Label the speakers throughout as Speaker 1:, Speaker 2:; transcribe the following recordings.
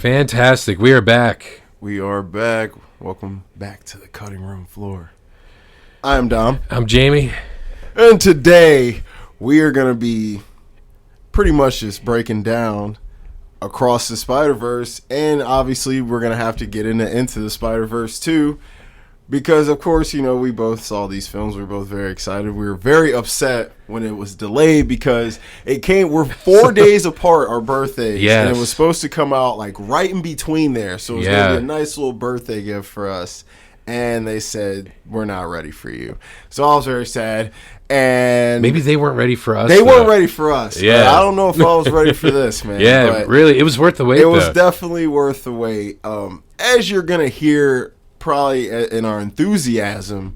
Speaker 1: Fantastic. We are back.
Speaker 2: We are back. Welcome back to the cutting room floor. I'm Dom.
Speaker 1: I'm Jamie.
Speaker 2: And today we are going to be pretty much just breaking down Across the Spider-Verse. And obviously we're going to have to get into the Spider-Verse too. Because, of course, you know, we both saw these films. We were both very excited. We were very upset when it was delayed because we're 4 days apart, our birthdays.
Speaker 1: Yes.
Speaker 2: And it was supposed to come out, like, right in between there. So it was going to be a nice little birthday gift for us. And they said, we're not ready for you. So I was very sad. And
Speaker 1: maybe they weren't ready for us.
Speaker 2: They weren't ready for us.
Speaker 1: Yeah.
Speaker 2: I don't know if I was ready for this, man.
Speaker 1: Yeah,
Speaker 2: but
Speaker 1: really. It was worth the wait,
Speaker 2: it was definitely worth the wait. As you're going to hear probably in our enthusiasm,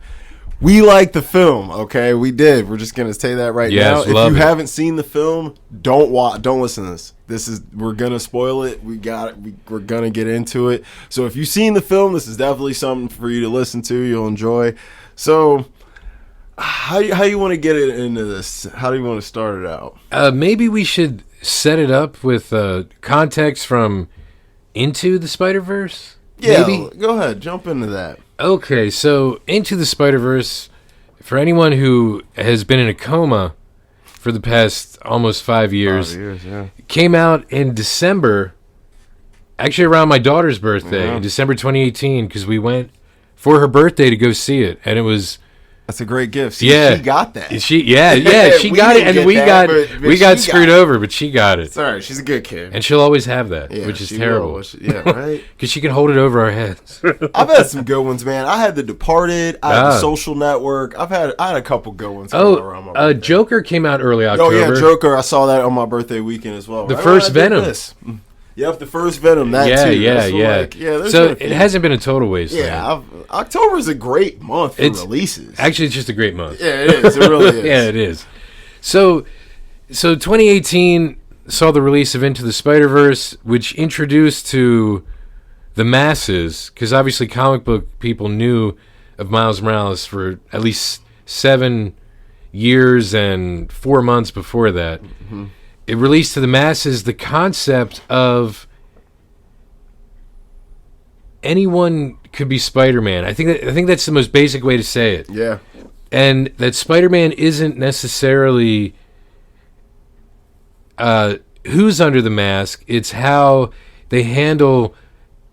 Speaker 2: we like the film. Okay, we did. We're just gonna say that right now. If you haven't seen the film, don't listen to this. We're gonna spoil it. We're gonna get into it. So if you've seen the film, this is definitely something for you to listen to. You'll enjoy. So how you want to get it into this? How do you want to start it out?
Speaker 1: Maybe we should set it up with context from Into the Spider-Verse.
Speaker 2: Yeah,
Speaker 1: maybe?
Speaker 2: Go ahead. Jump into that.
Speaker 1: Okay, so Into the Spider-Verse, for anyone who has been in a coma for the past almost 5 years, came out in December, actually around my daughter's birthday, in December 2018, because we went for her birthday to go see it, and it was...
Speaker 2: That's a great gift.
Speaker 1: See, she got
Speaker 2: that.
Speaker 1: She got it, and we got screwed over, but she got it.
Speaker 2: It's all right. She's a good kid,
Speaker 1: and she'll always have that, which is terrible.
Speaker 2: Right?
Speaker 1: Because she can hold it over our heads.
Speaker 2: I've had some good ones, man. I had The Departed. I had The Social Network. I had a couple good ones. Around my birthday.
Speaker 1: Joker came out early October.
Speaker 2: Oh yeah, Joker. I saw that on my birthday weekend as well.
Speaker 1: The first Venom.
Speaker 2: Yep, the first Venom. That too.
Speaker 1: Yeah. So it hasn't been a total waste.
Speaker 2: Yeah, October is a great month for releases.
Speaker 1: Actually, it's just a great month.
Speaker 2: Yeah, it is. It really is.
Speaker 1: Yeah, it is. So 2018 saw the release of Into the Spider-Verse, which introduced to the masses, because obviously comic book people knew of Miles Morales for at least 7 years and 4 months before that. Mm-hmm. It released to the masses the concept of anyone could be Spider-Man. I think that's the most basic way to say it.
Speaker 2: Yeah.
Speaker 1: And that Spider-Man isn't necessarily who's under the mask. It's how they handle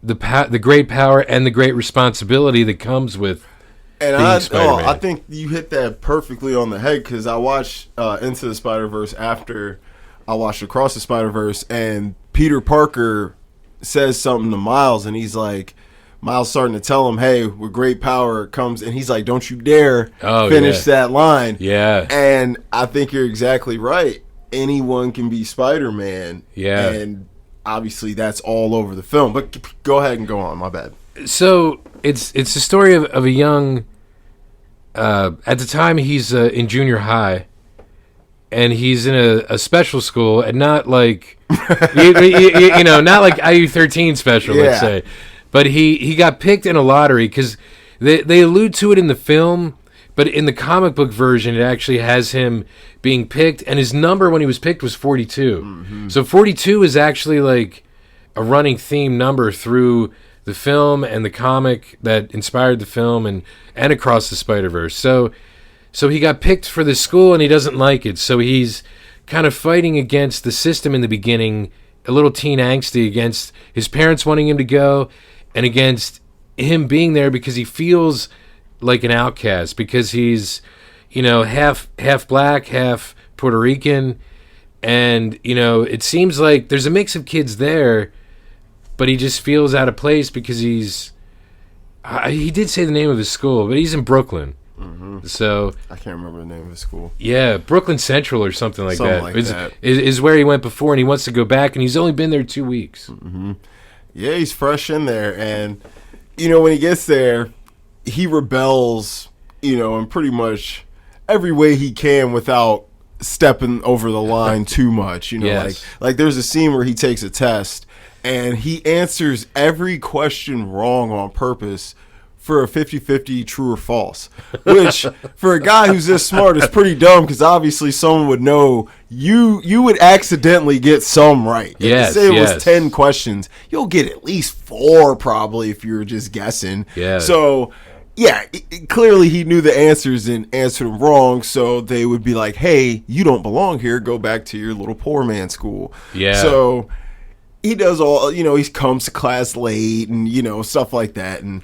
Speaker 1: the great power and the great responsibility that comes with being Spider-Man.
Speaker 2: I think you hit that perfectly on the head, because I watched Into the Spider-Verse after I watched Across the Spider-Verse, and Peter Parker says something to Miles, and he's like, Miles starting to tell him, hey, with great power comes, and he's like, don't you dare finish that line.
Speaker 1: Yeah.
Speaker 2: And I think you're exactly right. Anyone can be Spider-Man.
Speaker 1: Yeah.
Speaker 2: And obviously that's all over the film. But go ahead and go on, my bad.
Speaker 1: So it's the story of a young, at the time he's in junior high, and he's in a special school, and not like, you know, not like IU-13 special, let's say. But he got picked in a lottery, because they allude to it in the film, but in the comic book version, it actually has him being picked, and his number when he was picked was 42. Mm-hmm. So 42 is actually like a running theme number through the film and the comic that inspired the film and Across the Spider-Verse. So he got picked for this school, and he doesn't like it. So he's kind of fighting against the system in the beginning, a little teen angsty, against his parents wanting him to go, and against him being there because he feels like an outcast, because he's, you know, half black, half Puerto Rican, and, you know, it seems like there's a mix of kids there, but he just feels out of place because he did say the name of his school, but he's in Brooklyn. Mm-hmm. So
Speaker 2: I can't remember the name of the school.
Speaker 1: Yeah, Brooklyn Central or something like that. Is where he went before, and he wants to go back, and he's only been there 2 weeks.
Speaker 2: Mm-hmm. Yeah, he's fresh in there, and you know, when he gets there, he rebels, you know, in pretty much every way he can without stepping over the line too much. You know,
Speaker 1: yes.
Speaker 2: like there's a scene where he takes a test and he answers every question wrong on purpose for a 50-50 true or false, which for a guy who's this smart is pretty dumb, because obviously someone would know you would accidentally get some right.
Speaker 1: Yes,
Speaker 2: say it was 10 questions, you'll get at least 4 probably if you were just guessing.
Speaker 1: Yeah.
Speaker 2: So yeah, clearly he knew the answers and answered them wrong, so they would be like, hey, you don't belong here, go back to your little poor man school.
Speaker 1: Yeah.
Speaker 2: So he does all, he comes to class late and, stuff like that. And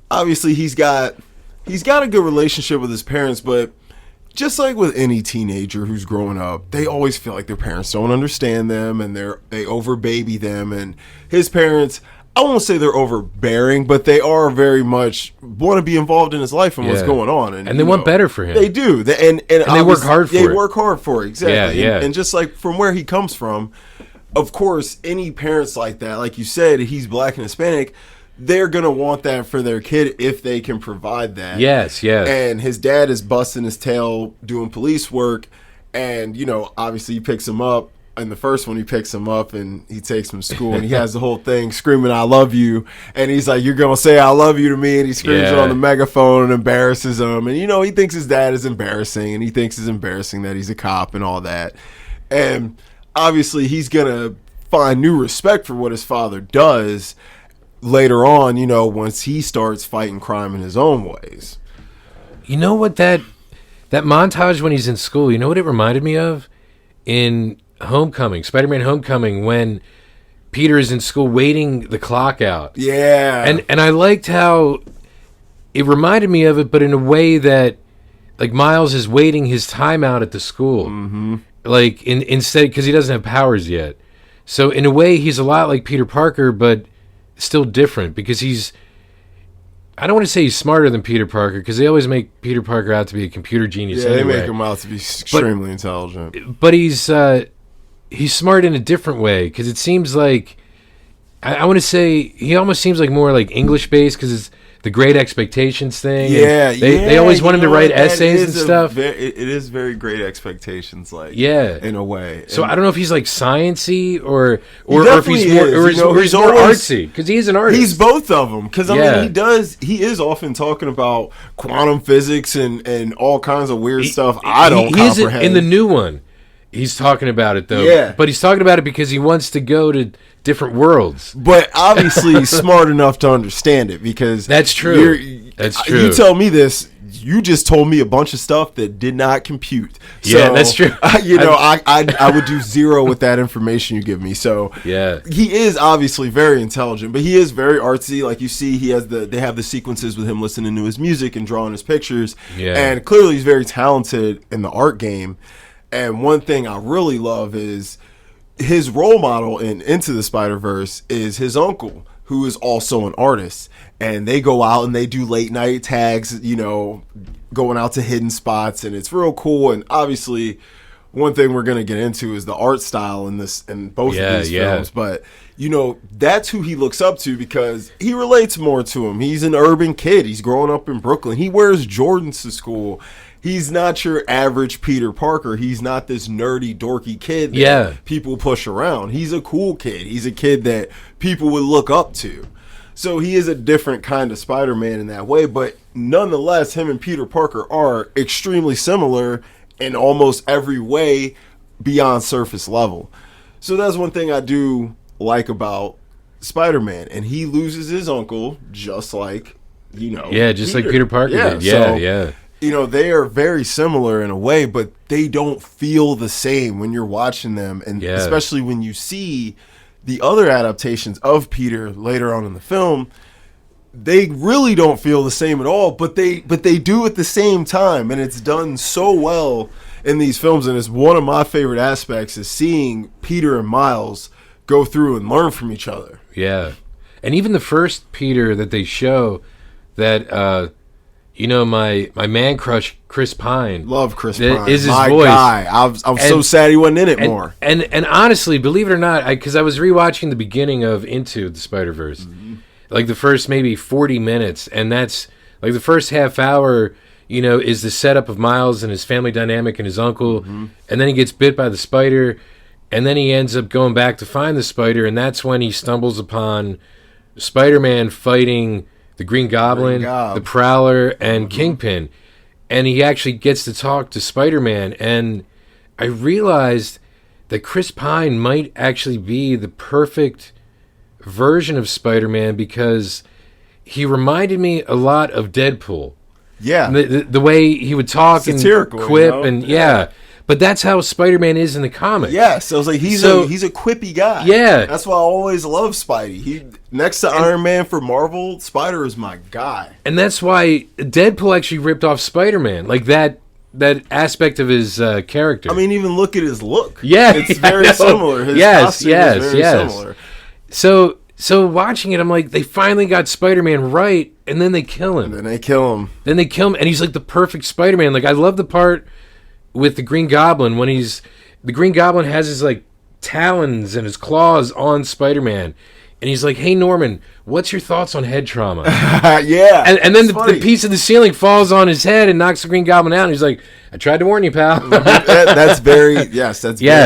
Speaker 2: obviously he's got a good relationship with his parents, but just like with any teenager who's growing up, they always feel like their parents don't understand them and they overbaby them. And his parents, I won't say they're overbearing, but they are very much want to be involved in his life and what's going on.
Speaker 1: And they want better for him.
Speaker 2: They do. And
Speaker 1: they work hard for it.
Speaker 2: They work hard for it, exactly.
Speaker 1: Yeah.
Speaker 2: And just like from where he comes from, of course, any parents like that, like you said, he's black and Hispanic, they're going to want that for their kid if they can provide that.
Speaker 1: Yes.
Speaker 2: And his dad is busting his tail doing police work, and, obviously he picks him up. In the first one, he picks him up and he takes him to school, and he has the whole thing screaming, I love you. And he's like, you're going to say I love you to me? And he screams it on the megaphone and embarrasses him. And, he thinks his dad is embarrassing, and he thinks it's embarrassing that he's a cop and all that. And obviously he's going to find new respect for what his father does later on, once he starts fighting crime in his own ways.
Speaker 1: You know what, that montage when he's in school, you know what it reminded me of? In Homecoming, Spider-Man Homecoming, when Peter is in school waiting the clock out.
Speaker 2: Yeah.
Speaker 1: And I liked how it reminded me of it, but in a way that, like, Miles is waiting his time out at the school.
Speaker 2: Mm-hmm.
Speaker 1: Like, instead, because he doesn't have powers yet. So in a way, he's a lot like Peter Parker, but still different, because I don't want to say he's smarter than Peter Parker, because they always make Peter Parker out to be a computer genius.
Speaker 2: Yeah,
Speaker 1: anyway.
Speaker 2: They make him out to be extremely intelligent.
Speaker 1: But he's smart in a different way, because it seems like, I want to say, he almost seems like more like English-based, because it's the Great Expectations thing.
Speaker 2: Yeah,
Speaker 1: they always want him to write essays and stuff.
Speaker 2: It is very Great Expectations, like, in a way.
Speaker 1: So I don't know if he's like sciencey or if
Speaker 2: he's
Speaker 1: more artsy, because he's an artist.
Speaker 2: He's both of them, because he is often talking about quantum physics and all kinds of weird stuff. I don't comprehend.
Speaker 1: In the new one, he's talking about it though.
Speaker 2: Yeah,
Speaker 1: but he's talking about it because he wants to go to different worlds.
Speaker 2: But obviously he's smart enough to understand it, because
Speaker 1: that's true. That's true.
Speaker 2: You tell me this. You just told me a bunch of stuff that did not compute. So,
Speaker 1: yeah, that's true.
Speaker 2: I would do zero with that information you give me. So
Speaker 1: yeah,
Speaker 2: he is obviously very intelligent, but he is very artsy. Like you see, they have the sequences with him listening to his music and drawing his pictures.
Speaker 1: Yeah,
Speaker 2: and clearly he's very talented in the art game. And one thing I really love is his role model in Into the Spider-Verse is his uncle, who is also an artist. And they go out and they do late night tags, going out to hidden spots, and it's real cool. And obviously, one thing we're going to get into is the art style in both of these films. But, that's who he looks up to, because he relates more to him. He's an urban kid. He's growing up in Brooklyn. He wears Jordans to school. He's not your average Peter Parker. He's not this nerdy, dorky kid that people push around. He's a cool kid. He's a kid that people would look up to. So he is a different kind of Spider-Man in that way. But nonetheless, him and Peter Parker are extremely similar in almost every way beyond surface level. So that's one thing I do like about Spider-Man. And he loses his uncle just like,
Speaker 1: just like Peter Parker did. Yeah.
Speaker 2: They are very similar in a way, but they don't feel the same when you're watching them. And especially when you see the other adaptations of Peter later on in the film, they really don't feel the same at all, but they do at the same time. And it's done so well in these films. And it's one of my favorite aspects is seeing Peter and Miles go through and learn from each other.
Speaker 1: Yeah. And even the first Peter that they show that, my man crush, Chris Pine.
Speaker 2: Love Chris Pine.
Speaker 1: Is his
Speaker 2: my
Speaker 1: voice.
Speaker 2: Guy. I'm so sad he wasn't in it more.
Speaker 1: And honestly, believe it or not, because I was rewatching the beginning of Into the Spider-Verse, like the first maybe 40 minutes, and that's like the first half hour, is the setup of Miles and his family dynamic and his uncle, and then he gets bit by the spider, and then he ends up going back to find the spider, and that's when he stumbles upon Spider-Man fighting the Green Goblin, the Prowler, and Kingpin. And he actually gets to talk to Spider-Man. And I realized that Chris Pine might actually be the perfect version of Spider-Man because he reminded me a lot of Deadpool.
Speaker 2: Yeah.
Speaker 1: The way he would talk
Speaker 2: satirical,
Speaker 1: and quip and yeah. But that's how Spider-Man is in the comics.
Speaker 2: Yeah, so it's like he's a quippy guy.
Speaker 1: Yeah.
Speaker 2: That's why I always love Spidey. Next to Iron Man for Marvel, Spider is my guy.
Speaker 1: And that's why Deadpool actually ripped off Spider-Man. Like that aspect of his character.
Speaker 2: I mean, even look at his look.
Speaker 1: Yeah.
Speaker 2: It's very similar. His costume is very similar.
Speaker 1: So watching it, I'm like, they finally got Spider-Man right, and then they kill him.
Speaker 2: And then they kill him.
Speaker 1: And he's like the perfect Spider-Man. Like, I love the part with the Green Goblin when the Green Goblin has his like talons and his claws on Spider-Man, and he's like, "Hey Norman, what's your thoughts on head trauma?"
Speaker 2: Yeah,
Speaker 1: and then the piece of the ceiling falls on his head and knocks the Green Goblin out. And he's like, "I tried to warn you, pal."
Speaker 2: That's very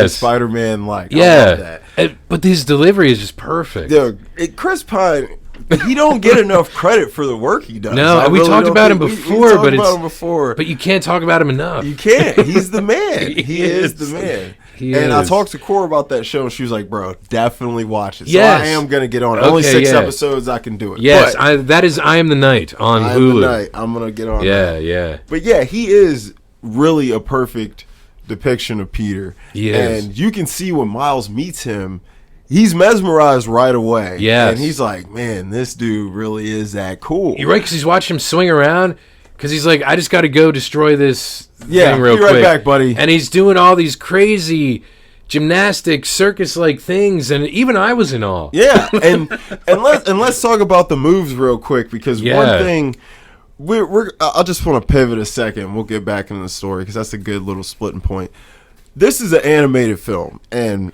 Speaker 2: Spider-Man like.
Speaker 1: Yeah,
Speaker 2: I love that.
Speaker 1: But his delivery is just perfect.
Speaker 2: Dude, Chris Pine. He don't get enough credit for the work he does.
Speaker 1: No, we talked about him before, but you can't talk about him enough.
Speaker 2: You can't. He's the man. he is the man. I talked to Cora about that show, and she was like, "Bro, definitely watch it." So I am gonna get on it. Only 6 episodes, I can do it.
Speaker 1: Yes, that is I Am the Night on Hulu.
Speaker 2: I'm gonna get on.
Speaker 1: Yeah.
Speaker 2: But yeah, he is really a perfect depiction of Peter.
Speaker 1: He is.
Speaker 2: And you can see when Miles meets him. He's mesmerized right away.
Speaker 1: Yeah.
Speaker 2: And he's like, man, this dude really is that cool.
Speaker 1: You're right, because he's watching him swing around, because he's like, I just got to go destroy this thing real quick.
Speaker 2: Be right back, buddy.
Speaker 1: And he's doing all these crazy gymnastics, circus-like things, and even I was in awe.
Speaker 2: Yeah, and let's talk about the moves real quick, because one thing... I just want to pivot a second. We'll get back into the story, because that's a good little splitting point. This is an animated film, and...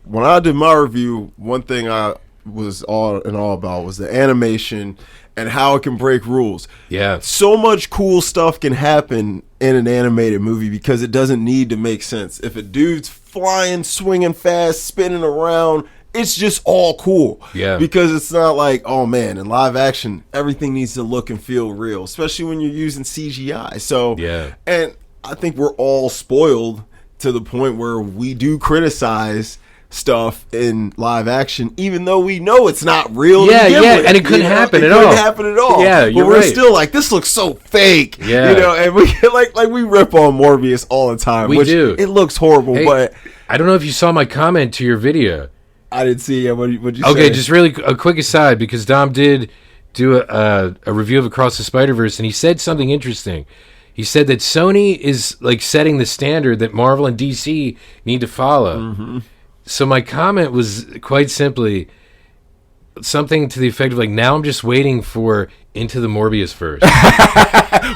Speaker 2: when I did my review, one thing I was all about was the animation and how it can break rules.
Speaker 1: Yeah.
Speaker 2: So much cool stuff can happen in an animated movie because it doesn't need to make sense. If a dude's flying, swinging fast, spinning around, it's just all cool.
Speaker 1: Yeah.
Speaker 2: Because it's not like, oh man, in live action, everything needs to look and feel real, especially when you're using CGI. So,
Speaker 1: yeah.
Speaker 2: And I think we're all spoiled to the point where we do criticize stuff in live action, even though we know it's not real.
Speaker 1: And it couldn't happen at all. It couldn't
Speaker 2: happen at all.
Speaker 1: Yeah,
Speaker 2: but we're still like, this looks so fake.
Speaker 1: Yeah,
Speaker 2: and we like we rip on Morbius all the time.
Speaker 1: We do.
Speaker 2: It looks horrible, but
Speaker 1: I don't know if you saw my comment to your video.
Speaker 2: I didn't see it. What'd you say?
Speaker 1: Okay, just really a quick aside, because Dom did do a review of Across the Spider-Verse, and he said something interesting. He said that Sony is like setting the standard that Marvel and DC need to follow. Mm-hmm. So my comment was quite simply something to the effect of like, now I'm just waiting for Into the Morbius-verse.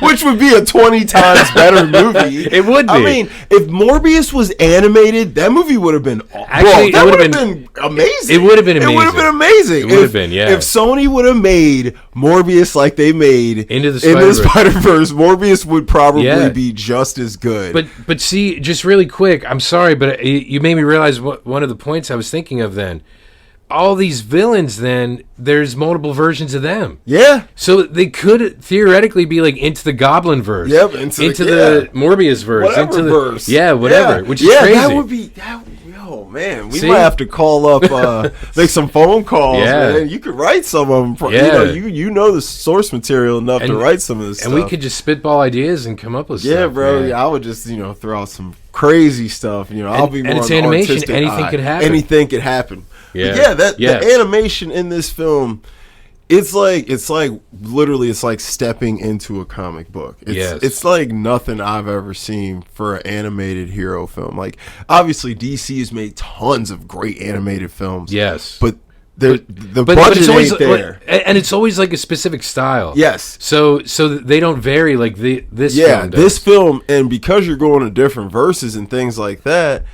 Speaker 2: Which would be a 20 times better movie.
Speaker 1: It would be.
Speaker 2: I mean, if Morbius was animated, that movie would have been...
Speaker 1: Actually,
Speaker 2: that would have been amazing.
Speaker 1: It would have been amazing.
Speaker 2: It would have been amazing.
Speaker 1: It would have been, yeah.
Speaker 2: If Sony would have made Morbius like they made
Speaker 1: Into the
Speaker 2: Spider-Verse, Morbius would probably be just as good.
Speaker 1: But see, just really quick, I'm sorry, but you made me realize one of the points I was thinking of then. All these villains, then there's multiple versions of them.
Speaker 2: Yeah.
Speaker 1: So they could theoretically be like into the Goblin verse.
Speaker 2: Yep.
Speaker 1: Into the Morbius verse.
Speaker 2: Whatever verse.
Speaker 1: Yeah, whatever. Which is crazy.
Speaker 2: That would be. Oh man, we might have to call up, make some phone calls.
Speaker 1: Yeah.
Speaker 2: Man. You could write some of them. You know the source material enough to write some of this stuff.
Speaker 1: And we could just spitball ideas and come up with stuff.
Speaker 2: Yeah, bro. Man. I would just throw out some crazy stuff. I'll be more.
Speaker 1: And it's animation. Anything could happen.
Speaker 2: Anything could happen.
Speaker 1: Yeah,
Speaker 2: the animation in this film, it's like literally stepping into a comic book. It's like nothing I've ever seen for an animated hero film. Like obviously DC has made tons of great animated films.
Speaker 1: Yes,
Speaker 2: but the budget
Speaker 1: it's always,
Speaker 2: ain't there,
Speaker 1: and it's always like a specific style.
Speaker 2: Yes,
Speaker 1: so they don't vary like this.
Speaker 2: Yeah, this film, and because you're going to different verses and things like that.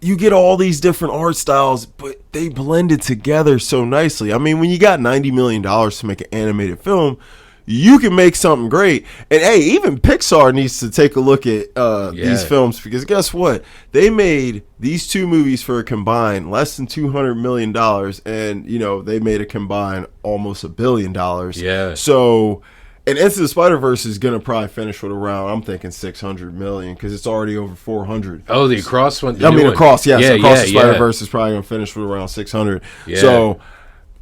Speaker 2: You get all these different art styles, but they blended together so nicely. I mean, when you got $90 million to make an animated film, you can make something great. And hey, even Pixar needs to take a look at these films, because guess what? They made these two movies for a combined less than $200 million, and you know they made a combined almost $1 billion.
Speaker 1: Yeah.
Speaker 2: So, and Into the Spider-Verse is gonna probably finish with around, I'm thinking, $600 million, because it's already over 400.
Speaker 1: Oh, the Across one.
Speaker 2: Across, yes. Yeah, Across the Spider-Verse is probably gonna finish with around 600. Yeah. So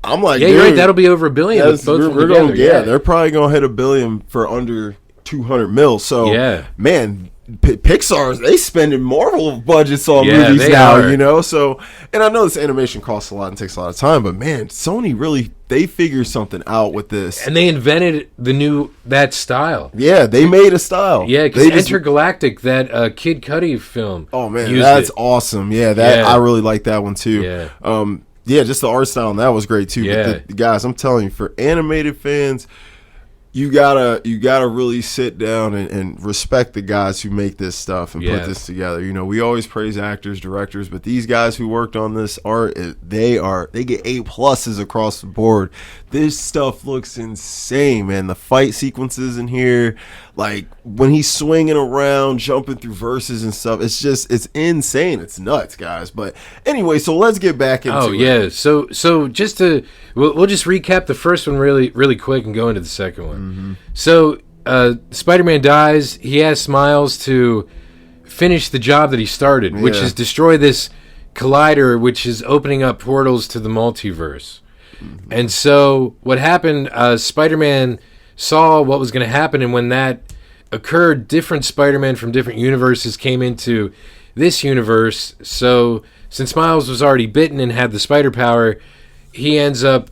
Speaker 2: I'm like,
Speaker 1: you're right. That'll be over $1 billion. With both of them together.
Speaker 2: They're probably gonna hit $1 billion for under 200 mil. So man. Pixar, they spending Marvel budgets on movies now, you know. So, and I know this animation costs a lot and takes a lot of time, but man, Sony really, they figured something out with this,
Speaker 1: and they invented that style.
Speaker 2: Yeah, they made a style.
Speaker 1: Yeah, because Intergalactic, that Kid Cudi film.
Speaker 2: Oh man, that's awesome. Yeah, I really like that one too. Yeah, just the art style on that was great too.
Speaker 1: Yeah.
Speaker 2: But guys, I'm telling you, for animated fans, you gotta really sit down and respect the guys who make this stuff and put this together. You know, we always praise actors, directors, but these guys who worked on this art, they get A+ across the board. This stuff looks insane, man. The fight sequences in here, like when he's swinging around, jumping through verses and stuff, it's insane. It's nuts, guys. But anyway, so let's get back into it.
Speaker 1: So just to we'll just recap the first one really really quick and go into the second one. Mm-hmm. So Spider-Man dies. He asks Miles to finish the job that he started, which is destroy this collider, which is opening up portals to the multiverse. Mm-hmm. And so what happened, Spider-Man saw what was going to happen, and when that occurred, different Spider-Man from different universes came into this universe. So since Miles was already bitten and had the spider power, he ends up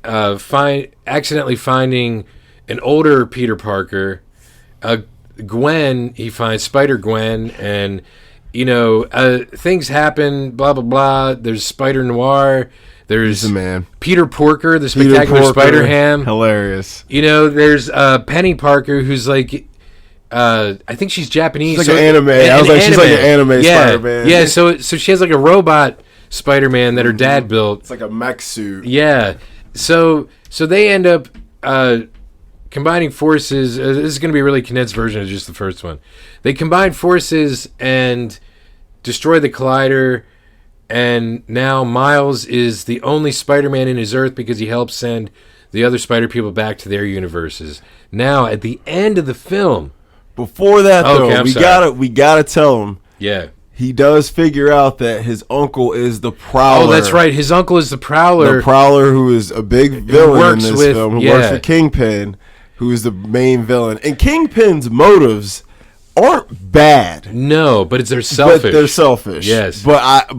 Speaker 1: accidentally finding an older Peter Parker. Gwen, he finds Spider-Gwen, and you know, things happen, blah blah blah. There's Spider-Noir. There's Peter Porker, the Spectacular Spider-Ham.
Speaker 2: Hilarious.
Speaker 1: You know, there's Penny Parker, who's like, I think she's Japanese.
Speaker 2: She's like an anime. She's like an anime Spider-Man.
Speaker 1: Yeah, so she has like a robot Spider-Man that her dad built.
Speaker 2: It's like a mech suit.
Speaker 1: Yeah. So they end up combining forces. This is going to be a really condensed version of just the first one. They combine forces and destroy the collider. And now Miles is the only Spider-Man in his Earth because he helps send the other Spider people back to their universes. Now, at the end of the film,
Speaker 2: before that we gotta tell him.
Speaker 1: Yeah,
Speaker 2: he does figure out that his uncle is the Prowler.
Speaker 1: Oh, that's right. His uncle is the Prowler.
Speaker 2: The Prowler, who is a big villain in this film, who works for Kingpin, who is the main villain. And Kingpin's motives aren't bad.
Speaker 1: No, but they're selfish.
Speaker 2: But they're selfish.
Speaker 1: Yes.
Speaker 2: But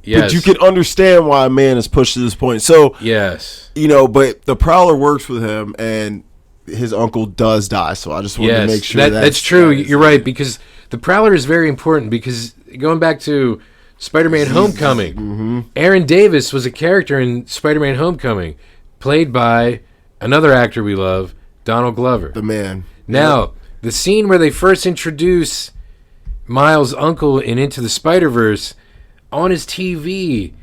Speaker 2: you can understand why a man is pushed to this point. So, you know, but the Prowler works with him, and his uncle does die. So I just wanted to make sure
Speaker 1: that's true. You're right, because the Prowler is very important, because going back to Spider-Man Homecoming, Aaron Davis was a character in Spider-Man Homecoming, played by another actor we love, Donald Glover.
Speaker 2: The man.
Speaker 1: Now, the scene where they first introduce Miles' uncle in Into the Spider-Verse, on his TV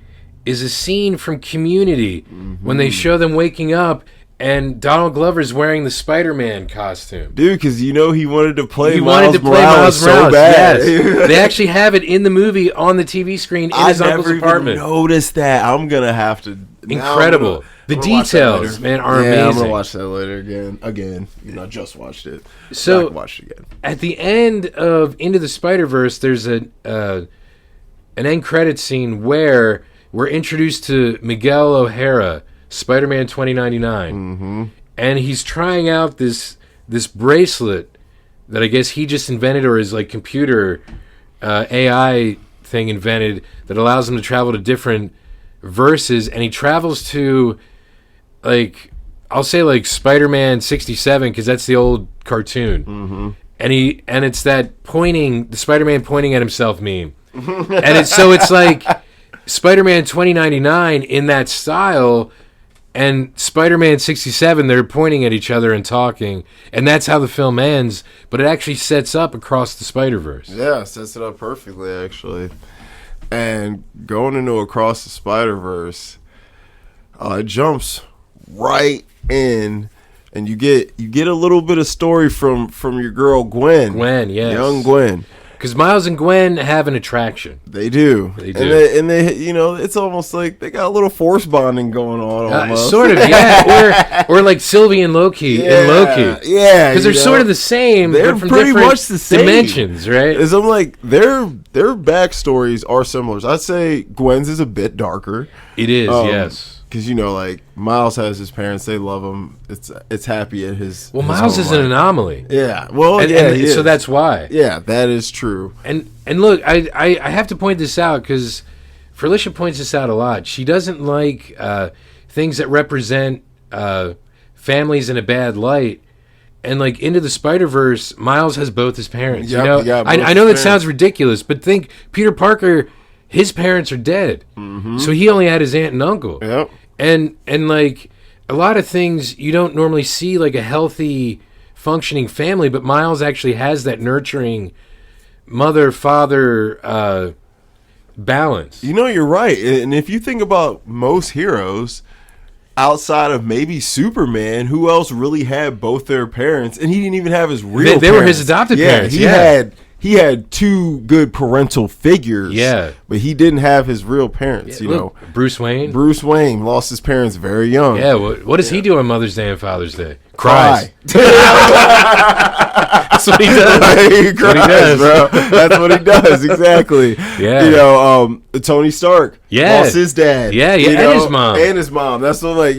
Speaker 1: is a scene from Community when they show them waking up and Donald Glover's wearing the Spider-Man costume.
Speaker 2: Dude, because you know he wanted to play Miles Morales so bad.
Speaker 1: Yes. They actually have it in the movie on the TV screen in his uncle's apartment.
Speaker 2: I never noticed that. I'm going to have to...
Speaker 1: Incredible. The details, man, are amazing.
Speaker 2: I'm going to watch that later again. You know, I just watched it.
Speaker 1: So,
Speaker 2: I can watch it again.
Speaker 1: At the end of Into the Spider-Verse, there's an end credit scene where we're introduced to Miguel O'Hara, Spider-Man 2099, and he's trying out this bracelet that I guess he just invented, or his like computer AI thing invented, that allows him to travel to different verses, and he travels to, like, I'll say like Spider-Man 67, because that's the old cartoon, and it's that the Spider-Man pointing at himself meme. And it's like Spider-Man 2099 in that style, and Spider-Man 67, they're pointing at each other and talking, and that's how the film ends, but it actually sets up Across the Spider-Verse.
Speaker 2: Yeah, sets it up perfectly, actually. And going into Across the Spider-Verse, it jumps right in and you get a little bit of story from your girl Gwen.
Speaker 1: Gwen, yes,
Speaker 2: young Gwen.
Speaker 1: Because Miles and Gwen have an attraction.
Speaker 2: They do. And they you know, it's almost like they got a little force bonding going on almost.
Speaker 1: Sort of, yeah. or like Sylvie and Loki and Loki.
Speaker 2: Yeah.
Speaker 1: Because they're sort of the same.
Speaker 2: They're
Speaker 1: but from
Speaker 2: pretty much the same.
Speaker 1: Dimensions, right?
Speaker 2: As I'm like, their backstories are similar. I'd say Gwen's is a bit darker.
Speaker 1: It is, yes.
Speaker 2: Because, you know, like, Miles has his parents. They love him. It's happy at his
Speaker 1: Miles is an anomaly.
Speaker 2: Yeah. Well,
Speaker 1: and so that's why.
Speaker 2: Yeah, that is true.
Speaker 1: And look, I have to point this out because Felicia points this out a lot. She doesn't like things that represent families in a bad light. And, like, Into the Spider-Verse, Miles has both his parents.
Speaker 2: Yep,
Speaker 1: I know that sounds ridiculous, but think, Peter Parker, his parents are dead. Mm-hmm. So he only had his aunt and uncle.
Speaker 2: Yep.
Speaker 1: And like a lot of things you don't normally see, like a healthy functioning family, but Miles actually has that nurturing mother father balance.
Speaker 2: You know, you're right. And if you think about most heroes outside of maybe Superman, who else really had both their parents? And he didn't even have his real parents.
Speaker 1: They were his adopted parents.
Speaker 2: He had two good parental figures.
Speaker 1: Yeah.
Speaker 2: But he didn't have his real parents, you know.
Speaker 1: Bruce Wayne
Speaker 2: lost his parents very young.
Speaker 1: Yeah, what does he do on Mother's Day and Father's Day? Cries. That's what he does.
Speaker 2: He cries, bro. That's what he does, exactly.
Speaker 1: Yeah.
Speaker 2: You know, Tony Stark lost his dad.
Speaker 1: Yeah,
Speaker 2: you know,
Speaker 1: and
Speaker 2: his mom. That's what, like,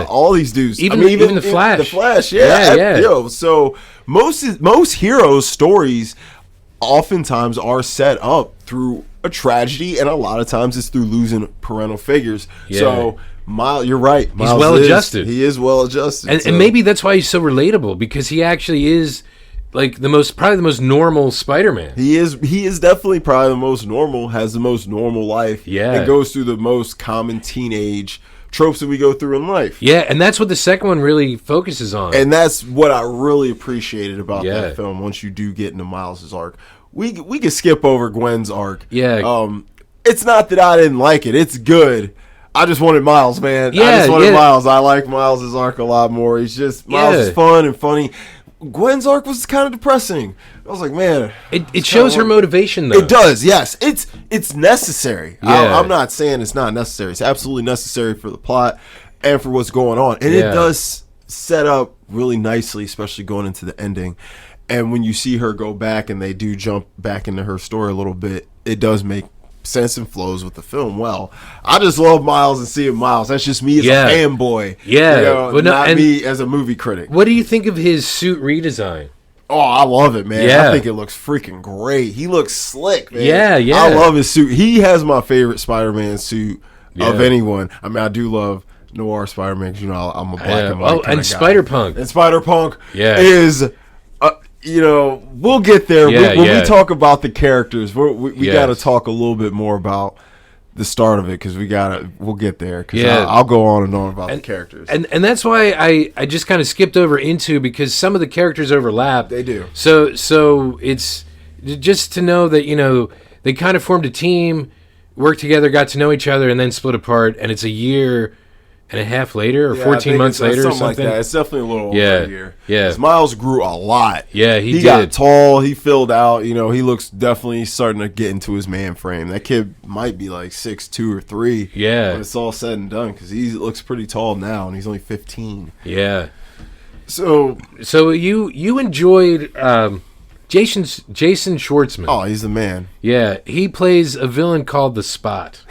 Speaker 2: all these dudes.
Speaker 1: Even the Flash.
Speaker 2: The Flash, yeah. So most heroes' stories oftentimes are set up through a tragedy, and a lot of times it's through losing parental figures. Yeah. So you're right.
Speaker 1: He's well adjusted.
Speaker 2: He is well adjusted,
Speaker 1: and maybe that's why he's so relatable, because he actually is like probably the most normal Spider-Man.
Speaker 2: He is definitely probably the most normal. Has the most normal life.
Speaker 1: Yeah,
Speaker 2: and goes through the most common teenage tropes that we go through in life.
Speaker 1: Yeah, and that's what the second one really focuses on.
Speaker 2: And that's what I really appreciated about that film. Once you do get into Miles's arc, we could skip over Gwen's arc.
Speaker 1: Yeah.
Speaker 2: It's not that I didn't like it. It's good. I just wanted Miles, man.
Speaker 1: Yeah,
Speaker 2: I just wanted Miles. I like Miles's arc a lot more. He's just Miles is fun and funny. Gwen's arc was kind of depressing. I was like, man,
Speaker 1: it shows her motivation, though.
Speaker 2: It does, yes. It's necessary.
Speaker 1: Yeah.
Speaker 2: I'm not saying it's not necessary. It's absolutely necessary for the plot and for what's going on. And it does set up really nicely, especially going into the ending. And when you see her go back and they do jump back into her story a little bit, it does make sense and flows with the film well. I just love Miles and seeing Miles. That's just me as a fanboy.
Speaker 1: Yeah.
Speaker 2: You know, not me as a movie critic.
Speaker 1: What do you think of his suit redesign?
Speaker 2: Oh, I love it, man.
Speaker 1: Yeah.
Speaker 2: I think it looks freaking great. He looks slick, man.
Speaker 1: Yeah.
Speaker 2: I love his suit. He has my favorite Spider-Man suit of anyone. I mean, I do love noir Spider-Man because, you know, I'm a black and white kind of guy.
Speaker 1: Spider-Punk.
Speaker 2: And Spider-Punk is... you know, we'll get there. When we talk about the characters, we got to talk a little bit more about the start of it, because we'll get there. Because I'll go on and on about the characters.
Speaker 1: And that's why I just kind of skipped over into, because some of the characters overlap.
Speaker 2: They do.
Speaker 1: So it's just to know that, you know, they kind of formed a team, worked together, got to know each other, and then split apart. And it's a year and a half later, or 14 months later, or something
Speaker 2: like that. It's definitely a little over a year.
Speaker 1: Yeah.
Speaker 2: 'Cause Miles grew a lot.
Speaker 1: Yeah, he
Speaker 2: got tall. He filled out. You know, he looks definitely starting to get into his man frame. That kid might be like 6'2" or 3".
Speaker 1: Yeah.
Speaker 2: When it's all said and done, because he looks pretty tall now, and he's only 15.
Speaker 1: Yeah.
Speaker 2: So
Speaker 1: you enjoyed Jason Schwartzman.
Speaker 2: Oh, he's the man.
Speaker 1: Yeah, he plays a villain called the Spot.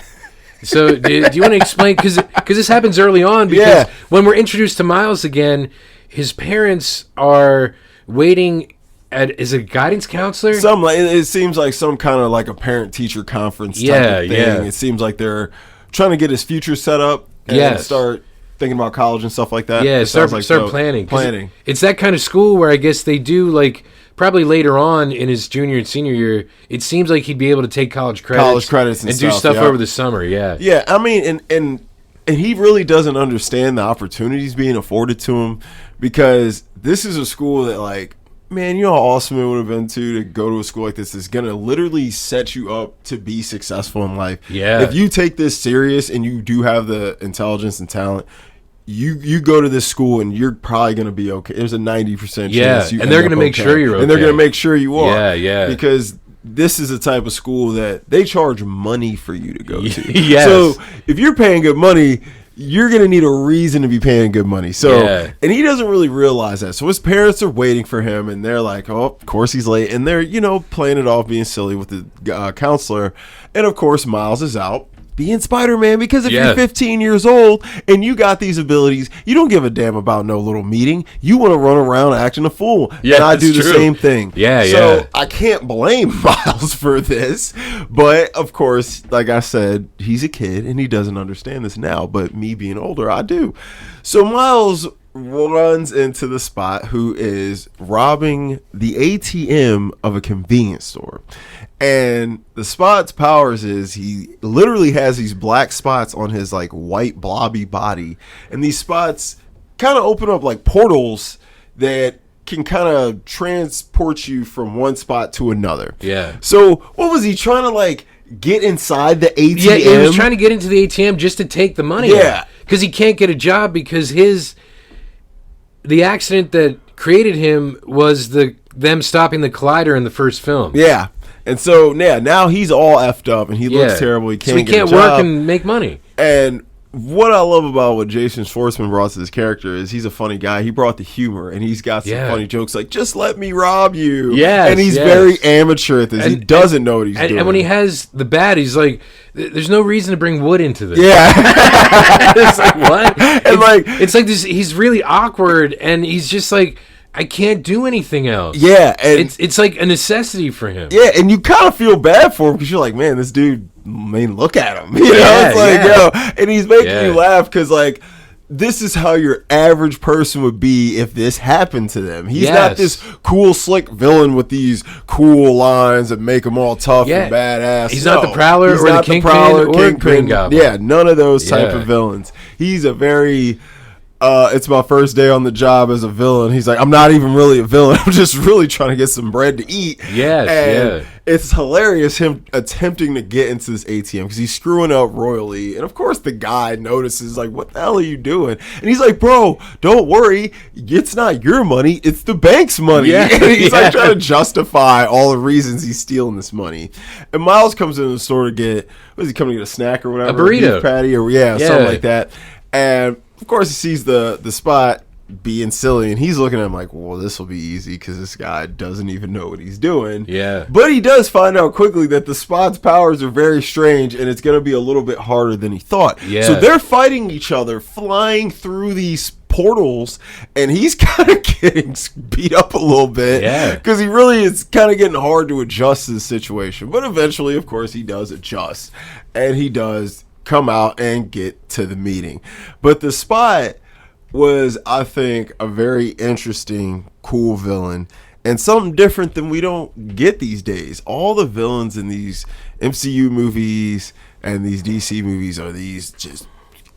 Speaker 1: So do you want to explain, because this happens early on, because when we're introduced to Miles again, his parents are waiting at, is it a guidance counselor?
Speaker 2: It seems like some kind of like a parent-teacher conference type of thing.
Speaker 1: Yeah.
Speaker 2: It seems like they're trying to get his future set up and start thinking about college and stuff like that.
Speaker 1: Yeah, start planning. It's that kind of school where I guess they do, like, probably later on in his junior and senior year, it seems like he'd be able to take college credits and do stuff over the summer.
Speaker 2: Yeah, I mean, and he really doesn't understand the opportunities being afforded to him, because this is a school that, like, man, you know how awesome it would have been to go to a school like this that's going to literally set you up to be successful in life.
Speaker 1: Yeah.
Speaker 2: If you take this serious and you do have the intelligence and talent, you go to this school and you're probably going to be okay. There's a 90% chance
Speaker 1: and they're going to make sure you're okay.
Speaker 2: And they're going to make sure you are.
Speaker 1: Yeah.
Speaker 2: Because this is the type of school that they charge money for you to go to.
Speaker 1: Yes.
Speaker 2: So if you're paying good money, you're going to need a reason to be paying good money. So, and he doesn't really realize that. So his parents are waiting for him, and they're like, oh, of course he's late. And they're, playing it off, being silly with the counselor. And, of course, Miles is out being Spider-Man, because if you're 15 years old and you got these abilities, you don't give a damn about no little meeting. You want to run around acting a fool.
Speaker 1: Yeah,
Speaker 2: and I do the same thing.
Speaker 1: So
Speaker 2: I can't blame Miles for this. But, of course, like I said, he's a kid and he doesn't understand this now. But me being older, I do. So Miles runs into the Spot, who is robbing the ATM of a convenience store. And the Spot's powers is he literally has these black spots on his like white blobby body, and these spots kind of open up like portals that can kind of transport you from one spot to another.
Speaker 1: Yeah.
Speaker 2: So what was he trying to like get inside the ATM?
Speaker 1: Yeah, he was trying to get into the ATM just to take the money. Yeah, because he can't get a job because the accident that created him was them stopping the collider in the first film.
Speaker 2: Yeah. And so, now he's all effed up and he looks terrible. He can't get a job.
Speaker 1: Work and make money.
Speaker 2: And what I love about what Jason Schwartzman brought to this character is he's a funny guy. He brought the humor, and he's got some funny jokes like, just let me rob you.
Speaker 1: Yes,
Speaker 2: and he's very amateur at this. He doesn't know what he's doing.
Speaker 1: And when he has the bat, he's like, there's no reason to bring wood into this.
Speaker 2: Yeah.
Speaker 1: It's like, what? It's like this. He's really awkward, and he's just like, I can't do anything else.
Speaker 2: Yeah, and
Speaker 1: it's like a necessity for him.
Speaker 2: Yeah, and you kind of feel bad for him because you're like, man, this dude, look at him. It's like, and he's making you laugh because like this is how your average person would be if this happened to them. He's not this cool, slick villain with these cool lines that make him all tough and badass.
Speaker 1: He's not the Prowler or the Kingpin or Green Goblin.
Speaker 2: Yeah, none of those type of villains. He's a very it's my first day on the job as a villain. He's like, I'm not even really a villain. I'm just really trying to get some bread to eat.
Speaker 1: Yes,
Speaker 2: it's hilarious him attempting to get into this ATM because he's screwing up royally. And of course the guy notices, like, what the hell are you doing? And he's like, bro, don't worry. It's not your money. It's the bank's money. And he's like trying to justify all the reasons he's stealing this money. And Miles comes into the store to get, what is he coming to get, a snack or whatever?
Speaker 1: A burrito.
Speaker 2: Beef patty or something like that. And of course, he sees the Spot being silly, and he's looking at him like, well, this will be easy because this guy doesn't even know what he's doing.
Speaker 1: Yeah.
Speaker 2: But he does find out quickly that the Spot's powers are very strange, and it's going to be a little bit harder than he thought.
Speaker 1: Yeah.
Speaker 2: So they're fighting each other, flying through these portals, and he's kind of getting beat up a little bit.
Speaker 1: Yeah.
Speaker 2: Because he really is kind of getting hard to adjust to the situation. But eventually, of course, he does adjust, and he does come out and get to the meeting. But the Spot was, I think, a very interesting, cool villain and something different than we don't get these days. All the villains in these MCU movies and these DC movies are these just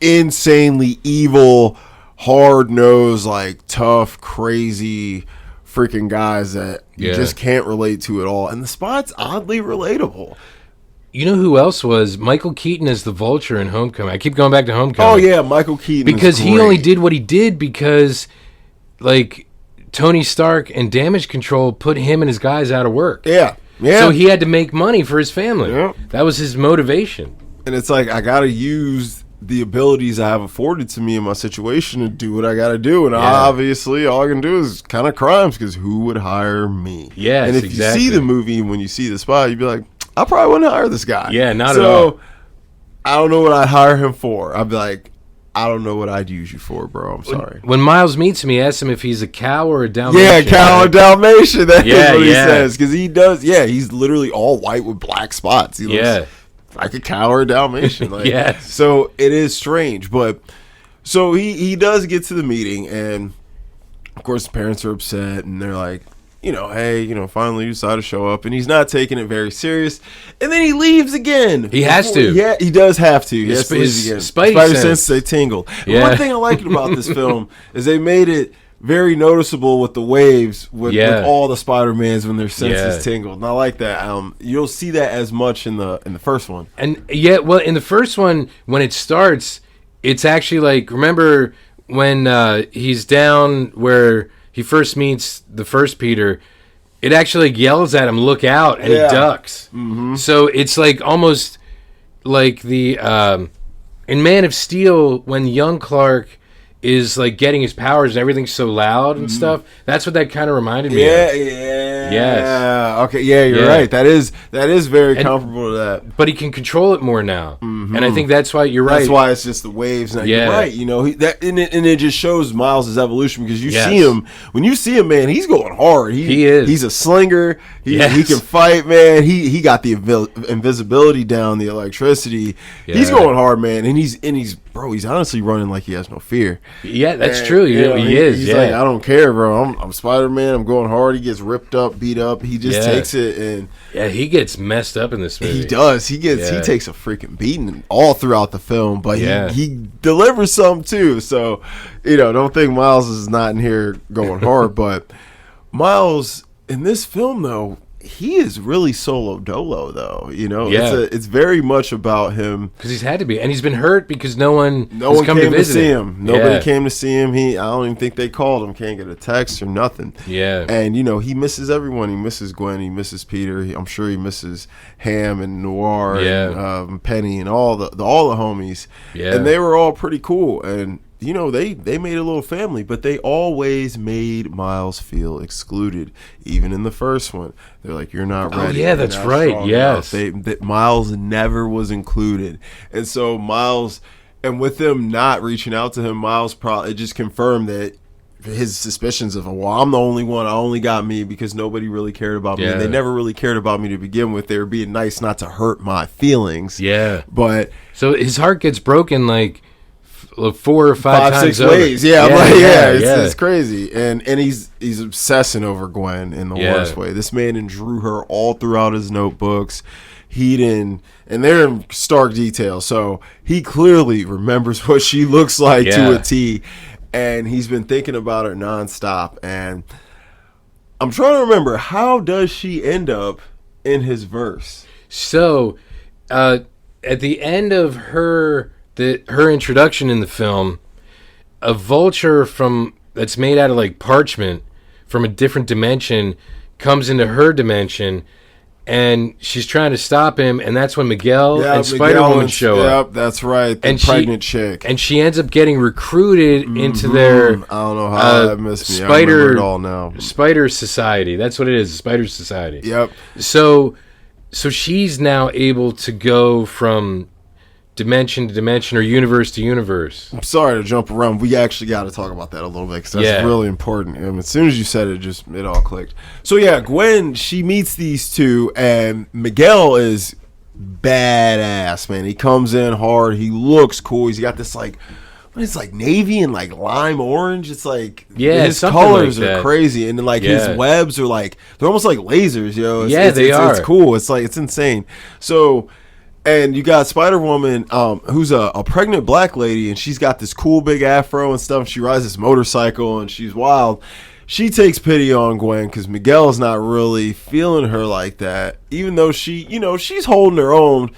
Speaker 2: insanely evil, hard-nosed, like tough, crazy freaking guys that you just can't relate to at all. And the Spot's oddly relatable.
Speaker 1: You know who else was? Michael Keaton as the Vulture in Homecoming. I keep going back to Homecoming.
Speaker 2: Oh, yeah, Michael Keaton.
Speaker 1: Because he only did what he did because, like, Tony Stark and Damage Control put him and his guys out of work.
Speaker 2: Yeah.
Speaker 1: So he had to make money for his family. Yeah. That was his motivation.
Speaker 2: And it's like, I got to use the abilities I have afforded to me in my situation to do what I got to do. And obviously, all I can do is kind of crimes because who would hire me?
Speaker 1: Yes,
Speaker 2: and if you see the movie, when you see the Spot, you'd be like, I probably wouldn't hire this guy.
Speaker 1: Yeah, not at all.
Speaker 2: So, I don't know what I'd hire him for. I'd be like, I don't know what I'd use you for, bro. I'm sorry.
Speaker 1: When Miles meets him, he asks him if he's a cow or a Dalmatian.
Speaker 2: Yeah, cow or Dalmatian. That's what he says. Because he does, he's literally all white with black spots. He looks like a cow or a Dalmatian. Like, so it is strange. But, so he does get to the meeting, and of course the parents are upset, and they're like, hey, finally you decided to show up. And he's not taking it very serious. And then he leaves again.
Speaker 1: He has to.
Speaker 2: Yeah, he does have to. His Spidey sense, they tingle.
Speaker 1: Yeah.
Speaker 2: One thing I like about this film is they made it very noticeable with the waves with all the Spider-Mans when their senses tingled. And I like that. You'll see that as much in the first one.
Speaker 1: And in the first one, when it starts, it's actually like, remember when he's down where he first meets the first Peter, it actually yells at him, "Look out!" and he ducks. Mm-hmm. So it's like almost like the in Man of Steel when young Clark is like getting his powers and everything's so loud and stuff. That's what that kind of reminded me of. Yes.
Speaker 2: Okay, you're right. That is very comparable to that.
Speaker 1: But he can control it more now. Mm-hmm. And I think that's why you're right.
Speaker 2: That's why it's just the waves. Now. You're right. You know, and it just shows Miles' evolution because you see him, when you see him, man, he's going hard. He is. He's a slinger. He can fight, man. He got the invisibility down, the electricity. Yeah. He's going hard, man. And he's honestly running like he has no fear.
Speaker 1: Yeah, that's true. He is.
Speaker 2: He's like, I don't care, bro. I'm Spider-Man. I'm going hard. He gets ripped up, beat up. He just takes it, and
Speaker 1: he gets messed up in this movie.
Speaker 2: He does. He takes a freaking beating all throughout the film, but he delivers some too. So, don't think Miles is not in here going hard, but Miles in this film though, he is really solo dolo though. It's very much about him
Speaker 1: because he's had to be, and he's been hurt because no one
Speaker 2: came to see him. Nobody came to see him. I don't even think they called him. Can't get a text or nothing.
Speaker 1: Yeah,
Speaker 2: and he misses everyone. He misses Gwen. He misses Peter. I'm sure he misses Ham and Noir and Penny and all the homies. Yeah, and they were all pretty cool. And they made a little family, but they always made Miles feel excluded. Even in the first one, they're like, "You're not ready."
Speaker 1: Oh yeah, that's right. Yes,
Speaker 2: that Miles never was included, and so Miles, and with them not reaching out to him, Miles probably just confirmed that his suspicions of, well, I'm the only one. I only got me because nobody really cared about me. They never really cared about me to begin with. They were being nice not to hurt my feelings.
Speaker 1: Yeah,
Speaker 2: but
Speaker 1: so his heart gets broken like 4 or 5 times
Speaker 2: 6 ways. Yeah, it's crazy. And he's obsessing over Gwen in the worst way. This man drew her all throughout his notebooks. And they're in stark detail. So he clearly remembers what she looks like to a T. And he's been thinking about her nonstop. And I'm trying to remember, how does she end up in his verse?
Speaker 1: So at the end of her introduction in the film, a vulture that's made out of like parchment from a different dimension comes into her dimension, and she's trying to stop him, and that's when Miguel and Spider-Woman show up.
Speaker 2: Yep, that's right. The pregnant chick.
Speaker 1: And she ends up getting recruited into their
Speaker 2: I don't know how that missed me. I remember it all now.
Speaker 1: Spider Society. That's what it is, Spider Society.
Speaker 2: Yep.
Speaker 1: So she's now able to go from dimension to dimension or universe to universe.
Speaker 2: I'm sorry to jump around. We actually got to talk about that a little bit because that's really important. And as soon as you said it, it all clicked. So Gwen, she meets these two, and Miguel is badass, man. He comes in hard. He looks cool. He's got this it's like navy and like lime orange. It's like his colors are crazy, and then his webs are they're almost like lasers, yo.
Speaker 1: They are.
Speaker 2: It's cool. It's insane. So. And you got Spider-Woman, who's a pregnant black lady, and she's got this cool big afro and stuff. She rides this motorcycle, and she's wild. She takes pity on Gwen because Miguel's not really feeling her like that, even though she's holding her own,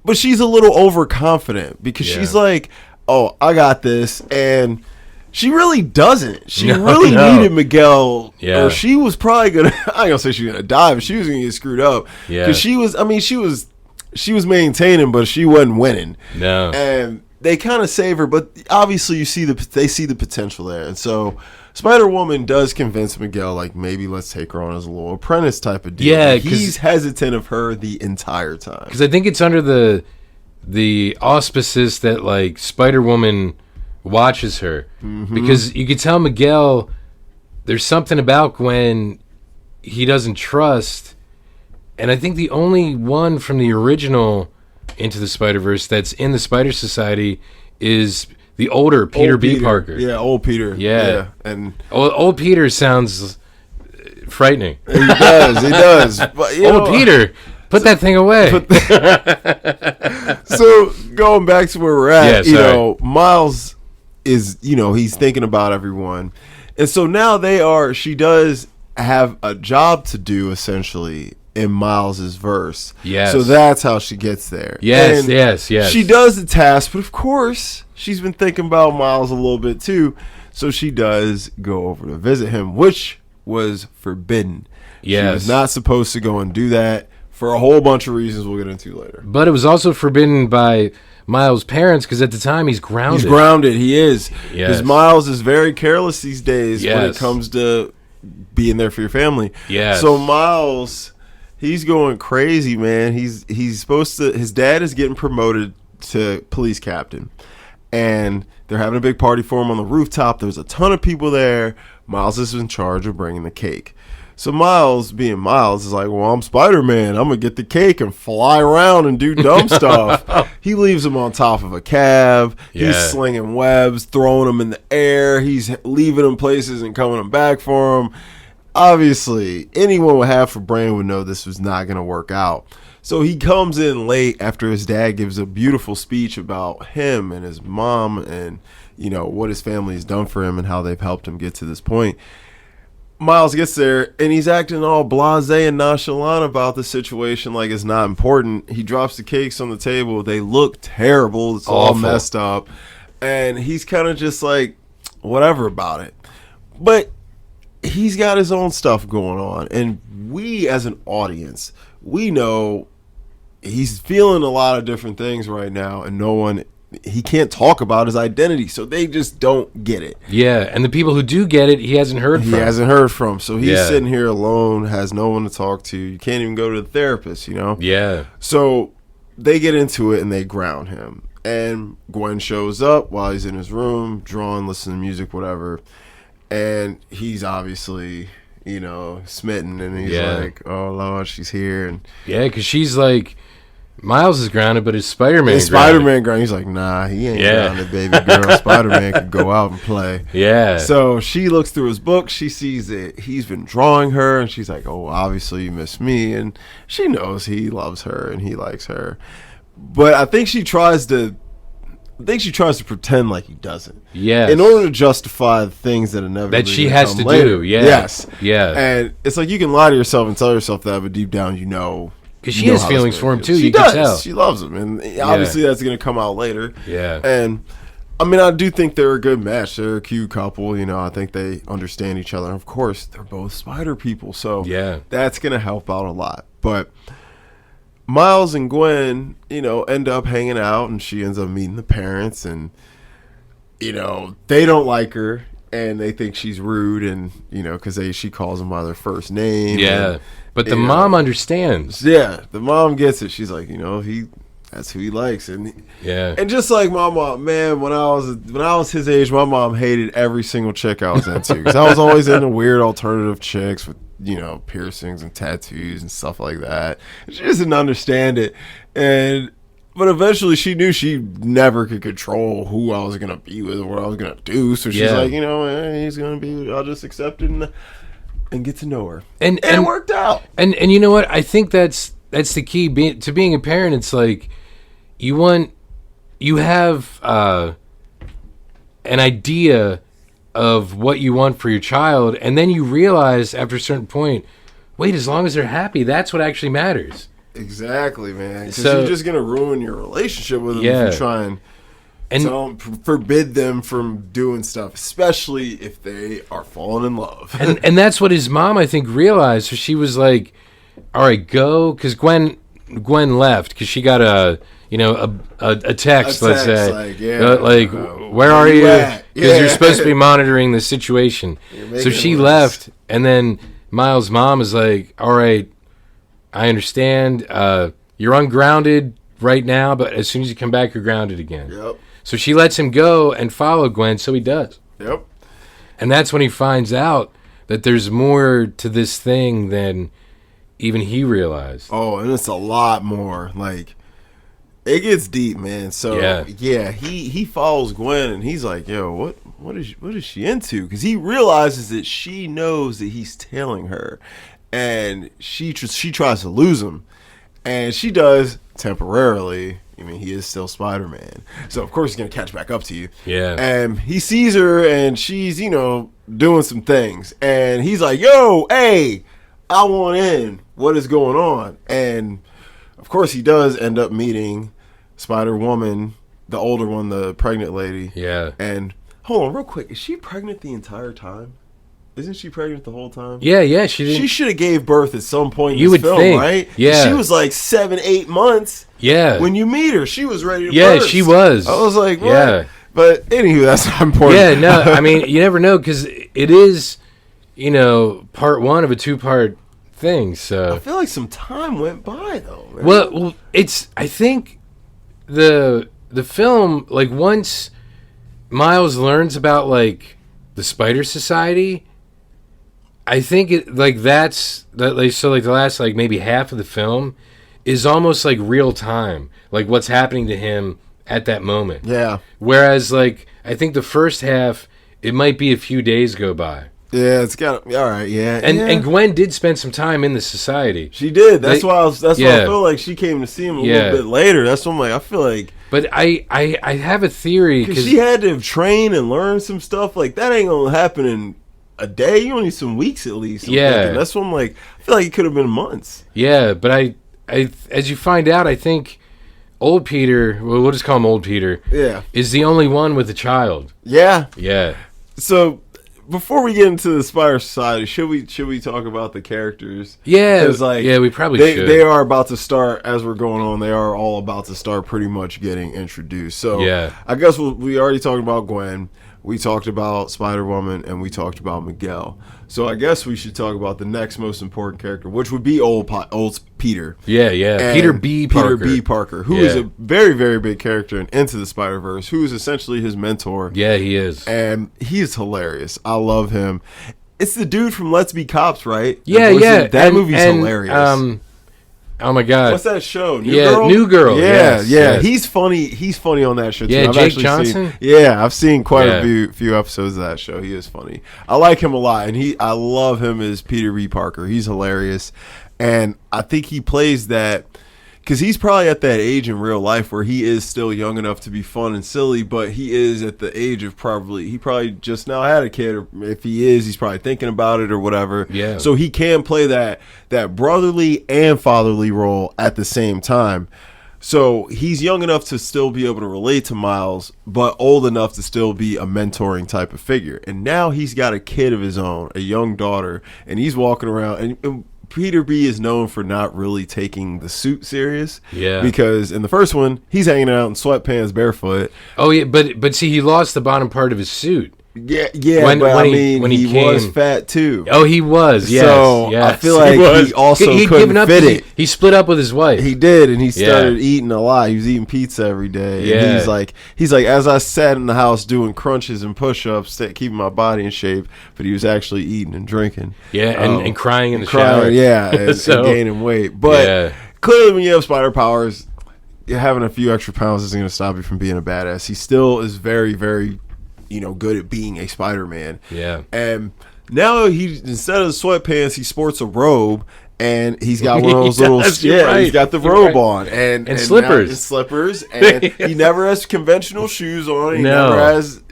Speaker 2: but she's a little overconfident because she's like, "Oh, I got this," and she really doesn't. She really needed Miguel, or she was probably gonna. I ain't gonna say she was gonna die, but she was gonna get screwed up because she was maintaining, but she wasn't winning.
Speaker 1: No.
Speaker 2: And they kind of save her, but obviously they see the potential there. And so Spider-Woman does convince Miguel, maybe let's take her on as a little apprentice type of deal. Yeah, he's hesitant of her the entire time.
Speaker 1: Because I think it's under the auspices that, Spider-Woman watches her. Mm-hmm. Because you could tell Miguel, there's something about Gwen he doesn't trust. And I think the only one from the original Into the Spider-Verse that's in the Spider Society is the older Peter B. Parker.
Speaker 2: Yeah, old Peter.
Speaker 1: Yeah.
Speaker 2: And
Speaker 1: old Peter sounds frightening.
Speaker 2: He does. But,
Speaker 1: old Peter, put that thing away.
Speaker 2: So, going back to where we're at, Miles is, he's thinking about everyone. And so now she does have a job to do, essentially, in Miles's verse.
Speaker 1: Yes.
Speaker 2: So that's how she gets there.
Speaker 1: Yes.
Speaker 2: She does the task, but of course she's been thinking about Miles a little bit too. So she does go over to visit him, which was forbidden. Yes. She was not supposed to go and do that for a whole bunch of reasons we'll get into later.
Speaker 1: But it was also forbidden by Miles' parents because at the time he's grounded.
Speaker 2: He's grounded. He is. Because Miles is very careless these days when it comes to being there for your family.
Speaker 1: Yes.
Speaker 2: So Miles, he's going crazy, man. He's supposed to. His dad is getting promoted to police captain, and they're having a big party for him on the rooftop. There's a ton of people there. Miles is in charge of bringing the cake. So Miles, being Miles, is like, well, I'm Spider-Man. I'm going to get the cake and fly around and do dumb stuff. He leaves him on top of a cab. He's slinging webs, throwing them in the air. He's leaving them places and coming them back for him. Obviously, anyone with half a brain would know this was not going to work out. So he comes in late after his dad gives a beautiful speech about him and his mom and, you know, what his family has done for him and how they've helped him get to this point. Miles gets there, and he's acting all blasé and nonchalant about the situation like it's not important. He drops the cakes on the table. They look terrible. It's all messed up. And he's kind of just like, whatever about it. But he's got his own stuff going on. And we, as an audience, we know he's feeling a lot of different things right now, and he can't talk about his identity, so they just don't get it.
Speaker 1: Yeah, and the people who do get it, he hasn't heard from.
Speaker 2: So he's sitting here alone, has no one to talk to. You can't even go to the therapist, you know?
Speaker 1: Yeah.
Speaker 2: So they get into it, and they ground him. And Gwen shows up while he's in his room, drawing, listening to music, whatever. And he's obviously, you know, smitten, and he's like, oh, Lord, she's here. And
Speaker 1: yeah, because she's like, Miles is grounded, but his Spider-Man
Speaker 2: grounded. He's like, nah, he ain't grounded, baby girl. Spider-Man could go out and play.
Speaker 1: Yeah.
Speaker 2: So she looks through his book. She sees that he's been drawing her, and she's like, oh, obviously you miss me. And she knows he loves her and he likes her. But I think she tries to pretend like he doesn't.
Speaker 1: Yeah.
Speaker 2: In order to justify the things that inevitably
Speaker 1: that she has to
Speaker 2: later.
Speaker 1: do. Yeah.
Speaker 2: Yes.
Speaker 1: Yeah.
Speaker 2: And it's like you can lie to yourself and tell yourself that, but deep down you know.
Speaker 1: Because she has feelings for him, too.
Speaker 2: She
Speaker 1: can tell.
Speaker 2: She loves him. And obviously that's going to come out later.
Speaker 1: Yeah.
Speaker 2: And, I mean, I do think they're a good match. They're a cute couple. You know, I think they understand each other. And, of course, they're both spider people. So that's going to help out a lot. But Miles and Gwen, you know, end up hanging out. And she ends up meeting the parents. And, you know, they don't like her. And they think she's rude. And, you know, because she calls them by their first name.
Speaker 1: Yeah. But the mom understands.
Speaker 2: Yeah, the mom gets it. She's like, you know, that's who he likes, and just like my mom, man. When I was his age, my mom hated every single chick I was into because I was always into weird alternative chicks with, you know, piercings and tattoos and stuff like that. She just didn't understand it, but eventually she knew she never could control who I was gonna be with or what I was gonna do. So she's like, you know, he's gonna be. I'll just accept it and get to know her, and it worked out.
Speaker 1: And you know what? I think that's the key to being a parent. It's like you have an idea of what you want for your child, and then you realize after a certain point, wait, as long as they're happy, that's what actually matters.
Speaker 2: Exactly, man. Because you're just gonna ruin your relationship with them if you try and don't forbid them from doing stuff, especially if they are falling in love.
Speaker 1: and that's what his mom, I think, realized. So she was like, all right, go. Because Gwen left because she got a text, let's say. Like, where are you? Because you're supposed to be monitoring the situation. So she left. And then Miles' mom is like, all right, I understand. You're ungrounded right now, but as soon as you come back, you're grounded again.
Speaker 2: Yep.
Speaker 1: So she lets him go and follow Gwen, so he does.
Speaker 2: Yep.
Speaker 1: And that's when he finds out that there's more to this thing than even he realized.
Speaker 2: Oh, and it's a lot more. Like, it gets deep, man. So, he follows Gwen, and he's like, yo, what is she into? Because he realizes that she knows that he's tailing her. And she tries to lose him. And she does temporarily. I mean, he is still Spider-Man. So, of course, he's going to catch back up to you.
Speaker 1: Yeah.
Speaker 2: And he sees her, and she's, you know, doing some things. And he's like, yo, hey, I want in. What is going on? And, of course, he does end up meeting Spider-Woman the older one, the pregnant lady.
Speaker 1: Yeah.
Speaker 2: And hold on, real quick, is she pregnant the entire time? Isn't she pregnant the whole time?
Speaker 1: Yeah, she
Speaker 2: should have gave birth at some point in
Speaker 1: you
Speaker 2: this
Speaker 1: would
Speaker 2: film,
Speaker 1: think.
Speaker 2: right?
Speaker 1: Yeah.
Speaker 2: She was like 7-8 months.
Speaker 1: Yeah.
Speaker 2: When you meet her, she was ready to
Speaker 1: Yeah,
Speaker 2: burst.
Speaker 1: she was.
Speaker 2: I was like, what?
Speaker 1: Yeah.
Speaker 2: But anywho, that's not important.
Speaker 1: Yeah, no, I mean, you never know because it is, part one of a 2-part thing. So
Speaker 2: I feel like some time went by though, man.
Speaker 1: Well, it's. I think the film, like, once Miles learns about like the Spider Society, I think it like that's that like so like the last like maybe half of the film is almost like real time, like what's happening to him at that moment.
Speaker 2: Yeah.
Speaker 1: Whereas like I think the first half it might be a few days go by.
Speaker 2: Yeah, it's got all right. Yeah,
Speaker 1: and Gwen did spend some time in the society.
Speaker 2: She did. That's why. That's why I feel like she came to see him a little bit later. That's what I'm like. I feel like.
Speaker 1: But I have a theory
Speaker 2: because she had to train and learn some stuff. Like that ain't gonna happen in a day. You only need some weeks at least.
Speaker 1: Yeah,
Speaker 2: that's what I'm like. I feel like it could have been months.
Speaker 1: Yeah, but I as you find out, I think old Peter. Well, we'll just call him old Peter.
Speaker 2: Yeah,
Speaker 1: is the only one with a child.
Speaker 2: Yeah.
Speaker 1: Yeah.
Speaker 2: So. Before we get into the Spider Society, should we talk about the characters?
Speaker 1: Yeah, we probably should.
Speaker 2: They are about to start as we're going on. They are all about to start pretty much getting introduced. So
Speaker 1: yeah,
Speaker 2: I guess we already talked about Gwen, we talked about Spider-Woman, and we talked about Miguel. So I guess we should talk about the next most important character, which would be old Peter.
Speaker 1: Yeah. And Peter B.
Speaker 2: Parker, who is a very, very big character in Into the Spider-Verse, who is essentially his mentor.
Speaker 1: Yeah, he is.
Speaker 2: And he is hilarious. I love him. It's the dude from Let's Be Cops, right?
Speaker 1: Yeah.
Speaker 2: That movie's hilarious.
Speaker 1: Oh my God!
Speaker 2: What's that show? New Girl.
Speaker 1: Yeah,
Speaker 2: yes. He's funny. He's funny on that show too.
Speaker 1: Yeah, Jake Johnson.
Speaker 2: I've seen quite a few episodes of that show. He is funny. I like him a lot, and I love him as Peter B. Parker. He's hilarious, and I think he plays that because he's probably at that age in real life where he is still young enough to be fun and silly, but he is at the age of he probably just now had a kid, or if he is, he's probably thinking about it or whatever.
Speaker 1: Yeah.
Speaker 2: So he can play that brotherly and fatherly role at the same time. So he's young enough to still be able to relate to Miles, but old enough to still be a mentoring type of figure. And now he's got a kid of his own, a young daughter, and he's walking around and Peter B is known for not really taking the suit serious.
Speaker 1: Yeah.
Speaker 2: Because in the first one, he's hanging out in sweatpants barefoot.
Speaker 1: Oh yeah, but see, he lost the bottom part of his suit.
Speaker 2: Yeah, when he was fat too.
Speaker 1: Oh, he was. Yes,
Speaker 2: so
Speaker 1: yes,
Speaker 2: I feel like he also couldn't fit it.
Speaker 1: He split up with his wife.
Speaker 2: He did, and he started eating a lot. He was eating pizza every day.
Speaker 1: Yeah.
Speaker 2: And he's like, as I sat in the house doing crunches and push-ups, keeping my body in shape, but he was actually eating and drinking.
Speaker 1: Yeah, and crying in the shower.
Speaker 2: Yeah, and gaining weight. But clearly, when you have spider powers, having a few extra pounds isn't going to stop you from being a badass. He still is very, very good at being a Spider-Man.
Speaker 1: Yeah.
Speaker 2: And now instead of the sweatpants, he sports a robe, and he's got one of those little he's got the robe on and slippers, and he never has conventional shoes on. He never has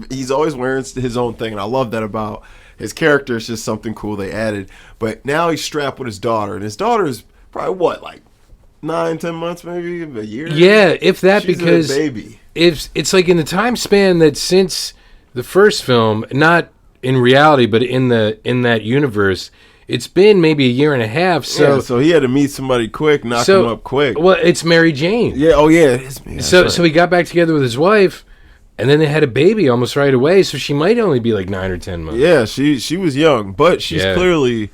Speaker 2: he's always wearing his own thing, and I love that about his character. It's just something cool they added. But now he's strapped with his daughter, and his daughter is probably 9-10 months, maybe a year.
Speaker 1: Yeah, if that.
Speaker 2: She's
Speaker 1: because
Speaker 2: a baby.
Speaker 1: It's like in the time span that since the first film, not in reality, but in that universe, it's been maybe a year and a half. So
Speaker 2: he had to meet somebody quick, knock him up quick.
Speaker 1: Well, it's Mary Jane.
Speaker 2: Yeah. Oh yeah, it is me.
Speaker 1: So he got back together with his wife, and then they had a baby almost right away. So she might only be 9 or 10 months.
Speaker 2: Yeah, she was young, but she's clearly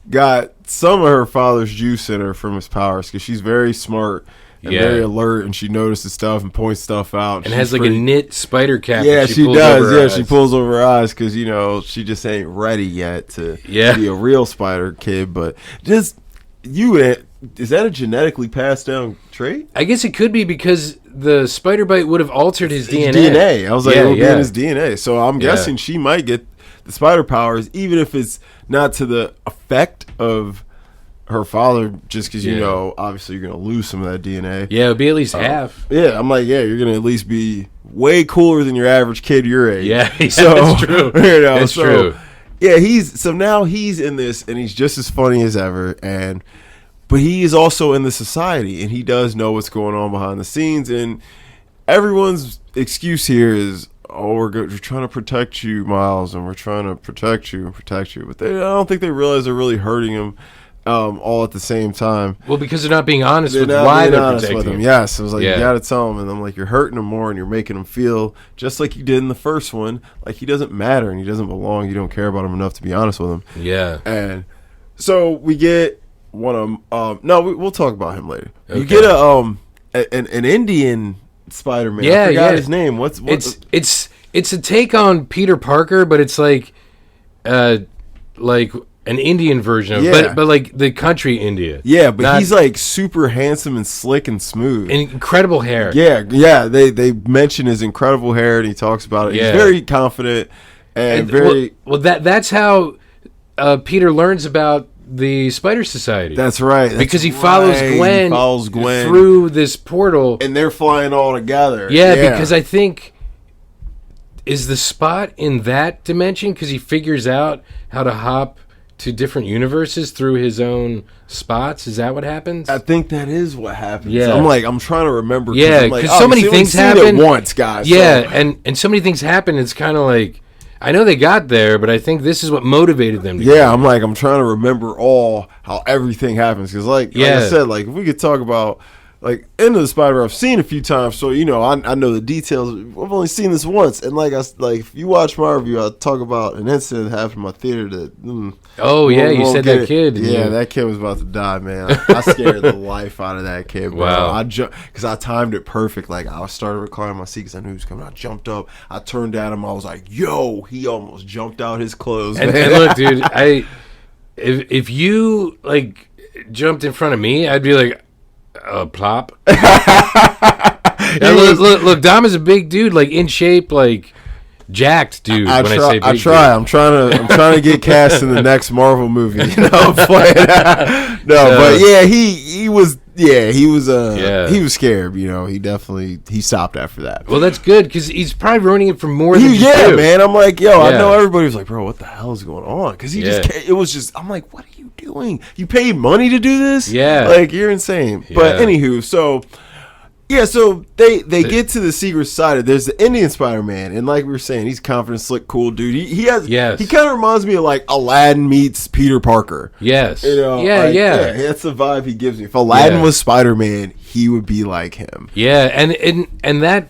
Speaker 2: got some of her father's juice in her from his powers because she's very smart. And very alert, and she notices stuff and points stuff out.
Speaker 1: And has a knit spider cap.
Speaker 2: Yeah, she does. Yeah, she pulls over her eyes because she just ain't ready yet to be a real spider kid. But is that a genetically passed down trait?
Speaker 1: I guess it could be because the spider bite would have altered his
Speaker 2: DNA. I was like, it would be in his DNA. So I'm guessing she might get the spider powers, even if it's not to the effect of her father, just because obviously you're gonna lose some of that DNA.
Speaker 1: Yeah, it'll be at least half.
Speaker 2: Yeah, I'm like, you're gonna at least be way cooler than your average kid your age.
Speaker 1: Yeah, so, that's true. That's true.
Speaker 2: Yeah, now he's in this, and he's just as funny as ever, but he is also in the society, and he does know what's going on behind the scenes, and everyone's excuse here is, oh, we're trying to protect you, Miles, and we're trying to protect you and protect you. But I don't think they realize they're really hurting him all at the same time.
Speaker 1: Well, because they're not being honest with why they're protecting him.
Speaker 2: Yes, it was like, you got to tell him. And I'm like, you're hurting him more and you're making him feel just like you did in the first one, like he doesn't matter and he doesn't belong. You don't care about him enough to be honest with him.
Speaker 1: Yeah.
Speaker 2: And so we get one of them. We'll talk about him later. Okay. You get an Indian Spider-Man. I forgot his name. What's
Speaker 1: it's a take on Peter Parker, but it's like an Indian version of but like the country India.
Speaker 2: Yeah, but he's like super handsome and slick and smooth.
Speaker 1: And incredible hair.
Speaker 2: Yeah. They mention his incredible hair and he talks about it. Yeah. He's very confident and very
Speaker 1: that's how Peter learns about the Spider Society.
Speaker 2: That's right.
Speaker 1: Because he follows Gwen through this portal.
Speaker 2: And they're flying all together.
Speaker 1: Yeah, because I think, is the Spot in that dimension? Because he figures out how to hop to different universes through his own spots. Is that what happens?
Speaker 2: I think that is what happens.
Speaker 1: Yeah.
Speaker 2: I'm trying to remember.
Speaker 1: Yeah, because so many things happen.
Speaker 2: Once, guys.
Speaker 1: Yeah, so. and so many things happen. It's kind of like, I know they got there, but I think this is what motivated them to
Speaker 2: I'm trying to remember how everything happens. Because, like I said, like, if we could talk about, like, Into the Spider-Verse, I've seen a few times, so, I know the details. I've only seen this once. And, if you watch my review, I talk about an incident that happened in my theater that...
Speaker 1: you said that kid.
Speaker 2: Yeah, that kid was about to die, man. I scared the life out of that kid, bro.
Speaker 1: Wow.
Speaker 2: Because I timed it perfect. Like, I started reclining my seat because I knew he was coming. I jumped up. I turned at him. I was like, yo, he almost jumped out his clothes, man.
Speaker 1: And look, dude, if you, like, jumped in front of me, I'd be like, plop. Look, Dom is a big dude, like, in shape, like... jacked dude.
Speaker 2: I'm trying to get cast in the next Marvel movie. But yeah, he was scared. He stopped after that.
Speaker 1: Well, that's good because he's probably ruining it for more than you.
Speaker 2: Man. I'm like, I know everybody was like, bro, what the hell is going on? Because I'm like, what are you doing? You paid money to do this?
Speaker 1: Yeah,
Speaker 2: like you're insane. Yeah. But anywho, so they get to the secret society. There's the Indian Spider-Man, and like we were saying, he's confident, slick, cool dude. He kind of reminds me of like Aladdin meets Peter Parker.
Speaker 1: Yes.
Speaker 2: That's the vibe he gives me. If Aladdin was Spider-Man, he would be like him.
Speaker 1: Yeah, and that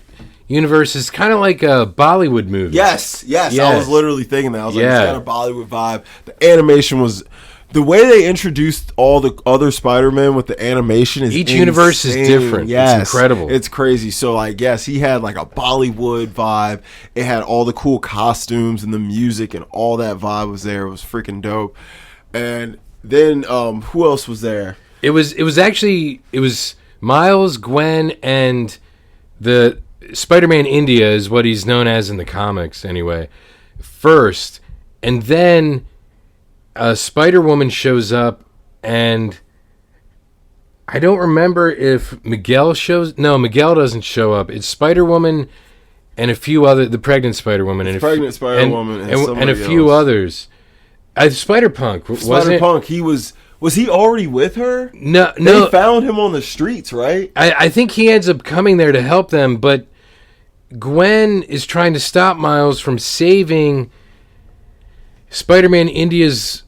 Speaker 1: universe is kind of like a Bollywood movie.
Speaker 2: Yes. I was literally thinking that. I was like, it's got a Bollywood vibe. The animation was... The way they introduced all the other Spider-Man with the animation is
Speaker 1: each universe is different. Yes, it's incredible.
Speaker 2: It's crazy. So, like, yes, he had like a Bollywood vibe. It had all the cool costumes and the music and all that vibe was there. It was freaking dope. And then who else was there?
Speaker 1: It was Miles, Gwen, and the Spider-Man India is what he's known as in the comics anyway. First, and then Spider-Woman shows up, and I don't remember if Miguel shows... No, Miguel doesn't show up. It's Spider-Woman and a few other... The pregnant Spider-Woman. And a few others. Spider-Punk, wasn't it?
Speaker 2: Spider-Punk, he was... Was he already with her?
Speaker 1: No.
Speaker 2: They found him on the streets, right?
Speaker 1: I think he ends up coming there to help them, but Gwen is trying to stop Miles from saving... Spider-Man India's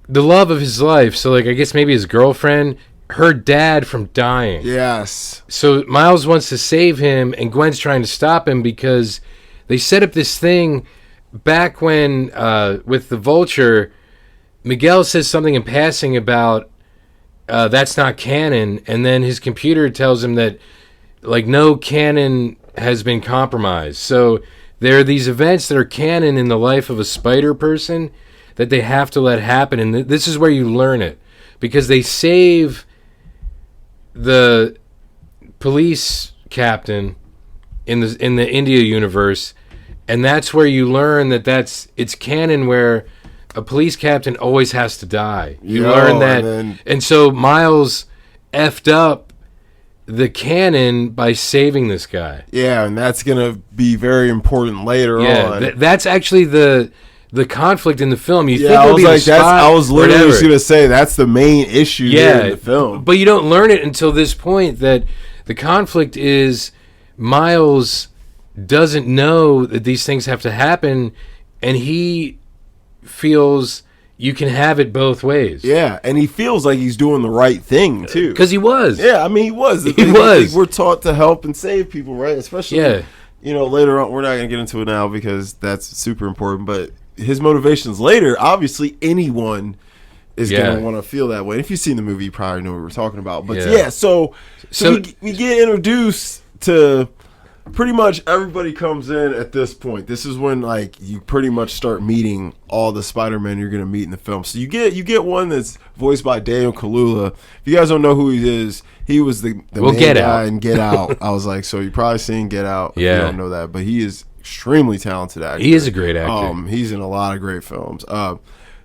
Speaker 1: the love of his life, so like I guess maybe his girlfriend, her dad from dying.
Speaker 2: Yes.
Speaker 1: So Miles wants to save him, and Gwen's trying to stop him because they set up this thing back when with the Vulture. Miguel says something in passing about that's not canon, and then his computer tells him that like no canon has been compromised. So there are these events that are canon in the life of a spider person that they have to let happen, and this is where you learn it, because they save the police captain in the India universe, and that's where you learn that it's canon where a police captain always has to die. You learn that, and so Miles effed up the canon by saving this guy.
Speaker 2: Yeah, and that's gonna be very important later on.
Speaker 1: That's actually the conflict in the film. You think
Speaker 2: I was like, I was literally just gonna say that's the main issue in the film.
Speaker 1: But you don't learn it until this point that the conflict is Miles doesn't know that these things have to happen, and he feels you can have it both ways.
Speaker 2: Yeah, and he feels like he's doing the right thing too.
Speaker 1: Because he was.
Speaker 2: Yeah, I mean he was. We're taught to help and save people, right? Especially, later on. We're not going to get into it now because that's super important. But his motivations later, obviously, anyone is going to want to feel that way. And if you've seen the movie, you probably know what we're talking about. But so we get introduced to. Pretty much everybody comes in at this point. This is when like you pretty much start meeting all the Spider-Man you're gonna meet in the film. So you get one that's voiced by Daniel Kaluuya. If you guys don't know who he is, he was the main guy in Get Out. I was like, so you're probably seen Get Out. Yeah, if you don't know that, but he is extremely talented actor.
Speaker 1: He is a great actor.
Speaker 2: He's in a lot of great films.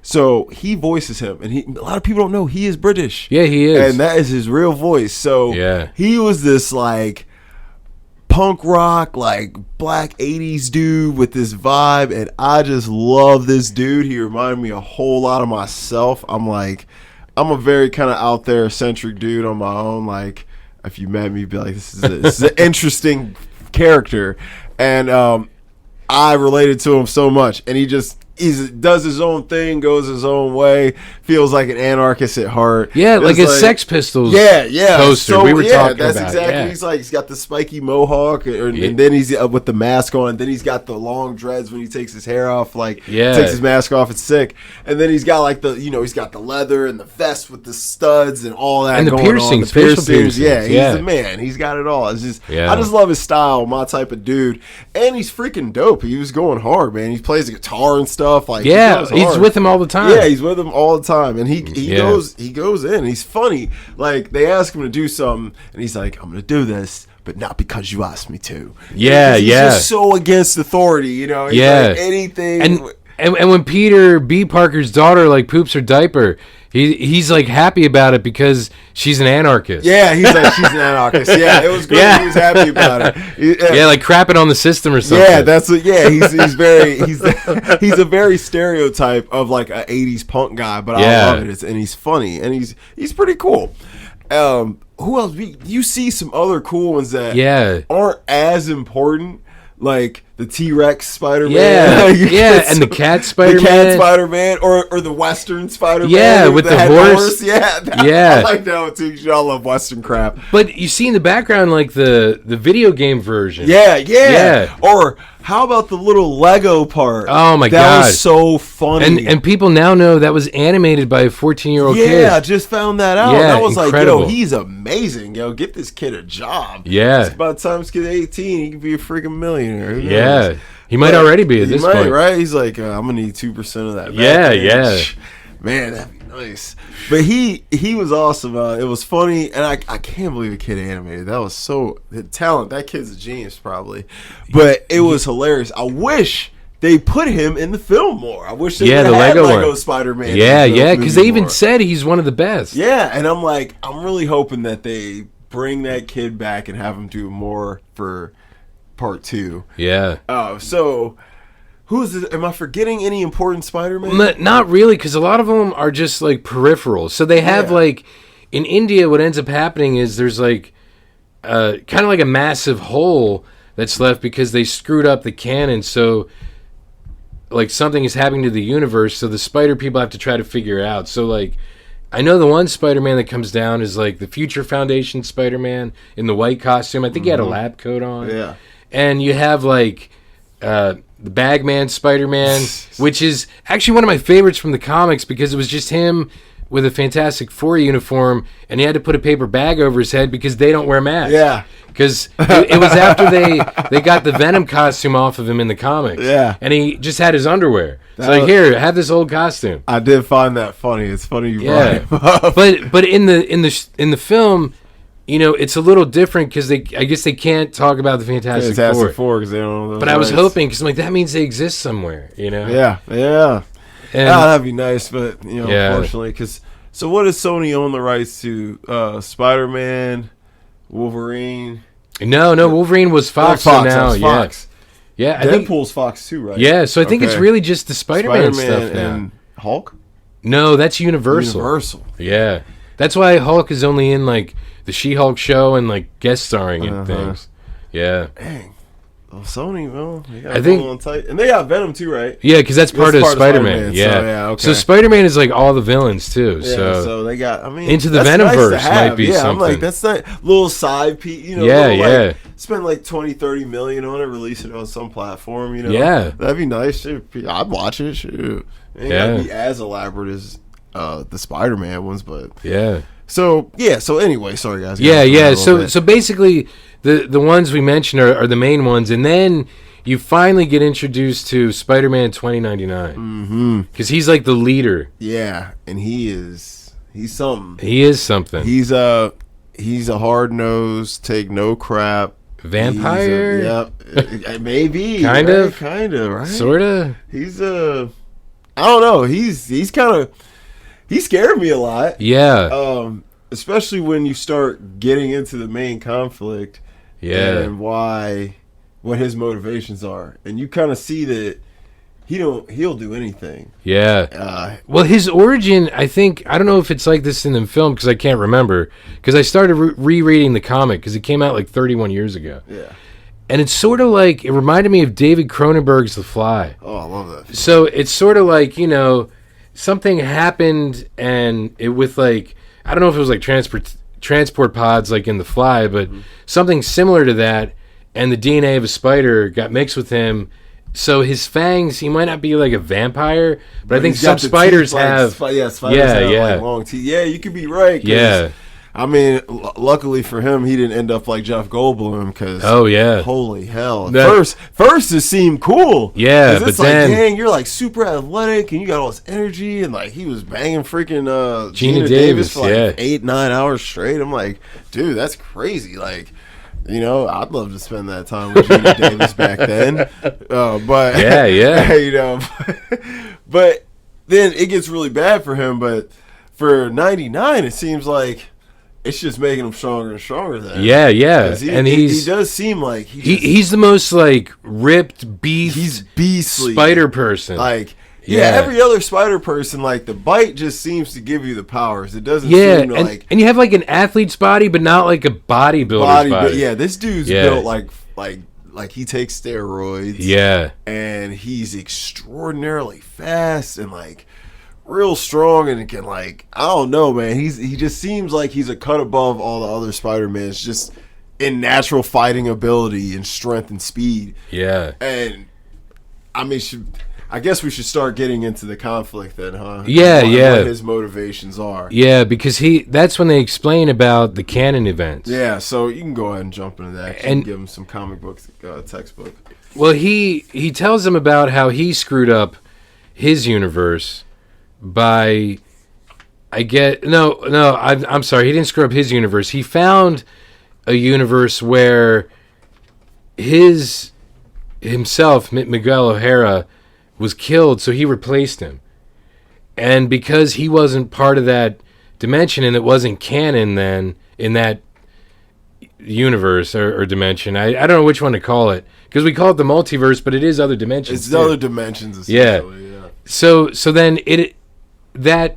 Speaker 2: So he voices him, and a lot of people don't know he is British.
Speaker 1: Yeah, he is,
Speaker 2: and that is his real voice. So he was this like punk rock, like black 80s dude with this vibe, and I just love this dude. He reminded me a whole lot of myself. I'm a very kind of out there eccentric dude on my own. Like if you met me, you'd be like, this is an interesting character, and I related to him so much, and he does his own thing, goes his own way, feels like an anarchist at heart.
Speaker 1: Yeah, like a Sex Pistols poster.
Speaker 2: So,
Speaker 1: we were talking
Speaker 2: that's
Speaker 1: about.
Speaker 2: Exactly. Yeah. He's got the spiky mohawk, and then he's with the mask on. And then he's got the long dreads when he takes his hair off. Takes his mask off. It's sick. And then he's got like he's got the leather and the vest with the studs and all that.
Speaker 1: And the piercings, facial piercings.
Speaker 2: Yeah, he's the man. He's got it all. It's just, I just love his style, my type of dude. And he's freaking dope. He was going hard, man. He plays the guitar and stuff. Like
Speaker 1: he's with him all the time.
Speaker 2: Yeah, he's with him all the time, and he goes in. He's funny. Like they ask him to do something, and he's like, "I'm gonna do this, but not because you asked me to." He's just so against authority, He's like anything.
Speaker 1: And when Peter B. Parker's daughter like poops her diaper, he's like happy about it because she's an anarchist.
Speaker 2: Yeah, he's like, she's an anarchist. Yeah, it was great. Yeah. He was happy about it.
Speaker 1: Yeah, like crapping on the system or something.
Speaker 2: Yeah, that's what. Yeah, he's a very stereotype of like an '80s punk guy, but I love it. And he's funny, and he's pretty cool. Who else? You see some other cool ones that aren't as important. Like the T-Rex Spider-Man.
Speaker 1: Yeah, and the cat Spider-Man.
Speaker 2: The cat Spider-Man, or the Western Spider-Man.
Speaker 1: Yeah, with the horse.
Speaker 2: Yeah. I like that one too, because y'all love Western crap.
Speaker 1: But you see in the background, like, the video game version.
Speaker 2: Yeah. Or how about the little Lego part?
Speaker 1: Oh, my God.
Speaker 2: That was so funny.
Speaker 1: And people now know that was animated by a 14-year-old kid.
Speaker 2: Yeah, I just found that out.
Speaker 1: Yeah,
Speaker 2: that was
Speaker 1: incredible.
Speaker 2: Like, he's amazing. Get this kid a job.
Speaker 1: Yeah.
Speaker 2: By the time this kid's 18, he could be a freaking millionaire.
Speaker 1: Yeah. He might already be at this point.
Speaker 2: Right? He's like, I'm going to need 2% of that.
Speaker 1: Yeah.
Speaker 2: Man, that'd be nice. But he was awesome. It was funny, and I can't believe a kid animated. That was so talent. That kid's a genius, probably. But it was hilarious. I wish they put him in the film more. I wish they had Lego Spider-Man.
Speaker 1: Yeah, because they even said he's one of the best.
Speaker 2: Yeah, and I'm really hoping that they bring that kid back and have him do more for part 2.
Speaker 1: Yeah.
Speaker 2: So who is it? Am I forgetting any important Spider-Man?
Speaker 1: Not really, because a lot of them are just like peripheral. So they have like in India, what ends up happening is there's like kind of like a massive hole that's left because they screwed up the canon. So like something is happening to the universe. So the Spider people have to try to figure it out. So like I know the one Spider-Man that comes down is like the Future Foundation Spider-Man in the white costume. I think he had a lab coat on.
Speaker 2: Yeah.
Speaker 1: And you have like the Bagman Spider-Man, which is actually one of my favorites from the comics because it was just him with a Fantastic Four uniform, and he had to put a paper bag over his head because they don't wear masks.
Speaker 2: Yeah.
Speaker 1: Because it was after they got the Venom costume off of him in the comics.
Speaker 2: Yeah.
Speaker 1: And he just had his underwear. It's like, here, have this old costume.
Speaker 2: I did find that funny. It's funny you brought him up.
Speaker 1: But in the film, it's a little different because I guess they can't talk about the Fantastic Four
Speaker 2: because they don't know.
Speaker 1: But I was hoping because I'm like, that means they exist somewhere,
Speaker 2: Yeah. And that'd be nice, but unfortunately, because so what does Sony own the rights to? Spider-Man, Wolverine.
Speaker 1: No, Wolverine was Fox. Now,
Speaker 2: Fox.
Speaker 1: Yeah.
Speaker 2: Deadpool's Fox too, right?
Speaker 1: Yeah, so I think it's really just the Spider-Man stuff now.
Speaker 2: And Hulk.
Speaker 1: No, that's Universal. Yeah, that's why Hulk is only in like the She-Hulk show and like guest starring in things. Yeah.
Speaker 2: Dang. Well, Sony, well, they got on tight. And they got Venom too, right?
Speaker 1: Yeah, because that's part of Spider-Man. Yeah.
Speaker 2: Okay.
Speaker 1: So Spider-Man is like all the villains too.
Speaker 2: Yeah,
Speaker 1: so
Speaker 2: they got, I mean,
Speaker 1: Into the Venomverse might be something.
Speaker 2: I'm like, that's that little side piece,
Speaker 1: Yeah.
Speaker 2: Spend like 20-30 million on it, release it on some platform,
Speaker 1: Yeah.
Speaker 2: That'd be nice. I'd watch it. Shoot. It ain't gotta be as elaborate as the Spider-Man ones, but
Speaker 1: yeah.
Speaker 2: So anyway, sorry guys.
Speaker 1: Yeah. So basically, the ones we mentioned are the main ones, and then you finally get introduced to Spider-Man 2099. Because he's like the leader.
Speaker 2: Yeah, and he's something.
Speaker 1: He is something.
Speaker 2: He's a hard-nosed, take no crap
Speaker 1: vampire.
Speaker 2: Maybe
Speaker 1: kind of,
Speaker 2: right?
Speaker 1: Sort of.
Speaker 2: He's I don't know. He's kind of. He scared me a lot.
Speaker 1: Yeah.
Speaker 2: Especially when you start getting into the main conflict.
Speaker 1: Yeah.
Speaker 2: And what his motivations are. And you kind of see that he'll do anything.
Speaker 1: Yeah. Well, his origin, I don't know if it's like this in the film because I can't remember. Because I started rereading the comic because it came out like 31 years ago.
Speaker 2: Yeah.
Speaker 1: And it's sort of like, it reminded me of David Cronenberg's The Fly.
Speaker 2: Oh, I love that.
Speaker 1: So it's sort of like, something happened and it with like, I don't know if it was like transport pods like in The Fly, but something similar to that, and the DNA of a spider got mixed with him. So his fangs, he might not be like a vampire, but I think some spiders have.
Speaker 2: Spiders have like long teeth. Yeah, you could be right.
Speaker 1: Yeah.
Speaker 2: I mean, luckily for him, he didn't end up like Jeff Goldblum because holy hell! First it seemed cool,
Speaker 1: but
Speaker 2: it's
Speaker 1: then
Speaker 2: like, dang, you're like super athletic and you got all this energy, and like he was banging freaking Gina Davis for like 8-9 hours straight. I'm like, dude, that's crazy. Like, I'd love to spend that time with Gina Davis back then, but but then it gets really bad for him. But for 99, it seems like it's just making him stronger and stronger. Then,
Speaker 1: and
Speaker 2: he does seem like
Speaker 1: he's the most like ripped beast.
Speaker 2: He's beastly
Speaker 1: spider person.
Speaker 2: Like every other spider person, like the bite just seems to give you the powers. It doesn't seem to
Speaker 1: and you have like an athlete's body, but not like a bodybuilder's body.
Speaker 2: Yeah, this dude's built like he takes steroids.
Speaker 1: Yeah,
Speaker 2: and he's extraordinarily fast and like real strong, and can like, I don't know, man. He just seems like he's a cut above all the other Spider-Mans, just in natural fighting ability and strength and speed.
Speaker 1: Yeah,
Speaker 2: and I mean, I guess we should start getting into the conflict then, huh?
Speaker 1: Yeah,
Speaker 2: what his motivations are.
Speaker 1: Yeah, because that's when they explain about the canon events.
Speaker 2: Yeah, so you can go ahead and jump into that and give him some comic book textbook.
Speaker 1: Well, he tells them about how he screwed up his universe by, I'm sorry, he didn't screw up his universe. He found a universe where himself, Miguel O'Hara, was killed, so he replaced him. And because he wasn't part of that dimension and it wasn't canon then in that universe or dimension, I don't know which one to call it, because we call it the multiverse, but it is other dimensions.
Speaker 2: It's other dimensions, essentially. Yeah.
Speaker 1: So then that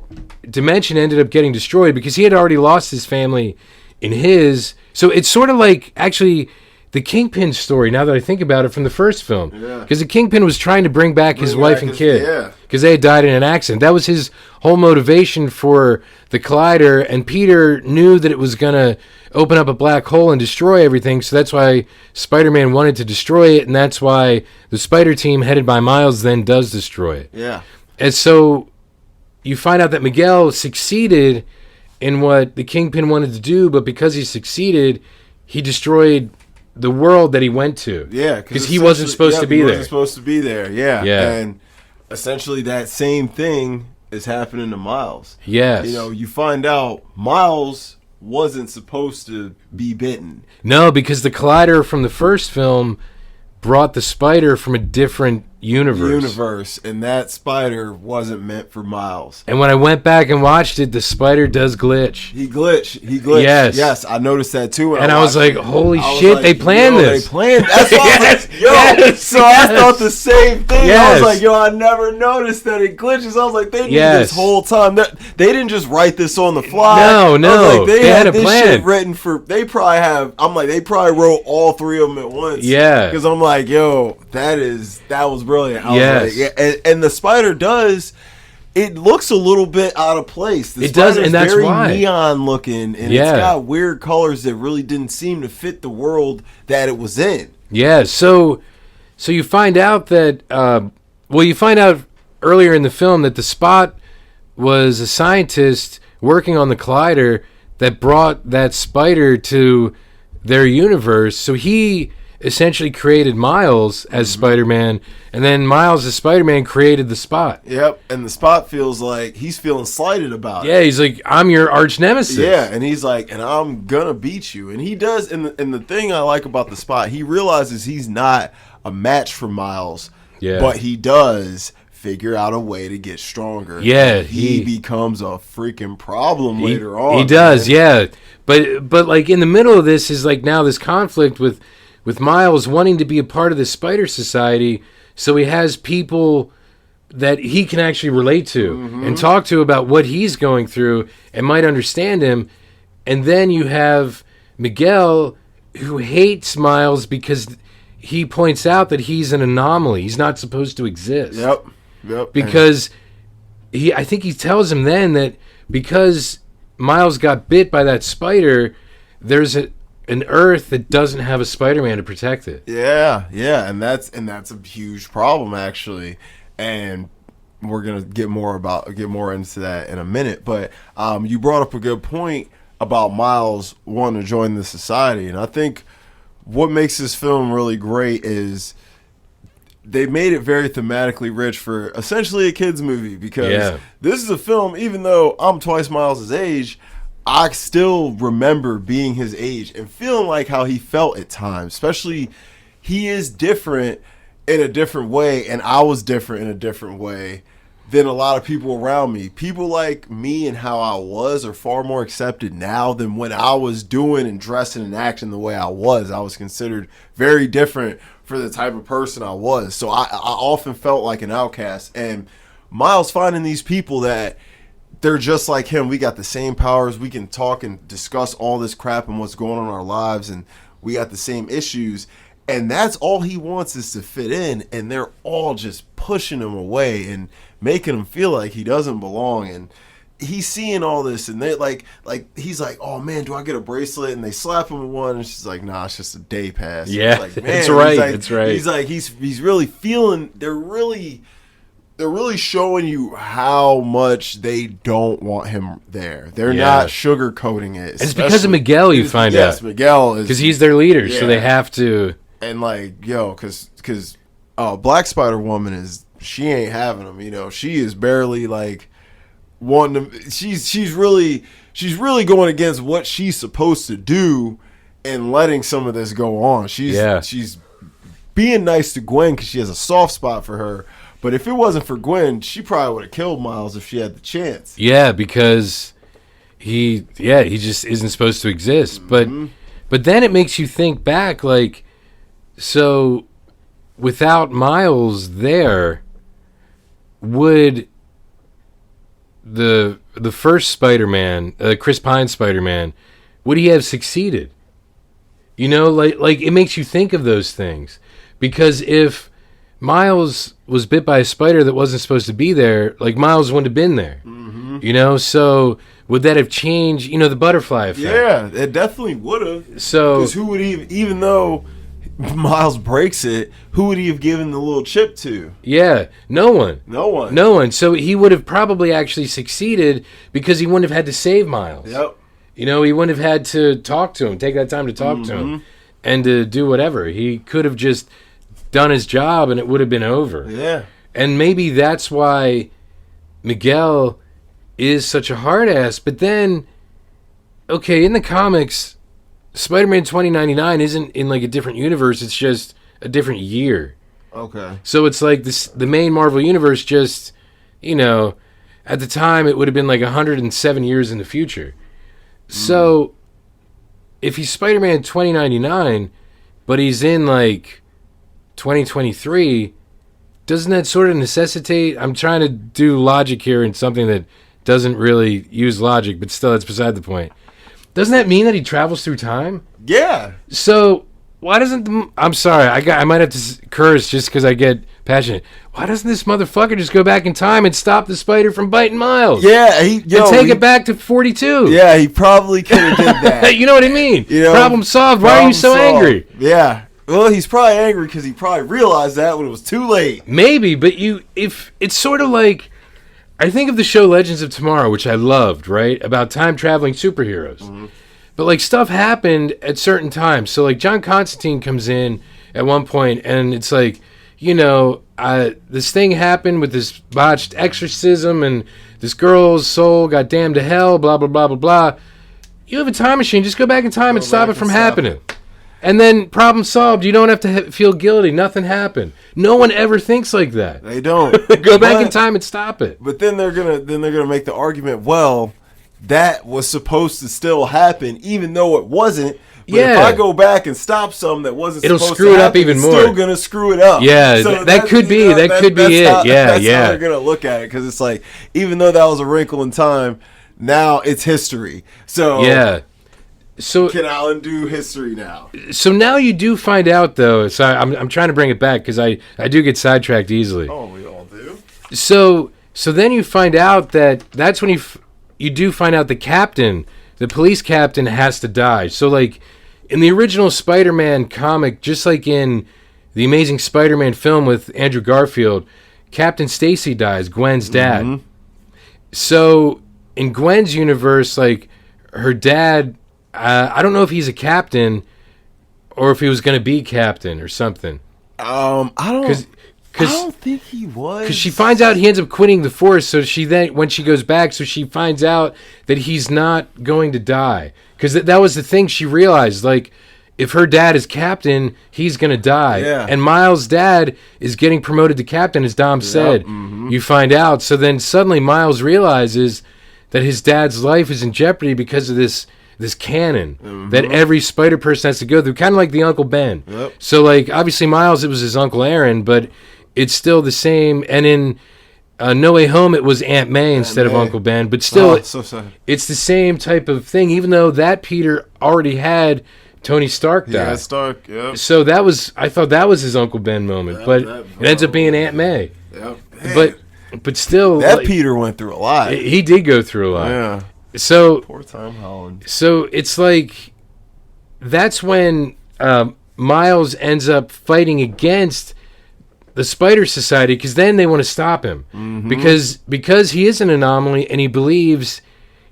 Speaker 1: dimension ended up getting destroyed because he had already lost his family in his. So it's sort of like actually the Kingpin story, now that I think about it, from the first film. Because the Kingpin was trying to bring back his wife and kid. Because they had died in an accident. That was his whole motivation for the Collider. And Peter knew that it was going to open up a black hole and destroy everything. So that's why Spider-Man wanted to destroy it. And that's why the Spider Team, headed by Miles, then does destroy it.
Speaker 2: Yeah.
Speaker 1: And so you find out that Miguel succeeded in what the Kingpin wanted to do. But because he succeeded, he destroyed the world that he went to.
Speaker 2: Yeah,
Speaker 1: because he wasn't supposed to be there.
Speaker 2: He wasn't supposed to be there. Yeah. And essentially that same thing is happening to Miles.
Speaker 1: Yes.
Speaker 2: You find out Miles wasn't supposed to be bitten.
Speaker 1: No, because the Collider from the first film brought the spider from a different universe.
Speaker 2: And that spider wasn't meant for Miles.
Speaker 1: And when I went back and watched it, the spider does glitch.
Speaker 2: He glitched. Yes, I noticed that too.
Speaker 1: And I was like, holy shit, they planned this.
Speaker 2: They planned. That's why I was like, yo. I thought the same thing.
Speaker 1: Yes.
Speaker 2: I was like, yo, I never noticed that it glitches. I was like, they knew this whole time. They didn't just write this on the fly.
Speaker 1: No.
Speaker 2: Like, they
Speaker 1: had a
Speaker 2: this
Speaker 1: plan.
Speaker 2: Shit written for. They probably wrote all three of them at once.
Speaker 1: Yeah.
Speaker 2: Because I'm like, yo, that was brilliant. I was like, yeah. And the spider does. It looks a little bit out of place.
Speaker 1: It does, and that's
Speaker 2: very
Speaker 1: why.
Speaker 2: Neon looking, and it's got weird colors that really didn't seem to fit the world that it was in.
Speaker 1: Yeah, so you find out that you find out earlier in the film that the Spot was a scientist working on the collider that brought that spider to their universe. So he essentially created Miles as Spider-Man, and then Miles as Spider-Man created the Spot.
Speaker 2: Yep, and the Spot feels like he's feeling slighted about it.
Speaker 1: Yeah, he's like, I'm your arch nemesis.
Speaker 2: Yeah, and he's like, and I'm gonna beat you. And he does, and the thing I like about the Spot, he realizes he's not a match for Miles, but he does figure out a way to get stronger.
Speaker 1: Yeah,
Speaker 2: he becomes a freaking problem later on.
Speaker 1: He does, man. But like in the middle of this is like now this conflict with Miles wanting to be a part of the Spider Society, so he has people that he can actually relate to and talk to about what he's going through and might understand him. And then you have Miguel, who hates Miles because he points out that he's an anomaly. He's not supposed to exist.
Speaker 2: Yep.
Speaker 1: Because I think he tells him then that because Miles got bit by that spider, there's an Earth that doesn't have a Spider-Man to protect it.
Speaker 2: Yeah, and that's a huge problem actually, and we're gonna get more into that in a minute. But you brought up a good point about Miles wanting to join the society, and I think what makes this film really great is they made it very thematically rich for essentially a kids movie, because this is a film, even though I'm twice Miles' age, I still remember being his age and feeling like how he felt at times. Especially, he is different in a different way, and I was different in a different way than a lot of people around me. People like me and how I was are far more accepted now than when I was doing and dressing and acting the way I was. I was considered very different for the type of person I was. So I often felt like an outcast. And Miles finding these people that they're just like him. We got the same powers. We can talk and discuss all this crap and what's going on in our lives, and we got the same issues. And that's all he wants, is to fit in. And they're all just pushing him away and making him feel like he doesn't belong. And he's seeing all this, and they like he's like, oh man, do I get a bracelet? And they slap him with one, and she's like, nah, it's just a day pass.
Speaker 1: Yeah,
Speaker 2: like,
Speaker 1: that's right.
Speaker 2: That's right. He's like, he's really feeling. They're really showing you how much they don't want him there. They're not sugarcoating it.
Speaker 1: And it's because of Miguel, you find out.
Speaker 2: Yes, Miguel is,
Speaker 1: because he's their leader, so they have to.
Speaker 2: And like, because Black Spider Woman she ain't having him. You know, she is barely like wanting to. She's really going against what she's supposed to do and letting some of this go on. She's being nice to Gwen because she has a soft spot for her. But if it wasn't for Gwen, she probably would have killed Miles if she had the chance.
Speaker 1: Yeah, because he just isn't supposed to exist. But then it makes you think back, like, so without Miles there, would the first Spider-Man, Chris Pine Spider-Man, would he have succeeded? You know, like it makes you think of those things. Because if Miles was bit by a spider that wasn't supposed to be there, like, Miles wouldn't have been there. You know, so would that have changed, you know, the butterfly effect?
Speaker 2: Yeah, it definitely would have.
Speaker 1: So,
Speaker 2: because who would even though Miles breaks it, who would he have given the little chip to?
Speaker 1: Yeah, no one.
Speaker 2: No one.
Speaker 1: So he would have probably actually succeeded because he wouldn't have had to save Miles.
Speaker 2: Yep.
Speaker 1: You know, he wouldn't have had to talk to him, take that time to talk to him, and to do whatever. He could have just done his job and it would have been over.
Speaker 2: Yeah. And
Speaker 1: maybe that's why Miguel is such a hard ass. But then, okay, in the comics, Spider-Man 2099 isn't in like a different universe. It's just a different year.
Speaker 2: Okay.
Speaker 1: So it's like the main Marvel universe just, at the time it would have been like 107 years in the future. So if he's Spider-Man 2099, but he's in like 2023, doesn't that sort of necessitate? I'm trying to do logic here in something that doesn't really use logic, but still, that's beside the point. Doesn't that mean that he travels through time?
Speaker 2: Yeah.
Speaker 1: So why doesn't I'm sorry, I might have to curse just because I get passionate. Why doesn't this motherfucker just go back in time and stop the spider from biting Miles?
Speaker 2: Yeah,
Speaker 1: take it back to 42.
Speaker 2: Yeah, he probably could have did that.
Speaker 1: You know what I mean? Problem solved. Why are you so angry?
Speaker 2: Yeah. Well, he's probably angry because he probably realized that when it was too late.
Speaker 1: Maybe, but if it's sort of like, I think of the show Legends of Tomorrow, which I loved, right? About time-traveling superheroes. Mm-hmm. But, like, stuff happened at certain times. So, like, John Constantine comes in at one point, and it's like, this thing happened with this botched exorcism, and this girl's soul got damned to hell, blah, blah, blah, blah, blah. You have a time machine. Just go back in time and stop it from happening. And then problem solved. You don't have to feel guilty. Nothing happened. No one ever thinks like that.
Speaker 2: They don't.
Speaker 1: Go back in time and stop it.
Speaker 2: But then they're gonna make the argument, well, that was supposed to still happen, even though it wasn't. But if I go back and stop something that wasn't supposed to happen,
Speaker 1: screw it up even more.
Speaker 2: It's still gonna screw it up.
Speaker 1: Yeah, so that could be it. That's how
Speaker 2: they're gonna look at it, because it's like, even though that was a wrinkle in time, now it's history. So
Speaker 1: yeah. So
Speaker 2: can I undo history now?
Speaker 1: So now you do find out, though. So I'm trying to bring it back because I do get sidetracked easily.
Speaker 2: Oh, we all do.
Speaker 1: So then you find out that's when you do find out the police captain has to die. So like in the original Spider-Man comic, just like in the Amazing Spider-Man film with Andrew Garfield, Captain Stacy dies, Gwen's dad. Mm-hmm. So in Gwen's universe, like her dad. I don't know if he's a captain or if he was going to be captain or something.
Speaker 2: I don't think he was.
Speaker 1: Because she finds out he ends up quitting the force, so when she goes back, so she finds out that he's not going to die. Because that was the thing she realized, like, if her dad is captain, he's going to die.
Speaker 2: Yeah.
Speaker 1: And Miles' dad is getting promoted to captain, as Dom said.
Speaker 2: Mm-hmm.
Speaker 1: You find out. So then suddenly Miles realizes that his dad's life is in jeopardy because of this canon that every spider person has to go through, kind of like the Uncle Ben.
Speaker 2: Yep.
Speaker 1: So, like, obviously Miles, it was his Uncle Aaron, but it's still the same. And in No Way Home, it was Aunt May instead of Uncle Ben, but still, it's the same type of thing, even though that Peter already had Tony Stark die.
Speaker 2: Yeah, Stark, yeah.
Speaker 1: So I thought that was his Uncle Ben moment, but it ends up being Aunt May.
Speaker 2: Yep.
Speaker 1: But still,
Speaker 2: that like, Peter went through a lot.
Speaker 1: He did go through a lot.
Speaker 2: Yeah.
Speaker 1: So
Speaker 2: poor Tom Holland.
Speaker 1: So it's like that's when Miles ends up fighting against the Spider Society, because then they want to stop him because he is an anomaly and he believes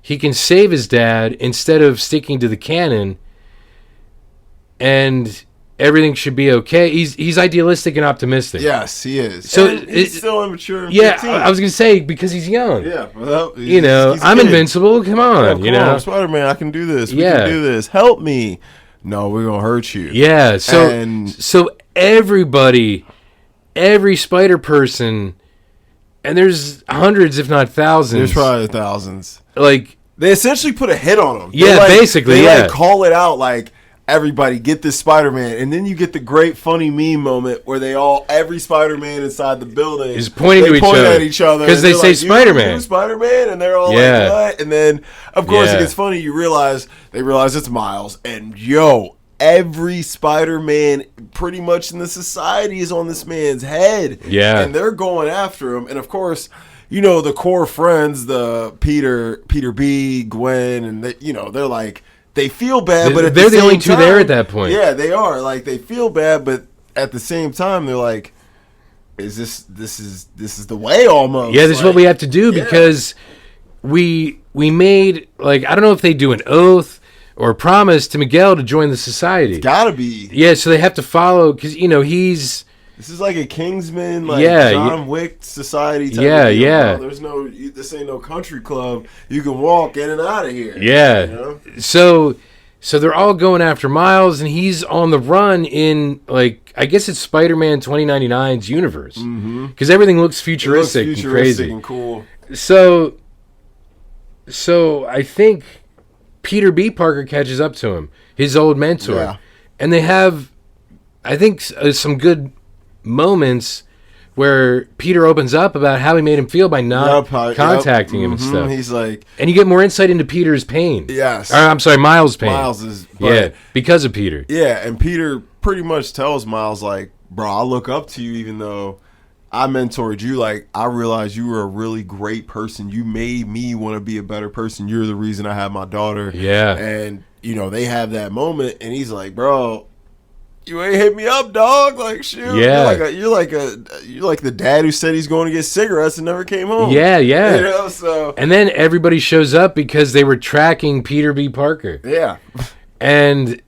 Speaker 1: he can save his dad instead of sticking to the canon, and everything should be okay. He's idealistic and optimistic.
Speaker 2: Yes, he is.
Speaker 1: So
Speaker 2: he's still immature.
Speaker 1: Yeah, I was gonna say because he's young.
Speaker 2: Yeah, well,
Speaker 1: he's I'm invincible. Come on,
Speaker 2: come on, Spider-Man. I can do this. We can do this. Help me. No, we're gonna hurt you.
Speaker 1: Yeah. So everybody, every Spider person, and there's hundreds, if not thousands.
Speaker 2: There's probably thousands.
Speaker 1: Like
Speaker 2: they essentially put a hit on him.
Speaker 1: Yeah, basically.
Speaker 2: They call it out like, everybody get this Spider-Man, and then you get the great funny meme moment where every Spider-Man inside the building
Speaker 1: is pointing at each other because they say like, Spider-Man,
Speaker 2: Spider-Man, and they're all like, what? And then of course it gets funny. They realize it's Miles, and every Spider-Man pretty much in the society is on this man's head.
Speaker 1: Yeah,
Speaker 2: and they're going after him, and of course, the core friends, the Peter B, Gwen, and they're like. They feel bad, but
Speaker 1: they're the only two there at that point.
Speaker 2: Yeah, they are. Like they feel bad, but at the same time, they're like, "Is this is the way almost?"
Speaker 1: Yeah, this is what we have to do because we made like I don't know if they do an oath or a promise to Miguel to join the society.
Speaker 2: It's gotta be.
Speaker 1: Yeah, so they have to follow because he's.
Speaker 2: This is like a Kingsman, John Wick society type of deal. This ain't no country club. You can walk in and out of here.
Speaker 1: Yeah. So So they're all going after Miles, and he's on the run in, like, I guess it's Spider-Man 2099's universe. Because everything looks futuristic, and crazy.
Speaker 2: And cool.
Speaker 1: So I think Peter B. Parker catches up to him, his old mentor.
Speaker 2: Yeah.
Speaker 1: And they have, I think, some good moments where Peter opens up about how he made him feel by not contacting him and stuff.
Speaker 2: He's like...
Speaker 1: And you get more insight into Peter's pain.
Speaker 2: Yes.
Speaker 1: I'm sorry, Miles' pain.
Speaker 2: Miles'
Speaker 1: yeah, because of Peter.
Speaker 2: Yeah, and Peter pretty much tells Miles, like, bro, I look up to you even though I mentored you. Like, I realized you were a really great person. You made me want to be a better person. You're the reason I have my daughter.
Speaker 1: Yeah.
Speaker 2: And, you know, they have that moment, and he's like, bro... You ain't hit me up, dog. Like, shoot.
Speaker 1: Yeah.
Speaker 2: You're like the dad who said he's going to get cigarettes and never came home.
Speaker 1: Yeah.
Speaker 2: You know, so.
Speaker 1: And then everybody shows up because they were tracking Peter B. Parker.
Speaker 2: Yeah.
Speaker 1: And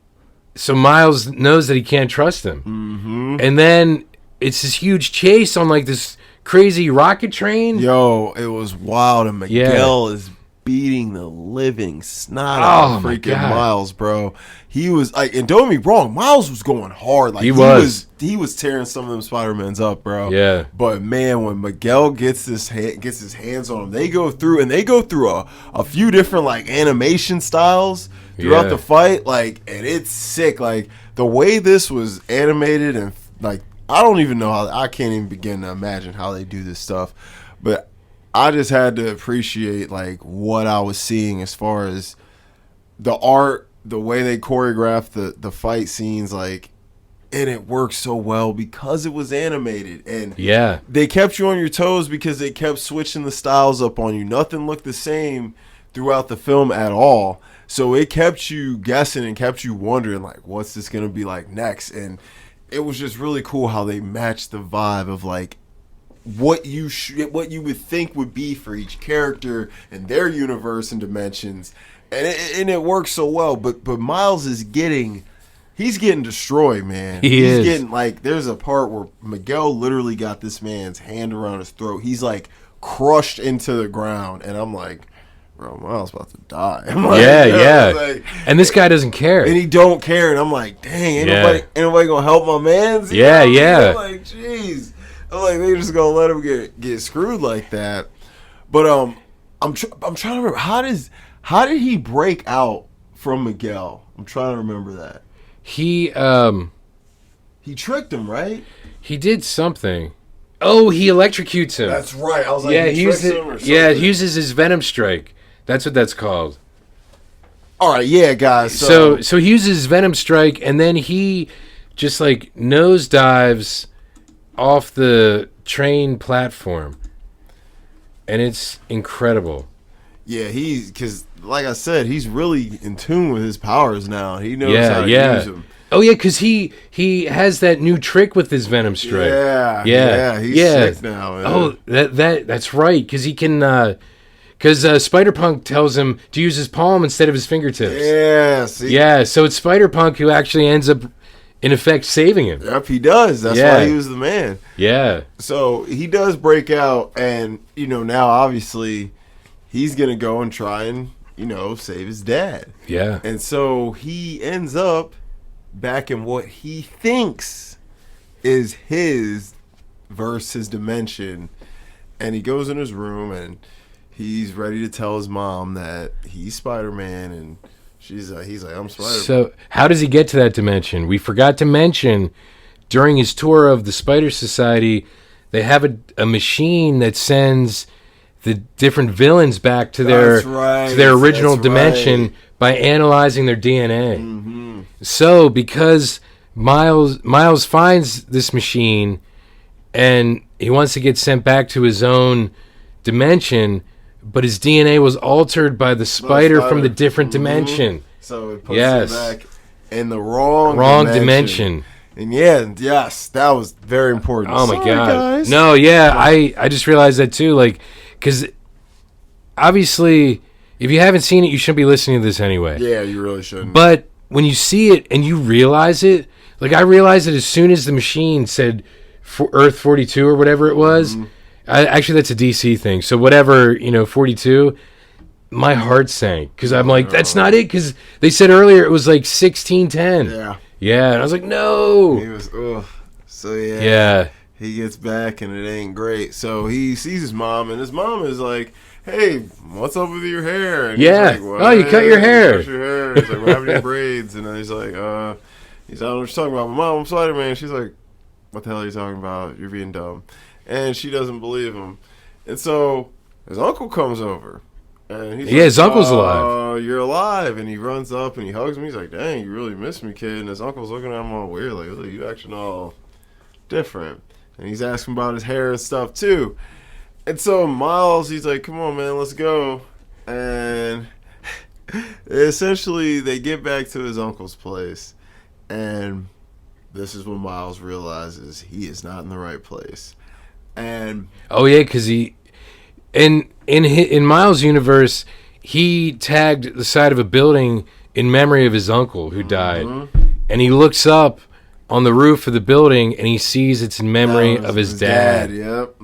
Speaker 1: so Miles knows that he can't trust him.
Speaker 2: Mm-hmm.
Speaker 1: And then it's this huge chase on, like, this crazy rocket train.
Speaker 2: Yo, it was wild. And Miguel is beating the living snot out of freaking Miles, bro. He was like, and don't get me wrong, Miles was going hard. Like he was tearing some of them Spider-Mans up, bro.
Speaker 1: Yeah.
Speaker 2: But man, when Miguel gets his hands on them, they go through a few different like animation styles throughout the fight, like, and it's sick. Like the way this was animated, and like I don't even know how, I can't even begin to imagine how they do this stuff, but I just had to appreciate like what I was seeing as far as the art, the way they choreographed the fight scenes, like, and it worked so well because it was animated, and they kept you on your toes because they kept switching the styles up on you. Nothing looked the same throughout the film at all, so it kept you guessing and kept you wondering like, what's this gonna be like next? And it was just really cool how they matched the vibe of like what you would think would be for each character and their universe and dimensions, and it works so well. But Miles is getting destroyed, man. He's getting, like, there's a part where Miguel literally got this man's hand around his throat. He's like crushed into the ground, and I'm like, bro, Miles about to die. I'm like,
Speaker 1: like, and this guy doesn't care,
Speaker 2: and he don't care, and I'm like, dang, ain't nobody gonna help my man's.
Speaker 1: You know?
Speaker 2: I'm like, jeez. I'm like, they just gonna let him get screwed like that. But I'm trying to remember, how did he break out from Miguel? I'm trying to remember that.
Speaker 1: He
Speaker 2: tricked him, right?
Speaker 1: He did something. Oh, he electrocutes him.
Speaker 2: That's right. I was like, he tricks him or something.
Speaker 1: Yeah, he uses his Venom Strike. That's what that's called.
Speaker 2: All right, yeah, guys.
Speaker 1: So he uses his Venom Strike, and then he just like nosedives off the train platform, and it's incredible.
Speaker 2: Yeah, because like I said, he's really in tune with his powers now. He knows how to use them.
Speaker 1: Oh yeah, because he has that new trick with his Venom Strike.
Speaker 2: Yeah, he's sick now. Man.
Speaker 1: Oh, that's right, because he can. Because Spider-Punk tells him to use his palm instead of his fingertips.
Speaker 2: Yeah, see?
Speaker 1: Yeah, so it's Spider-Punk who actually ends up, in effect, saving him.
Speaker 2: Yep, he does. That's why he was the man.
Speaker 1: Yeah.
Speaker 2: So he does break out, and, now obviously he's going to go and try and, save his dad.
Speaker 1: Yeah.
Speaker 2: And so he ends up back in what he thinks is his versus his dimension, and he goes in his room, and he's ready to tell his mom that he's Spider-Man, and he's like, I'm Spider-Man.
Speaker 1: So how does he get to that dimension? We forgot to mention during his tour of the Spider Society, they have a machine that sends the different villains back to their original dimension by analyzing their DNA.
Speaker 2: Mm-hmm.
Speaker 1: So because Miles finds this machine and he wants to get sent back to his own dimension, but his DNA was altered by the spider from the different dimension.
Speaker 2: So it puts him back in the wrong
Speaker 1: dimension.
Speaker 2: And that was very important.
Speaker 1: Oh my God.
Speaker 2: Guys.
Speaker 1: No, I just realized that too. Like, because obviously, if you haven't seen it, you shouldn't be listening to this anyway.
Speaker 2: Yeah, you really shouldn't.
Speaker 1: But when you see it and you realize it, like I realized it as soon as the machine said Earth 42 or whatever it was.
Speaker 2: Mm-hmm.
Speaker 1: Actually, that's a DC thing. So whatever, 42, my heart sank because I'm like, that's not it. Because they said earlier it was like 16:10. Yeah, and I was like, no.
Speaker 2: He was, so yeah. He gets back and it ain't great. So he sees his mom, and his mom is like, "Hey, what's up with your hair?" And
Speaker 1: he's like, "Oh, you cut your hair."
Speaker 2: He's like, "We're having your braids," and then he's like, "I don't know what you're talking about." My mom, I'm Spider-Man. She's like, "What the hell are you talking about? You're being dumb," and she doesn't believe him. And so his uncle comes over. And he's
Speaker 1: his uncle's alive.
Speaker 2: You're alive. And he runs up and he hugs me. He's like, "Dang, you really miss me, kid." And his uncle's looking at him all weird, like, "Look, you acting all different." And he's asking about his hair and stuff, too. And so Miles, he's like, "Come on, man, let's go." And essentially, they get back to his uncle's place. And this is when Miles realizes he is not in the right place. And
Speaker 1: because he... In Miles' universe, he tagged the side of a building in memory of his uncle who died. And he looks up on the roof of the building and he sees it's in memory of his dad.
Speaker 2: Yep.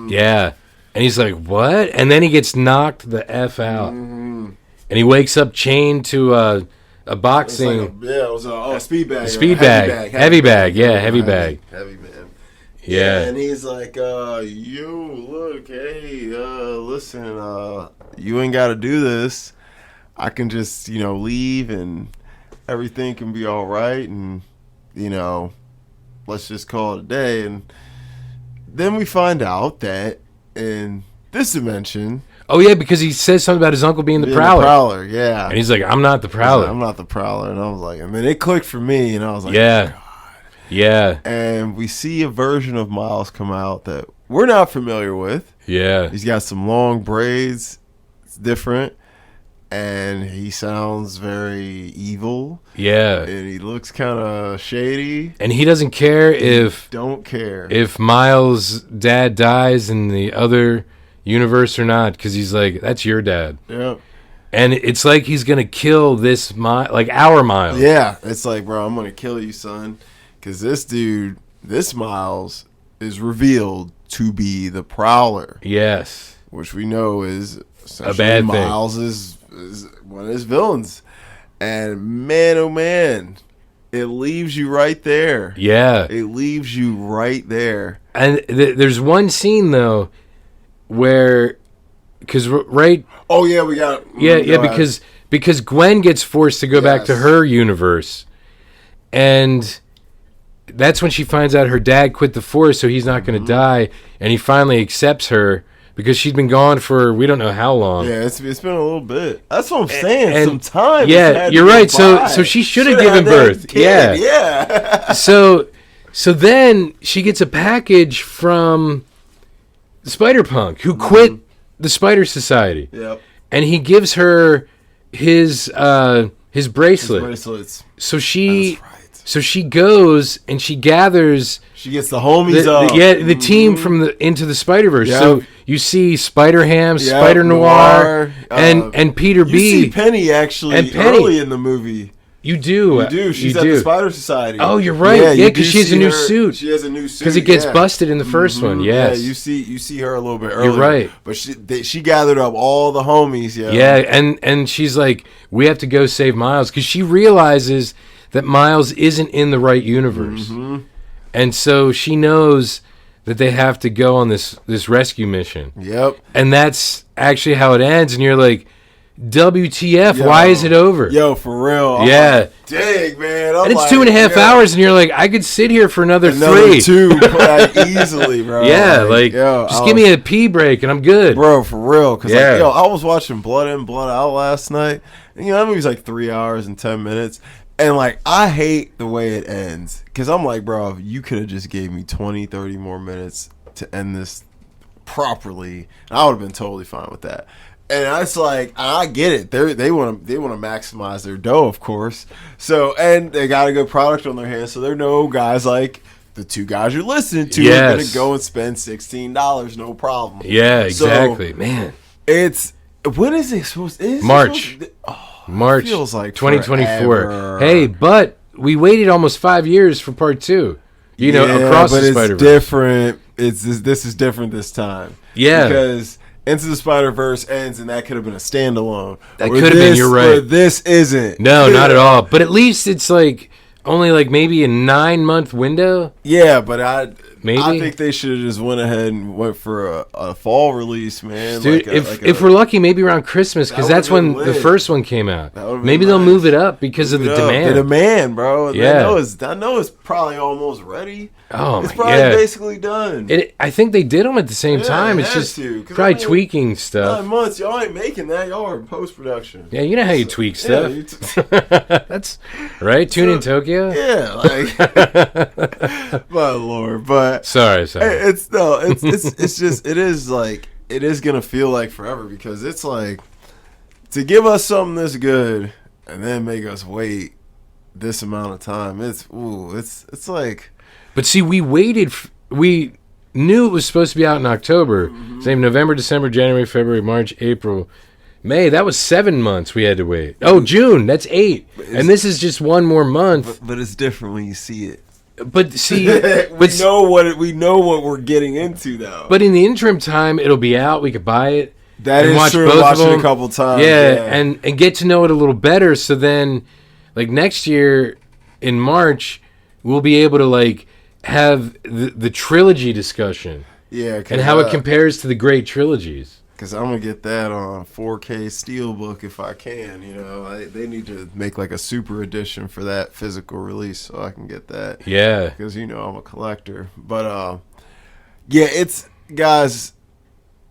Speaker 1: Yeah. And he's like, what? And then he gets knocked the F out. And he wakes up chained to a boxing...
Speaker 2: it was a speed bag.
Speaker 1: Speed bag. Heavy bag. Yeah, heavy bag.
Speaker 2: Heavy man.
Speaker 1: Yeah.
Speaker 2: And he's like, "You, look, hey, listen, you ain't got to do this. I can just, leave and everything can be all right. And, let's just call it a day." And then we find out that in this dimension...
Speaker 1: Oh, yeah, because he says something about his uncle being the Prowler.
Speaker 2: The Prowler, yeah.
Speaker 1: And he's like, "I'm not the Prowler."
Speaker 2: I'm not the Prowler. And I was like, and then it clicked for me, and I was like,
Speaker 1: yeah. Yeah.
Speaker 2: And we see a version of Miles come out that we're not familiar with.
Speaker 1: Yeah.
Speaker 2: He's got some long braids. It's different. And he sounds very evil.
Speaker 1: Yeah.
Speaker 2: And he looks kind of shady.
Speaker 1: And he doesn't care if Miles' dad dies in the other universe or not, because he's like, that's your dad.
Speaker 2: Yeah.
Speaker 1: And it's like he's going to kill this, our Miles.
Speaker 2: Yeah. It's like, bro, I'm going to kill you, son. Because this Miles is revealed to be the Prowler.
Speaker 1: Yes.
Speaker 2: Which we know is
Speaker 1: a bad
Speaker 2: Miles
Speaker 1: thing.
Speaker 2: is one of his villains. And man, oh man, it leaves you right there.
Speaker 1: Yeah.
Speaker 2: It leaves you right there.
Speaker 1: And there's one scene, though, where... Because, right...
Speaker 2: Oh, yeah, we got...
Speaker 1: Yeah, because Gwen gets forced to go back to her universe. And... That's when she finds out her dad quit the force, so he's not going to die, and he finally accepts her because she's been gone for we don't know how long.
Speaker 2: Yeah, it's been a little bit. That's what I'm saying. Some time.
Speaker 1: Yeah, you're right. So she should have given birth.
Speaker 2: Yeah.
Speaker 1: So then she gets a package from Spider-Punk, who quit the Spider Society.
Speaker 2: Yep.
Speaker 1: And he gives her his bracelet.
Speaker 2: His bracelets.
Speaker 1: So she. That's right. So she goes and she gathers.
Speaker 2: She gets the homies up.
Speaker 1: The team from Into the Spider-Verse. Yep. So you see Spider-Ham, Spider-Noir, and Peter B.
Speaker 2: You see Penny actually early in the movie.
Speaker 1: You do.
Speaker 2: She's at the Spider Society.
Speaker 1: Oh, you're right. Yeah, because she has a new suit.
Speaker 2: She has a new suit.
Speaker 1: Because it gets busted in the first one. Yes.
Speaker 2: Yeah, you see her a little bit earlier.
Speaker 1: You're right.
Speaker 2: But she gathered up all the homies. Yeah.
Speaker 1: Yeah, and she's like, we have to go save Miles because she realizes that Miles isn't in the right universe. And so she knows that they have to go on this rescue mission.
Speaker 2: Yep.
Speaker 1: And that's actually how it ends. And you're like, WTF, why is it over?
Speaker 2: Yo, for real. I'm like, dang, man.
Speaker 1: And it's 2.5 hours, and you're like, I could sit here for another 3.
Speaker 2: 2, easily, bro.
Speaker 1: Yeah, just give me a pee break, and I'm good.
Speaker 2: Bro, for real. Because, I was watching Blood In, Blood Out last night. And, that movie's like 3 hours and 10 minutes. And, I hate the way it ends. Because I'm like, bro, you could have just gave me 20, 30 more minutes to end this properly. And I would have been totally fine with that. And it's like, I get it. They want to maximize their dough, of course. So, and they got a good product on their hands. So there are no guys like the 2 guys you're listening to are going to go and spend $16, no problem.
Speaker 1: Yeah, exactly. So, man.
Speaker 2: When is it supposed to...
Speaker 1: March. March
Speaker 2: feels like
Speaker 1: 2024.
Speaker 2: Forever.
Speaker 1: Hey, but we waited almost 5 years for part 2. Across the Spider-Verse.
Speaker 2: It's different. This is different this time.
Speaker 1: Yeah.
Speaker 2: Because Into the Spider-Verse ends, and that could have been a standalone.
Speaker 1: That could have been. You're right.
Speaker 2: But this isn't.
Speaker 1: No, not at all. But at least it's like only like maybe a 9-month window.
Speaker 2: Yeah, but I
Speaker 1: Maybe.
Speaker 2: think they should have just went ahead and went for a fall release, man.
Speaker 1: Dude, if we're lucky, maybe around Christmas, because that's when the first one came out. Maybe they'll move it up because of the demand.
Speaker 2: The demand, bro.
Speaker 1: Yeah.
Speaker 2: I know it's probably almost ready.
Speaker 1: Oh,
Speaker 2: it's probably basically done.
Speaker 1: I think they did them at the same time. It's just probably tweaking stuff.
Speaker 2: 9 months, y'all ain't making that. Y'all are in post-production.
Speaker 1: Yeah, you know how you tweak stuff. That's right. Tune in Tokyo.
Speaker 2: Yeah, like my lord. But
Speaker 1: sorry.
Speaker 2: It's just it is gonna feel like forever, because it's like to give us something this good and then make us wait this amount of time. It's like.
Speaker 1: But see, we waited. We knew it was supposed to be out in October.
Speaker 2: Mm-hmm.
Speaker 1: Same November, December, January, February, March, April, May. That was 7 months we had to wait. Oh, June. That's 8. And this is just one more month.
Speaker 2: But it's different when you see it.
Speaker 1: But see,
Speaker 2: we know what we're getting into now.
Speaker 1: But in the interim time, it'll be out. We could buy it.
Speaker 2: That is
Speaker 1: watch
Speaker 2: true.
Speaker 1: both
Speaker 2: Watch
Speaker 1: of them.
Speaker 2: it a couple times.
Speaker 1: Yeah, and get to know it a little better. So then, like next year in March, we'll be able to like have the trilogy discussion.
Speaker 2: Yeah,
Speaker 1: and how it compares to the great trilogies.
Speaker 2: Because I'm gonna get that on 4K Steelbook if I can. You know, they need to make like a super edition for that physical release so I can get that.
Speaker 1: Yeah,
Speaker 2: because I'm a collector. But yeah, it's guys.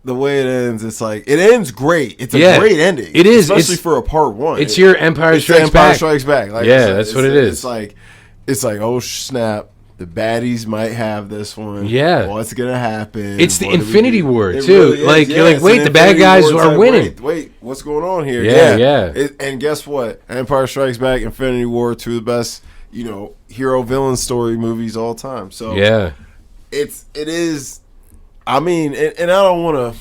Speaker 2: The way it ends, it's like it ends great. It's a great ending.
Speaker 1: It is,
Speaker 2: especially for a part 1.
Speaker 1: It's your Empire Strikes Back.
Speaker 2: Like,
Speaker 1: that's what it is.
Speaker 2: It's like oh snap. The baddies might have this one.
Speaker 1: Yeah.
Speaker 2: What's going to happen?
Speaker 1: It's the Infinity War, too.
Speaker 2: Really
Speaker 1: you're like, wait, the bad guys are winning.
Speaker 2: Wait, what's going on here?
Speaker 1: Yeah.
Speaker 2: And guess what? Empire Strikes Back, Infinity War, 2 of the best, hero-villain story movies all time. So,
Speaker 1: yeah.
Speaker 2: It is, I mean, and I don't want to,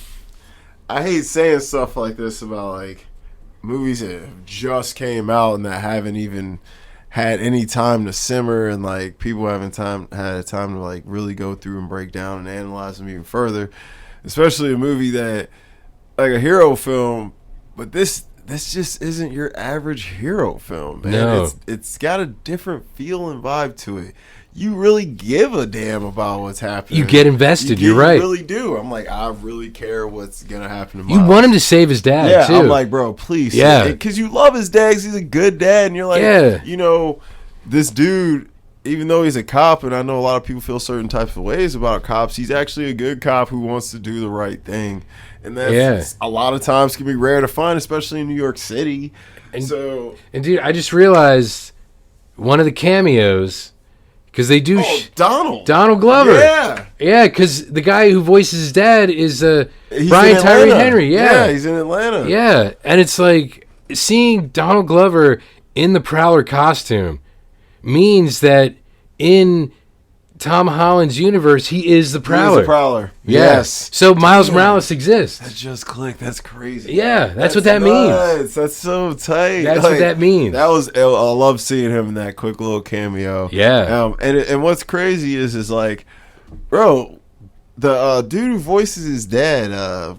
Speaker 2: I hate saying stuff like this about, like, movies that just came out and that haven't even had any time to simmer, and like people haven't had time to like really go through and break down and analyze them even further, especially a movie that like a hero film, but this just isn't your average hero film, man.
Speaker 1: No.
Speaker 2: It's got a different feel and vibe to it. You really give a damn about what's happening.
Speaker 1: You get invested. You're right.
Speaker 2: You really do. I'm like, I really care what's gonna happen to Miles.
Speaker 1: You want him to save his dad, too.
Speaker 2: I'm like, bro, please.
Speaker 1: Yeah.
Speaker 2: Because you love his dad. 'Cause he's a good dad. And you're like, this dude, even though he's a cop, and I know a lot of people feel certain types of ways about cops, he's actually a good cop who wants to do the right thing. And that's a lot of times can be rare to find, especially in New York City. And
Speaker 1: dude, I just realized one of the cameos. Because they do... Donald Glover. Yeah, because the guy who voices his dad is Brian Tyree Henry.
Speaker 2: Yeah, he's in Atlanta.
Speaker 1: Yeah, and it's like seeing Donald Glover in the Prowler costume means that in Tom Holland's universe, he is the Prowler.
Speaker 2: He is the Prowler.
Speaker 1: Yes. So Miles Morales exists.
Speaker 2: That just clicked. That's crazy.
Speaker 1: Yeah, that's what that means.
Speaker 2: That's so tight.
Speaker 1: That's what that means.
Speaker 2: I love seeing him in that quick little cameo.
Speaker 1: Yeah.
Speaker 2: And what's crazy is like, bro, the dude who voices his dad,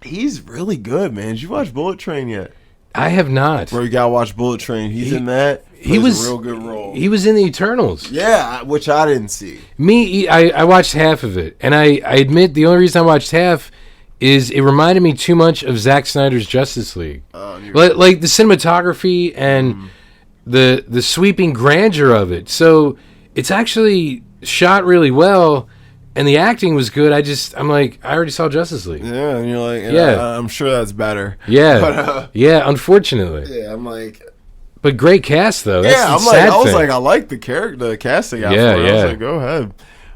Speaker 2: he's really good, man. Did you watch Bullet Train yet?
Speaker 1: I have not.
Speaker 2: Bro, you gotta watch Bullet Train. He's in that.
Speaker 1: He was
Speaker 2: a real good role.
Speaker 1: He was in the Eternals.
Speaker 2: Yeah, which I didn't see.
Speaker 1: I watched half of it, and I admit the only reason I watched half is it reminded me too much of Zack Snyder's Justice League. Like the cinematography and the sweeping grandeur of it. So it's actually shot really well. And the acting was good. I'm like, I already saw Justice League.
Speaker 2: Yeah, and you're like, I'm sure that's better.
Speaker 1: Yeah, but, unfortunately.
Speaker 2: Yeah, I'm like,
Speaker 1: but great cast though. That's
Speaker 2: I was like, I like the casting. I was like, go ahead.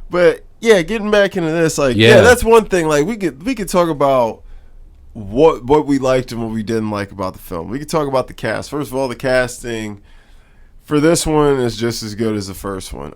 Speaker 2: But yeah, getting back into this, like, that's one thing. Like, we could talk about what we liked and what we didn't like about the film. We could talk about the cast. First of all, the casting for this one is just as good as the first one.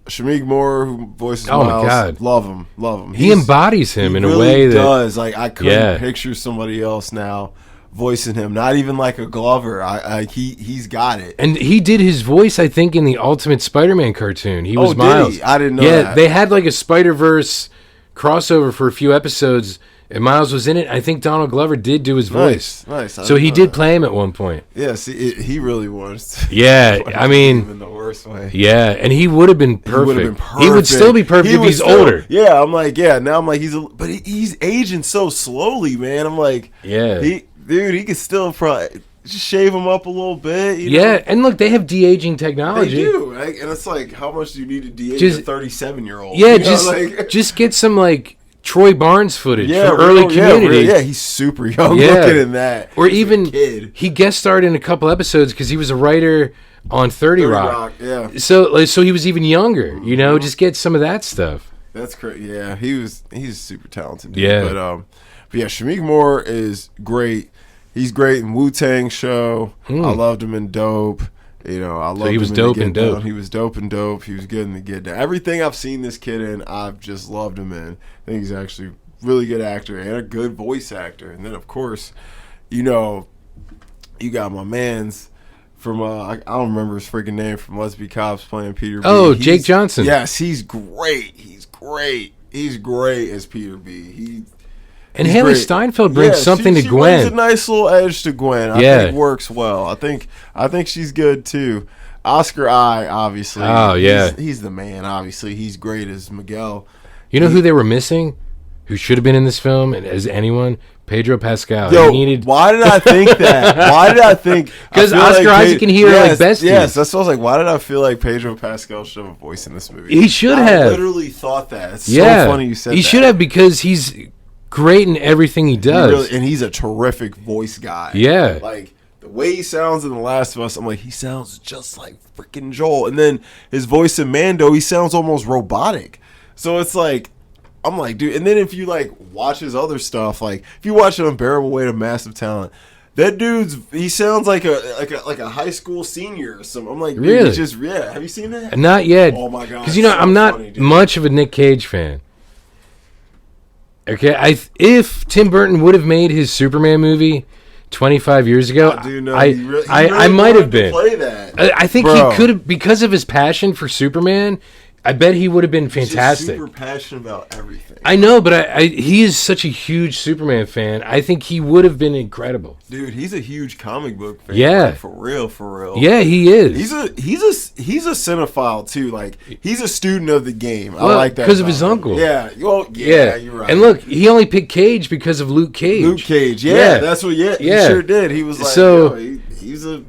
Speaker 2: Shameik Moore, who voices Miles,
Speaker 1: my God.
Speaker 2: love him.
Speaker 1: He embodies him in
Speaker 2: really
Speaker 1: a way that
Speaker 2: does. Like, I couldn't picture somebody else now voicing him. Not even like a Glover. He's got it.
Speaker 1: And he did his voice, I think, in the Ultimate Spider-Man cartoon. He was Miles.
Speaker 2: Did he? I didn't know that.
Speaker 1: They had like a Spider-Verse crossover for a few episodes, And Miles was in it. I think Donald Glover did do his voice.
Speaker 2: Nice.
Speaker 1: So he did play him at one point.
Speaker 2: Yeah, see, he really was.
Speaker 1: Yeah, I mean,
Speaker 2: in the worst way.
Speaker 1: Yeah, and he would have been perfect. He would still be perfect if he's older.
Speaker 2: Yeah, I'm like, now I'm like, he's aging so slowly, man. I'm like,
Speaker 1: yeah,
Speaker 2: he could still probably just shave him up a little bit. You
Speaker 1: know?
Speaker 2: And
Speaker 1: look, they have de-aging technology.
Speaker 2: They do, right? And it's like, how much do you need to de-age a 37-year-old?
Speaker 1: Yeah, just get some like Troy Barnes footage from early Community.
Speaker 2: Yeah, he's super young looking in that.
Speaker 1: Or even he guest starred in a couple episodes because he was a writer on 30 Rock.
Speaker 2: Yeah.
Speaker 1: So he was even younger. You know, just get some of that stuff.
Speaker 2: That's crazy. Yeah, he's super talented. Dude.
Speaker 1: Yeah.
Speaker 2: But yeah, Shameik Moore is great. He's great in Wu-Tang Show. I loved him in Dope. You know, I loved him.
Speaker 1: He was dope and dope.
Speaker 2: He was dope and dope. He was good in the Get Down. Everything I've seen this kid in, I've just loved him in. I think he's actually a really good actor and a good voice actor. And then, of course, you know, you got my man's from, I don't remember his freaking name, from Let's Be Cops playing Peter B.
Speaker 1: Oh, Jake Johnson.
Speaker 2: Yes, he's great. He's great as Peter B.
Speaker 1: And Haley Steinfeld brings something to Gwen. She brings
Speaker 2: a nice little edge to Gwen. I think works well. I think she's good too. Oscar I, obviously.
Speaker 1: Oh yeah,
Speaker 2: he's the man. Obviously, he's great as Miguel.
Speaker 1: You know who they were missing? Who should have been in this film? And as anyone, Pedro Pascal.
Speaker 2: Yo, why did I think that? Why did I think?
Speaker 1: Because Oscar Isaac can hear like besties.
Speaker 2: Yes, that's what I was like. Why did I feel like Pedro Pascal should have a voice in this movie?
Speaker 1: He should have.
Speaker 2: I literally thought that. It's so funny you said that.
Speaker 1: He should have, because he's great in everything he does.
Speaker 2: And he's a terrific voice guy.
Speaker 1: Yeah.
Speaker 2: Like, the way he sounds in The Last of Us, I'm like, he sounds just like freaking Joel. And then his voice in Mando, he sounds almost robotic. So it's like, I'm like, dude. And then if you like watch his other stuff, like if you watch An Unbearable Weight of Massive Talent, that he sounds like a high school senior or something. I'm like, dude,
Speaker 1: really?
Speaker 2: Have you seen that?
Speaker 1: Not yet.
Speaker 2: Oh my god.
Speaker 1: Because I'm not much of a Nick Cage fan. Okay, if Tim Burton would have made his Superman movie 25 years ago, I might have been.
Speaker 2: Play that.
Speaker 1: I think he could have, because of his passion for Superman. I bet he would have been fantastic.
Speaker 2: He's super passionate about everything.
Speaker 1: I know, but he is such a huge Superman fan. I think he would have been incredible.
Speaker 2: Dude, he's a huge comic book fan.
Speaker 1: Yeah,
Speaker 2: like, for real.
Speaker 1: Yeah, he is.
Speaker 2: He's a cinephile too. Like, he's a student of the game.
Speaker 1: Well,
Speaker 2: I like that
Speaker 1: because of his uncle.
Speaker 2: Yeah. Well, yeah, you're right.
Speaker 1: And look, he only picked Cage because of Luke Cage.
Speaker 2: Yeah. That's what. Yeah, he sure did. He was like,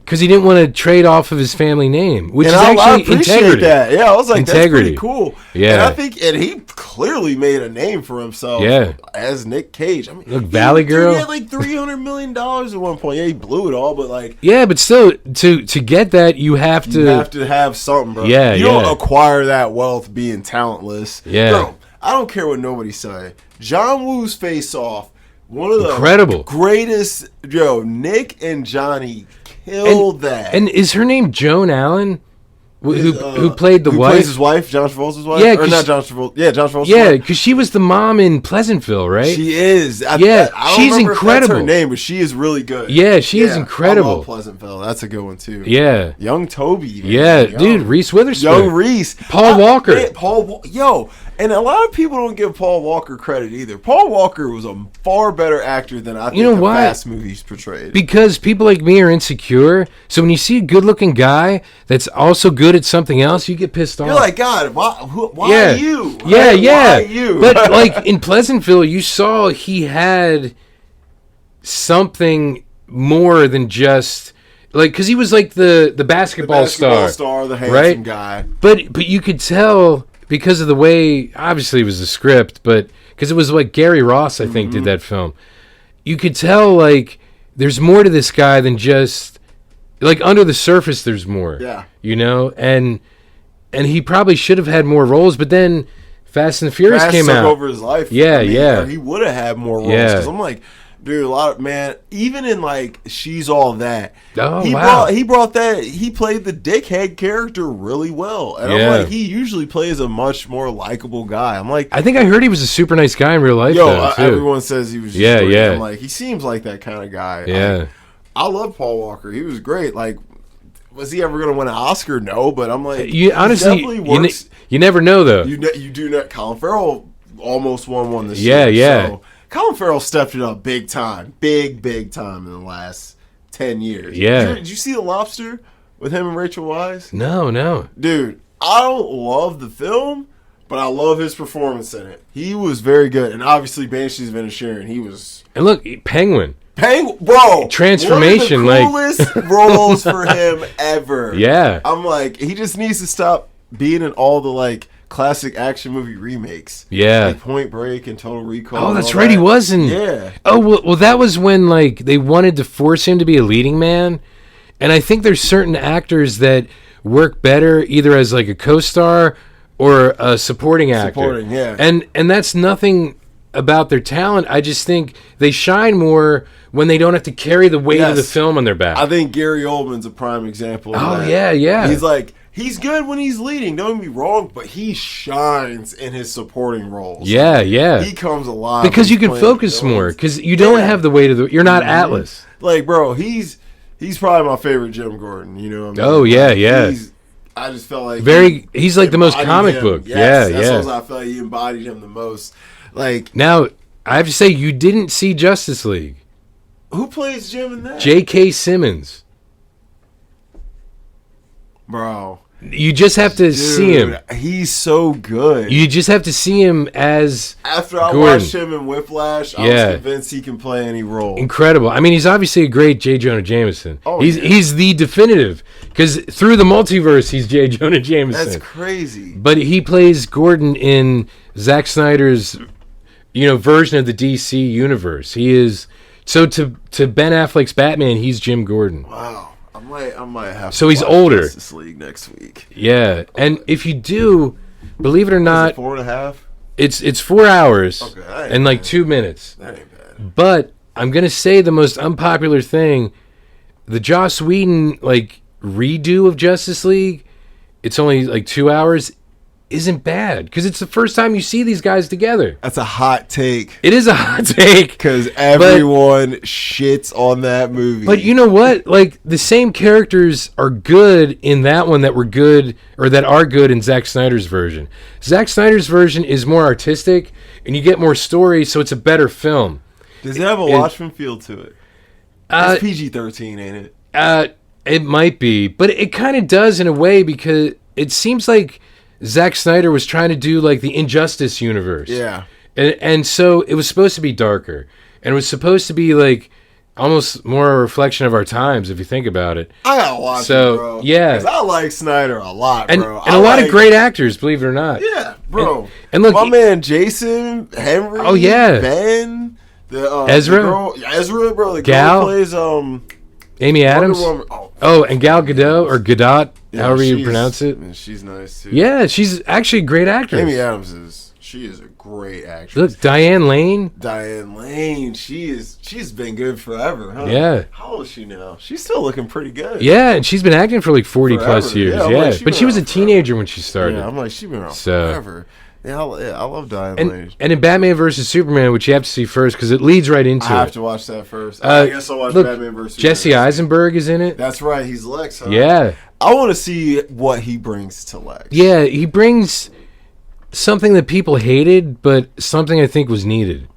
Speaker 1: because he didn't want to trade off of his family name, which is actually
Speaker 2: I appreciate
Speaker 1: integrity.
Speaker 2: That. Yeah, I was like,
Speaker 1: integrity.
Speaker 2: That's pretty cool.
Speaker 1: Yeah,
Speaker 2: and he clearly made a name for himself.
Speaker 1: Yeah.
Speaker 2: As Nick Cage. I mean,
Speaker 1: look, Valley Girl.
Speaker 2: He had like $300 million at one point. Yeah, he blew it all, but like,
Speaker 1: yeah, but still, to get that, you have to
Speaker 2: have something, bro.
Speaker 1: Yeah,
Speaker 2: you don't acquire that wealth being talentless.
Speaker 1: Yeah,
Speaker 2: bro, I don't care what nobody say. John Woo's Face Off, one of the
Speaker 1: incredible
Speaker 2: greatest. Nick and Johnny killed that.
Speaker 1: And is her name Joan Allen? Who played the wife?
Speaker 2: Plays his wife, John Travolta's wife?
Speaker 1: Yeah,
Speaker 2: or not John Travolta. Yeah, John Travolta's wife.
Speaker 1: Yeah, because she was the mom in Pleasantville, right?
Speaker 2: She is. I
Speaker 1: she's incredible.
Speaker 2: That's her name, but she is really good.
Speaker 1: Yeah, she is incredible.
Speaker 2: I love Pleasantville. That's a good one too.
Speaker 1: Yeah,
Speaker 2: young Toby. Man.
Speaker 1: Yeah, dude, Reese Witherspoon.
Speaker 2: Young Reese.
Speaker 1: Paul Walker.
Speaker 2: Man, and a lot of people don't give Paul Walker credit either. Paul Walker was a far better actor than I think the Fast movies portrayed.
Speaker 1: Because people like me are insecure, so when you see a good-looking guy that's also good at something else, you get pissed off.
Speaker 2: You're like, God, why are you?
Speaker 1: Yeah.
Speaker 2: Why are you?
Speaker 1: But like in Pleasantville, you saw he had something more than just like, because he was like the basketball star,
Speaker 2: the handsome guy.
Speaker 1: But you could tell. Because of the way, obviously it was the script, but because it was like Gary Ross, I think, did that film. You could tell, like, there's more to this guy than just, like, under the surface there's more.
Speaker 2: Yeah.
Speaker 1: You know? And he probably should have had more roles, but then Fast and the Furious came out.
Speaker 2: Over his life.
Speaker 1: Yeah.
Speaker 2: He would have had more roles. Because I'm like, dude, even in like She's All That, he brought that. He played the dickhead character really well, and I'm like, he usually plays a much more likable guy. I'm like,
Speaker 1: I think I heard he was a super nice guy in real life.
Speaker 2: Everyone says he was. Just great.
Speaker 1: Yeah.
Speaker 2: I'm like, he seems like that kind of guy.
Speaker 1: Yeah,
Speaker 2: I love Paul Walker. He was great. Like, was he ever going to win an Oscar? No, but I'm like,
Speaker 1: honestly, you never know though.
Speaker 2: You do not. Colin Farrell almost won one this year.
Speaker 1: Yeah.
Speaker 2: So, Colin Farrell stepped it up big time. Big time in the last 10 years.
Speaker 1: Yeah.
Speaker 2: Did you see The Lobster with him and Rachel Weisz?
Speaker 1: No.
Speaker 2: Dude, I don't love the film, but I love his performance in it. He was very good. And obviously, Banshees of Inisherin, he was...
Speaker 1: And look, Penguin.
Speaker 2: Bro,
Speaker 1: transformation,
Speaker 2: one of the coolest roles for him ever.
Speaker 1: Yeah.
Speaker 2: I'm like, he just needs to stop being in all the, like, classic action movie remakes.
Speaker 1: Yeah.
Speaker 2: Like Point Break and Total Recall.
Speaker 1: Oh, that's right, he wasn't.
Speaker 2: Yeah.
Speaker 1: Oh, well, that was when, like, they wanted to force him to be a leading man. And I think there's certain actors that work better either as, like, a co-star or a supporting actor.
Speaker 2: Supporting, yeah.
Speaker 1: And that's nothing about their talent. I just think they shine more when they don't have to carry the weight of the film on their back.
Speaker 2: I think Gary Oldman's a prime example of that.
Speaker 1: Yeah.
Speaker 2: He's like, he's good when he's leading, don't get me wrong, but he shines in his supporting roles.
Speaker 1: Yeah.
Speaker 2: He comes alive.
Speaker 1: Because you can focus more, because you don't have the weight of the... You're not Atlas.
Speaker 2: Like, bro, he's probably my favorite Jim Gordon, you know what I mean?
Speaker 1: Oh, yeah.
Speaker 2: I just felt like...
Speaker 1: He's like the most comic book.
Speaker 2: Yes, that's what I felt like he embodied him the most. Like...
Speaker 1: Now, I have to say, you didn't see Justice League.
Speaker 2: Who plays Jim in that?
Speaker 1: J.K. Simmons.
Speaker 2: Bro.
Speaker 1: You just have to see him.
Speaker 2: He's so good.
Speaker 1: You just have to see him as
Speaker 2: After I
Speaker 1: Gordon.
Speaker 2: watched him in Whiplash, I was convinced he can play any role.
Speaker 1: Incredible. I mean, he's obviously a great J. Jonah Jameson.
Speaker 2: Oh,
Speaker 1: he's the definitive, because through the multiverse, he's J. Jonah Jameson.
Speaker 2: That's crazy.
Speaker 1: But he plays Gordon in Zack Snyder's, version of the DC universe. He is... So to Ben Affleck's Batman, he's Jim Gordon.
Speaker 2: Wow. I might have to
Speaker 1: So he's
Speaker 2: watch
Speaker 1: older.
Speaker 2: Justice League next week.
Speaker 1: Yeah. And if you do, believe it or not...
Speaker 2: 4.5?
Speaker 1: It's 4 hours and like
Speaker 2: bad.
Speaker 1: 2 minutes.
Speaker 2: That ain't bad.
Speaker 1: But I'm going to say the most unpopular thing, the Joss Whedon redo of Justice League, it's only like 2 hours, isn't bad, because it's the first time you see these guys together.
Speaker 2: That's a hot take.
Speaker 1: It is a hot take,
Speaker 2: because everyone shits on that movie.
Speaker 1: But you know what? Like, the same characters are good in that one that were good, or that are good in Zack Snyder's version. Zack Snyder's version is more artistic, and you get more story, so it's a better film.
Speaker 2: Does it have a Watchmen feel to it? It's PG-13, ain't it?
Speaker 1: It might be, but it kind of does in a way, because it seems like Zack Snyder was trying to do like the Injustice universe.
Speaker 2: Yeah.
Speaker 1: And so it was supposed to be darker. And it was supposed to be like almost more a reflection of our times, if you think about it.
Speaker 2: I gotta watch it, bro.
Speaker 1: Yeah.
Speaker 2: Because I like Snyder a lot, bro.
Speaker 1: And a lot of great actors, believe it or not.
Speaker 2: Yeah, bro.
Speaker 1: And look,
Speaker 2: my man Jason, Henry,
Speaker 1: oh yeah,
Speaker 2: Ben,
Speaker 1: Ezra,
Speaker 2: bro. The
Speaker 1: Gal
Speaker 2: girl plays
Speaker 1: Amy Adams. And Gal Gadot or Gadot, however you pronounce it.
Speaker 2: She's nice too.
Speaker 1: Yeah, she's actually a great actress.
Speaker 2: Amy Adams is a great actress.
Speaker 1: Look, Diane Lane,
Speaker 2: she's been good forever, huh?
Speaker 1: Yeah.
Speaker 2: How old is she now? She's still looking pretty good.
Speaker 1: Yeah, and she's been acting for like 40 plus years. Yeah, but she was a teenager when she started.
Speaker 2: Yeah, I'm like, she's been around forever. Yeah, I love Diane Lane.
Speaker 1: And in Batman vs. Superman, which you have to see first because it leads right into it.
Speaker 2: I have to watch that first. I guess I'll watch Batman vs. Superman.
Speaker 1: Jesse Eisenberg is in it.
Speaker 2: That's right. He's Lex, huh?
Speaker 1: Yeah.
Speaker 2: I want to see what he brings to Lex.
Speaker 1: Yeah, he brings something that people hated, but something I think was needed.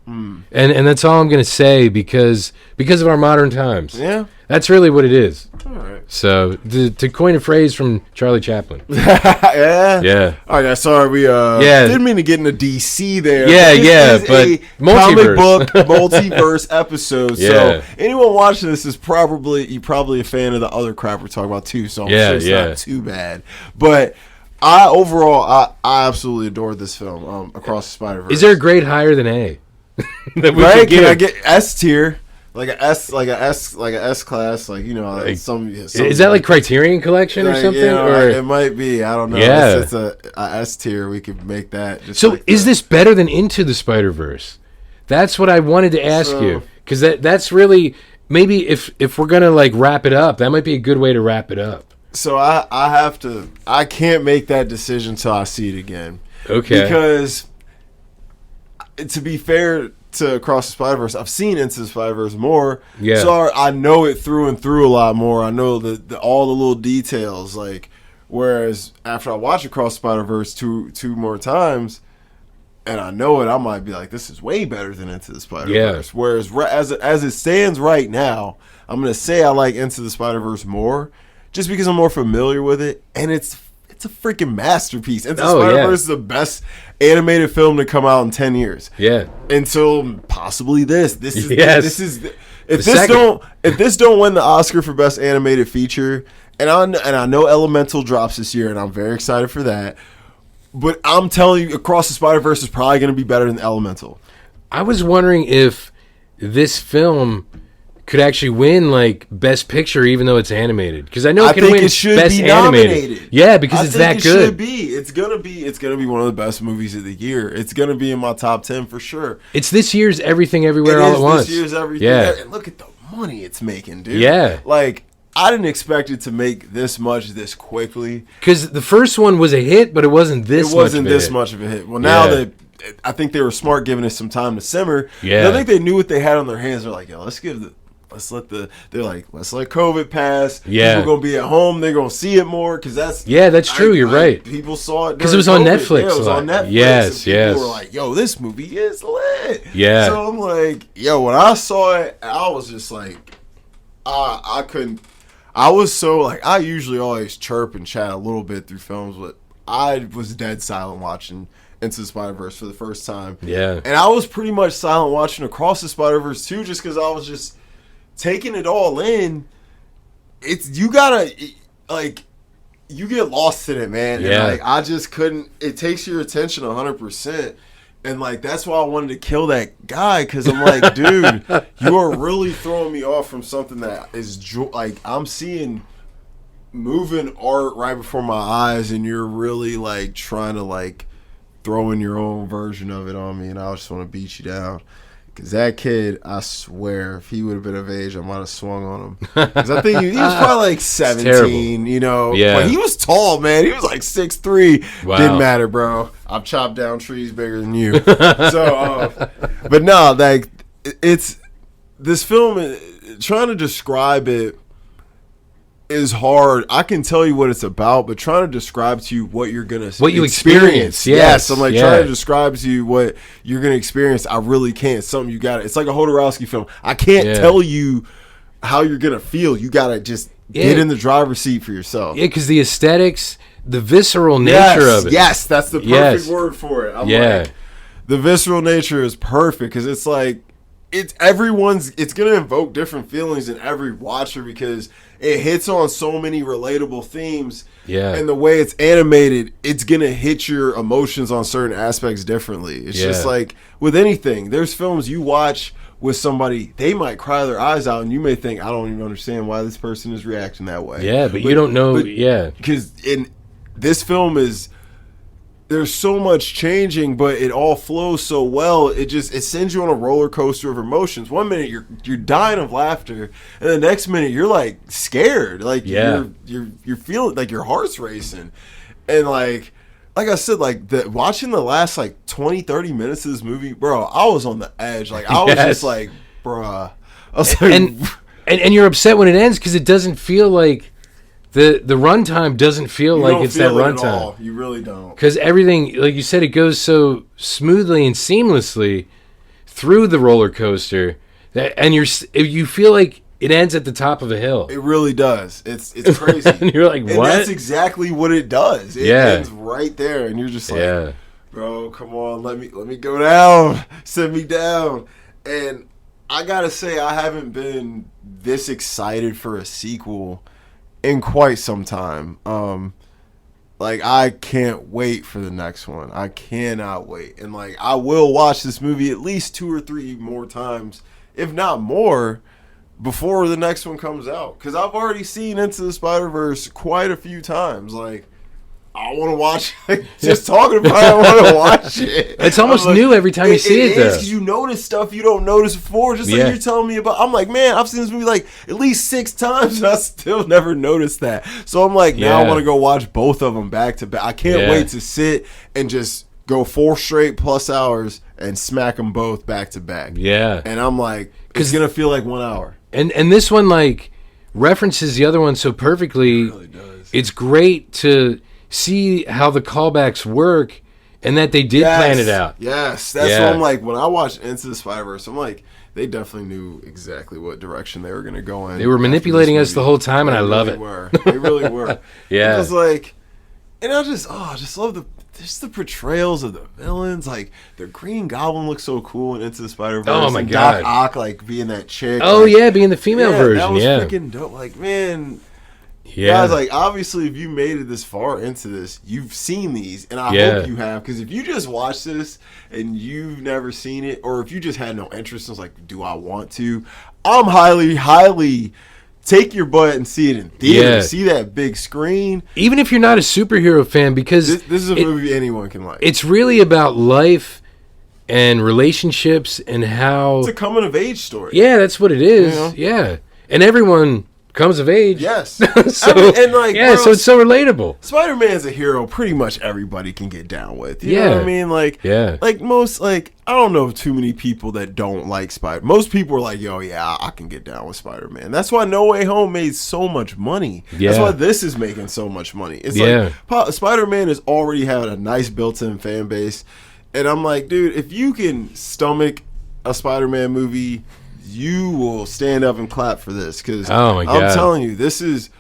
Speaker 1: And that's all I'm going to say because of our modern times.
Speaker 2: Yeah.
Speaker 1: That's really what it is.
Speaker 2: All right.
Speaker 1: So, to coin a phrase from Charlie Chaplin.
Speaker 2: Yeah?
Speaker 1: Yeah.
Speaker 2: All right, guys, sorry, we didn't mean to get into DC there.
Speaker 1: But but
Speaker 2: a
Speaker 1: multiverse.
Speaker 2: comic book multiverse episode.
Speaker 1: Yeah.
Speaker 2: So, anyone watching this is probably a fan of the other crap we're talking about, too. So, I'm sure it's not too bad. But I absolutely adored this film, Across the Spider-Verse.
Speaker 1: Is there a grade higher than A?
Speaker 2: Right? Can I get S tier? Like a S class, like, you know, like some.
Speaker 1: Is that like Criterion Collection or something?
Speaker 2: You know,
Speaker 1: or
Speaker 2: it might be. I don't know.
Speaker 1: Yeah.
Speaker 2: It's a S tier. We could make that. Just
Speaker 1: so,
Speaker 2: like
Speaker 1: is this better than Into the Spider-Verse? That's what I wanted to ask you, because that's really maybe if we're gonna like wrap it up, that might be a good way to wrap it up.
Speaker 2: So I can't make that decision till I see it again.
Speaker 1: Okay.
Speaker 2: Because to be fair to Across the Spider-Verse, I've seen Into the Spider-Verse more.
Speaker 1: Yeah.
Speaker 2: So I know it through and through a lot more. I know all the little details. Like, whereas after I watch Across the Spider-Verse two more times, and I know it, I might be like, this is way better than Into the Spider-Verse. Whereas as it stands right now, I'm going to say I like Into the Spider-Verse more just because I'm more familiar with it, and it's a freaking masterpiece. Into the Spider-Verse is the best animated film to come out in 10 years.
Speaker 1: Yeah.
Speaker 2: Until possibly this. This is if this don't win the Oscar for best animated feature, and I know Elemental drops this year, and I'm very excited for that. But I'm telling you, Across the Spider-Verse is probably going to be better than Elemental.
Speaker 1: I was wondering if this film could actually win like Best Picture, even though it's animated, because I know it can win Best Animated. Yeah, because it's that good.
Speaker 2: Should be. It's gonna be one of the best movies of the year. It's gonna be in my top 10 for sure.
Speaker 1: It's this year's Everything Everywhere All at Once.
Speaker 2: This year's Everything.
Speaker 1: Yeah.
Speaker 2: And look at the money it's making, dude.
Speaker 1: Yeah.
Speaker 2: Like, I didn't expect it to make this much this quickly.
Speaker 1: Because the first one was a hit, but it wasn't this
Speaker 2: much of a hit. Well, now that I think they were smart giving us some time to simmer.
Speaker 1: Yeah.
Speaker 2: I think they knew what they had on their hands. They're like, yo, let's let COVID pass.
Speaker 1: Yeah.
Speaker 2: People gonna be at home. They're gonna see it more because that's
Speaker 1: true. You're right.
Speaker 2: People saw it
Speaker 1: because it was on Netflix.
Speaker 2: Yeah, it was on Netflix.
Speaker 1: Yes,
Speaker 2: people were like, "Yo, this movie is lit."
Speaker 1: Yeah.
Speaker 2: So I'm like, "Yo," when I saw it, I was just like, I couldn't. I was so like, I usually always chirp and chat a little bit through films, but I was dead silent watching Into the Spider-Verse for the first time.
Speaker 1: Yeah. And
Speaker 2: I was pretty much silent watching Across the Spider-Verse too, just because I was just taking it all in. You get lost in it, man.
Speaker 1: Yeah.
Speaker 2: And I just couldn't. It takes your attention 100%, and that's why I wanted to kill that guy, because I'm like, dude, you are really throwing me off from something that is I'm seeing moving art right before my eyes, and you're really trying to throw in your own version of it on me, and I just want to beat you down. Because that kid, I swear, if he would have been of age, I might have swung on him. Because I think he was probably 17,
Speaker 1: Yeah.
Speaker 2: But he was tall, man. He was 6'3".
Speaker 1: Wow.
Speaker 2: Didn't matter, bro. I've chopped down trees bigger than you. But no, it's this film, trying to describe it is hard. I can tell you what it's about, but trying to describe to you what you're gonna
Speaker 1: you experience.
Speaker 2: Yes, I'm trying to describe to you what you're gonna experience. I really can't. It's something you got. It's like a Hodorowski film. I can't tell you how you're gonna feel. You gotta just get in the driver's seat for yourself.
Speaker 1: Yeah, because the aesthetics, the visceral nature of it.
Speaker 2: Yes, that's the perfect word for it. I'm the visceral nature is perfect, because it's it's gonna invoke different feelings in every watcher, because it hits on so many relatable themes.
Speaker 1: Yeah.
Speaker 2: And the way it's animated, it's going to hit your emotions on certain aspects differently. It's just like with anything. There's films you watch with somebody, they might cry their eyes out, and you may think, I don't even understand why this person is reacting that way.
Speaker 1: Yeah, but you don't know.
Speaker 2: Because in this film there's so much changing, but it all flows so well. It sends you on a roller coaster of emotions. One minute you're dying of laughter, and the next minute you're scared. You're feeling your heart's racing, and like I said, watching the last 20, 30 minutes of this movie, bro, I was on the edge. I was just bruh. I was
Speaker 1: and you're upset when it ends because it doesn't feel like. The runtime doesn't feel like it's that runtime.
Speaker 2: You really don't.
Speaker 1: Because everything, like you said, it goes so smoothly and seamlessly through the roller coaster, and you feel like it ends at the top of a hill.
Speaker 2: It really does. It's crazy.
Speaker 1: And you're like, what?
Speaker 2: And that's exactly what it does. It ends right there, and you're just like, bro, come on, let me go down. Send me down. And I gotta say, I haven't been this excited for a sequel in quite some time. I can't wait for the next one. I cannot wait. And I will watch this movie at least 2 or 3 more times, if not more, before the next one comes out. Because I've already seen Into the Spider-Verse quite a few times. I want to watch just talking about it, I want to watch it.
Speaker 1: It's almost new every time you see it, though.
Speaker 2: Because you notice stuff you don't notice before. Just like you're telling me about. I'm like, man, I've seen this movie at least 6 times, and I still never noticed that. So I'm now I want to go watch both of them back to back. I can't wait to sit and just go 4 straight plus hours and smack them both back to back.
Speaker 1: Yeah.
Speaker 2: And I'm it's going to feel like 1 hour.
Speaker 1: And this one, references the other one so perfectly.
Speaker 2: It really does.
Speaker 1: It's great to see how the callbacks work and that they did plan it out.
Speaker 2: Yes, that's what I'm like. When I watched Into the Spider-Verse, I'm like, they definitely knew exactly what direction they were going to go in.
Speaker 1: They were manipulating us the whole time, and I love it.
Speaker 2: They really were.
Speaker 1: Yeah.
Speaker 2: It was like, and I just love the portrayals of the villains. Like, the Green Goblin looks so cool in Into the Spider-Verse.
Speaker 1: Oh, my God.
Speaker 2: Doc Ock, like, being that chick.
Speaker 1: Oh, like, being the female version.
Speaker 2: That was freaking dope. Like, man... Yeah. Guys, like, obviously, if you made it this far into this, you've seen these, and I hope you have, because if you just watch this and you've never seen it, or if you just had no interest and was like, do I want to? I'm highly take your butt and see it in theater. See that big screen.
Speaker 1: Even if you're not a superhero fan, because...
Speaker 2: This is a movie anyone can like.
Speaker 1: It's really about life and relationships and how...
Speaker 2: It's a coming-of-age story.
Speaker 1: Yeah, that's what it is. You know? Yeah. And everyone... comes of age.
Speaker 2: Yes.
Speaker 1: So it's so relatable.
Speaker 2: Spider-Man's a hero pretty much everybody can get down with. You know what I mean? Like, like most, like, I don't know too many people that don't like Spider. Most people are like, yo, yeah, I can get down with Spider-Man. That's why No Way Home made so much money. That's why this is making so much money. It's like Spider-Man has already had a nice built-in fan base. And I'm like, dude, if you can stomach a Spider-Man movie, you will stand up and clap for this, because I'm telling you, this is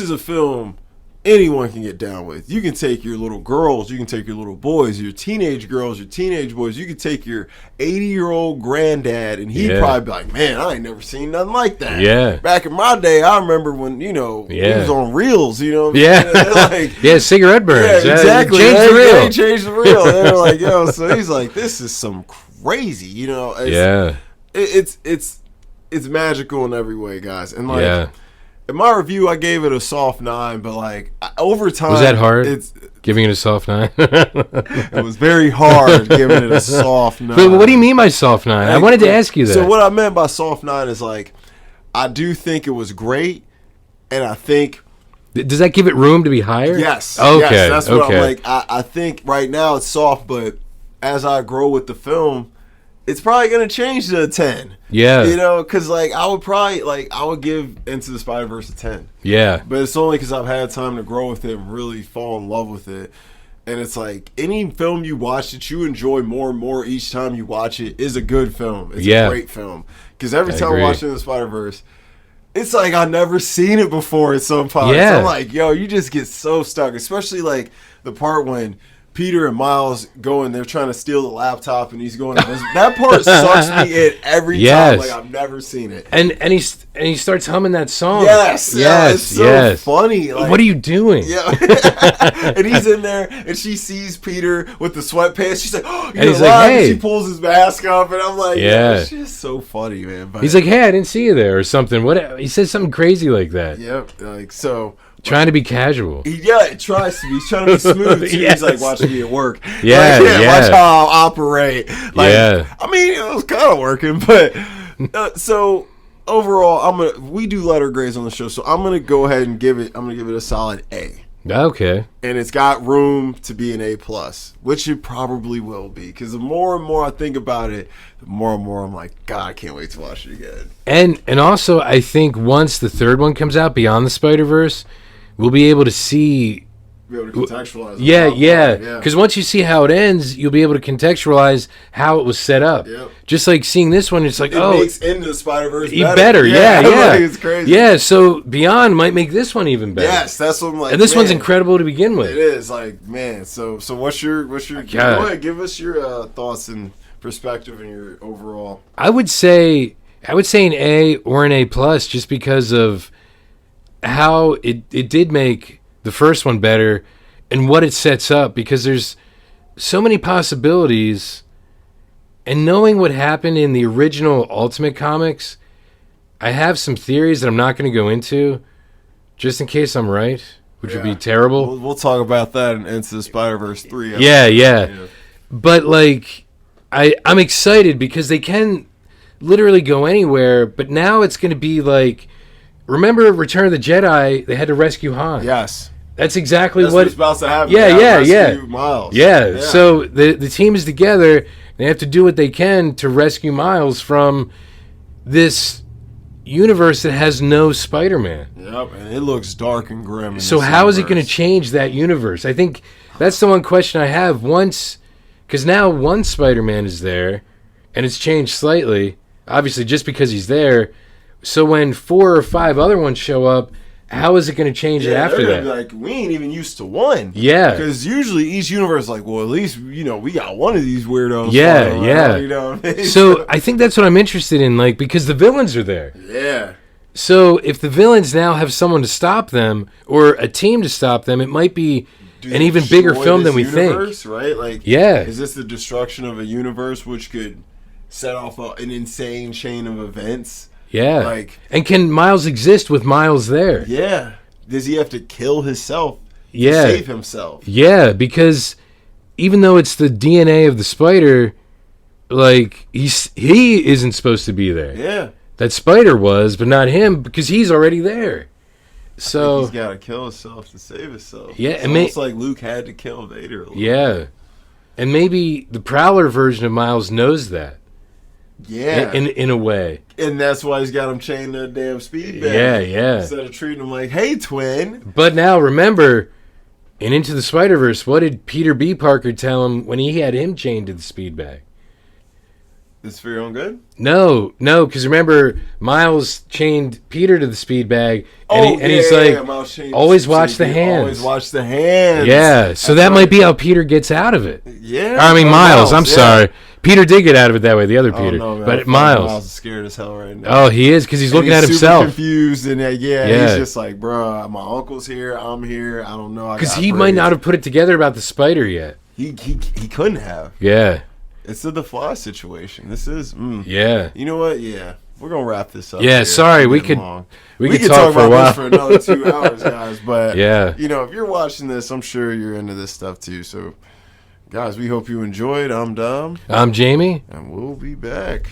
Speaker 2: a film anyone can get down with. You can take your little girls, you can take your little boys, your teenage girls, your teenage boys. You can take your 80-year-old granddad, and he'd probably be like, man, I ain't never seen nothing like that. Yeah. Back in my day, I remember when, he was on reels,
Speaker 1: like, cigarette burns.
Speaker 2: Yeah, exactly.
Speaker 1: Change the reel.
Speaker 2: They changed the reel. They were like, yo, so he's like, this is some crazy, It's magical in every way, guys. And like, in my review, I gave it a soft 9, but like over time,
Speaker 1: was that hard? Giving it a soft 9.
Speaker 2: It was very hard giving it a soft 9.
Speaker 1: But what do you mean by soft 9? I wanted to ask you that.
Speaker 2: So what I meant by soft 9 is like, I do think it was great, and I think.
Speaker 1: Does that give it room to be higher?
Speaker 2: Yes.
Speaker 1: Okay.
Speaker 2: Yes, that's what I'm like. I think right now it's soft, but as I grow with the film, it's probably going to change to a 10. Yeah. Because, like, I would give Into the Spider-Verse a 10. Yeah. But it's only because I've had time to grow with it and really fall in love with it. And it's like, any film you watch that you enjoy more and more each time you watch it is a good film. It's a great film. Because every time I watch Into the Spider-Verse, it's like I've never seen it before at some point. Yeah. So I'm like, yo, you just get so stuck. Especially, like, the part when Peter and Miles go and they're trying to steal the laptop, and he's going. That part sucks me in every time. Like, I've never seen it.
Speaker 1: And he starts humming that song.
Speaker 2: Yes, it's so funny. Like,
Speaker 1: what are you doing?
Speaker 2: Yeah, and he's in there, and she sees Peter with the sweatpants. She's like, oh,
Speaker 1: and he's like, hey.
Speaker 2: She pulls his mask up, and I'm like, it's just so funny, man.
Speaker 1: But he's like, hey, I didn't see you there, or something. What? He says something crazy like that.
Speaker 2: Yep. Like so.
Speaker 1: Trying to be casual.
Speaker 2: It tries to be. He's trying to be smooth, too. He's like, watch me at work.
Speaker 1: Watch
Speaker 2: how I operate. Like, I mean, it was kind of working, but so overall, we do letter grades on the show, so I'm gonna go ahead and give it a solid A.
Speaker 1: Okay.
Speaker 2: And it's got room to be an A+, which it probably will be, because the more and more I think about it, the more and more I'm like, God, I can't wait to watch it again.
Speaker 1: And also, I think once the third one comes out, Beyond the Spider-Verse, we'll be able to see.
Speaker 2: Be able to contextualize.
Speaker 1: Yeah. Because once you see how it ends, you'll be able to contextualize how it was set up. Yep. Just like seeing this one, it's like,
Speaker 2: it makes Into the Spider-Verse
Speaker 1: better. Yeah.
Speaker 2: Like, it's crazy.
Speaker 1: Yeah, so Beyond might make this one even better.
Speaker 2: Yes, that's what I'm like.
Speaker 1: And this one's incredible to begin with.
Speaker 2: It is, like, man. So what's your? Go ahead, give us your thoughts and perspective and your overall.
Speaker 1: I would say an A or an A+, just because of how it did make the first one better and what it sets up, because there's so many possibilities, and knowing what happened in the original Ultimate Comics, I have some theories that I'm not going to go into just in case I'm right, which would be terrible.
Speaker 2: We'll talk about that in Into the Spider-Verse 3.
Speaker 1: Yeah. But like I'm excited because they can literally go anywhere, but now it's going to be like, remember Return of the Jedi, they had to rescue Han.
Speaker 2: Yes.
Speaker 1: That's exactly
Speaker 2: That's
Speaker 1: what's
Speaker 2: about to happen.
Speaker 1: Yeah.
Speaker 2: Miles.
Speaker 1: Yeah. So the team is together. They have to do what they can to rescue Miles from this universe that has no Spider-Man.
Speaker 2: Yep, and it looks dark and grim.
Speaker 1: So how is it going to change that universe? I think That's the one question I have. Because now one Spider-Man is there, and it's changed slightly, obviously just because he's there. So when 4 or 5 other ones show up, how is it going to change it after that?
Speaker 2: Be like, we ain't even used to one.
Speaker 1: Yeah.
Speaker 2: Because usually each universe is like, well, at least, we got one of these weirdos.
Speaker 1: Yeah, yeah.
Speaker 2: You know what I mean?
Speaker 1: So I think that's what I'm interested in, like, because the villains are there.
Speaker 2: Yeah.
Speaker 1: So if the villains now have someone to stop them, or a team to stop them, it might be an even bigger film than we think.
Speaker 2: Right? Like,
Speaker 1: yeah.
Speaker 2: Is this the destruction of a universe which could set off an insane chain of events?
Speaker 1: Yeah.
Speaker 2: Like,
Speaker 1: and can Miles exist with Miles there?
Speaker 2: Yeah. Does he have to kill himself
Speaker 1: to
Speaker 2: save himself?
Speaker 1: Yeah, because even though it's the DNA of the spider, like, he isn't supposed to be there.
Speaker 2: Yeah.
Speaker 1: That spider was, but not him, because he's already there. So
Speaker 2: he's got to kill himself to save himself.
Speaker 1: Yeah,
Speaker 2: it's almost like Luke had to kill Vader a little bit.
Speaker 1: And maybe the Prowler version of Miles knows that.
Speaker 2: Yeah.
Speaker 1: In a way.
Speaker 2: And that's why he's got him chained to a damn speed bag.
Speaker 1: Yeah.
Speaker 2: Instead of treating him like, hey, twin.
Speaker 1: But now, remember, in Into the Spider-Verse, what did Peter B. Parker tell him when he had him chained to the speed bag?
Speaker 2: It's for your own good?
Speaker 1: No, because remember, Miles chained Peter to the speed bag, and he's like, always watch the hands.
Speaker 2: Always watch the hands.
Speaker 1: Yeah, so that might be how Peter gets out of it.
Speaker 2: Yeah.
Speaker 1: I mean, Miles, I'm sorry. Peter did get out of it that way, the other Peter.
Speaker 2: No, man.
Speaker 1: But Miles
Speaker 2: is scared as hell right now.
Speaker 1: Oh, he is, because he's looking at himself.
Speaker 2: Super confused, and he's just like, bro, my uncle's here, I'm here, I don't know.
Speaker 1: Because he might not have put it together about the spider yet.
Speaker 2: He couldn't have.
Speaker 1: Yeah.
Speaker 2: It's the Fly situation. This is,
Speaker 1: Yeah.
Speaker 2: You know what? Yeah. We're going to wrap this up.
Speaker 1: Yeah,
Speaker 2: here.
Speaker 1: sorry. We could talk for a while.
Speaker 2: This for another 2 hours, guys. But,
Speaker 1: yeah.
Speaker 2: If you're watching this, I'm sure you're into this stuff too. So, guys, we hope you enjoyed. I'm Dom.
Speaker 1: I'm Jamie.
Speaker 2: And we'll be back.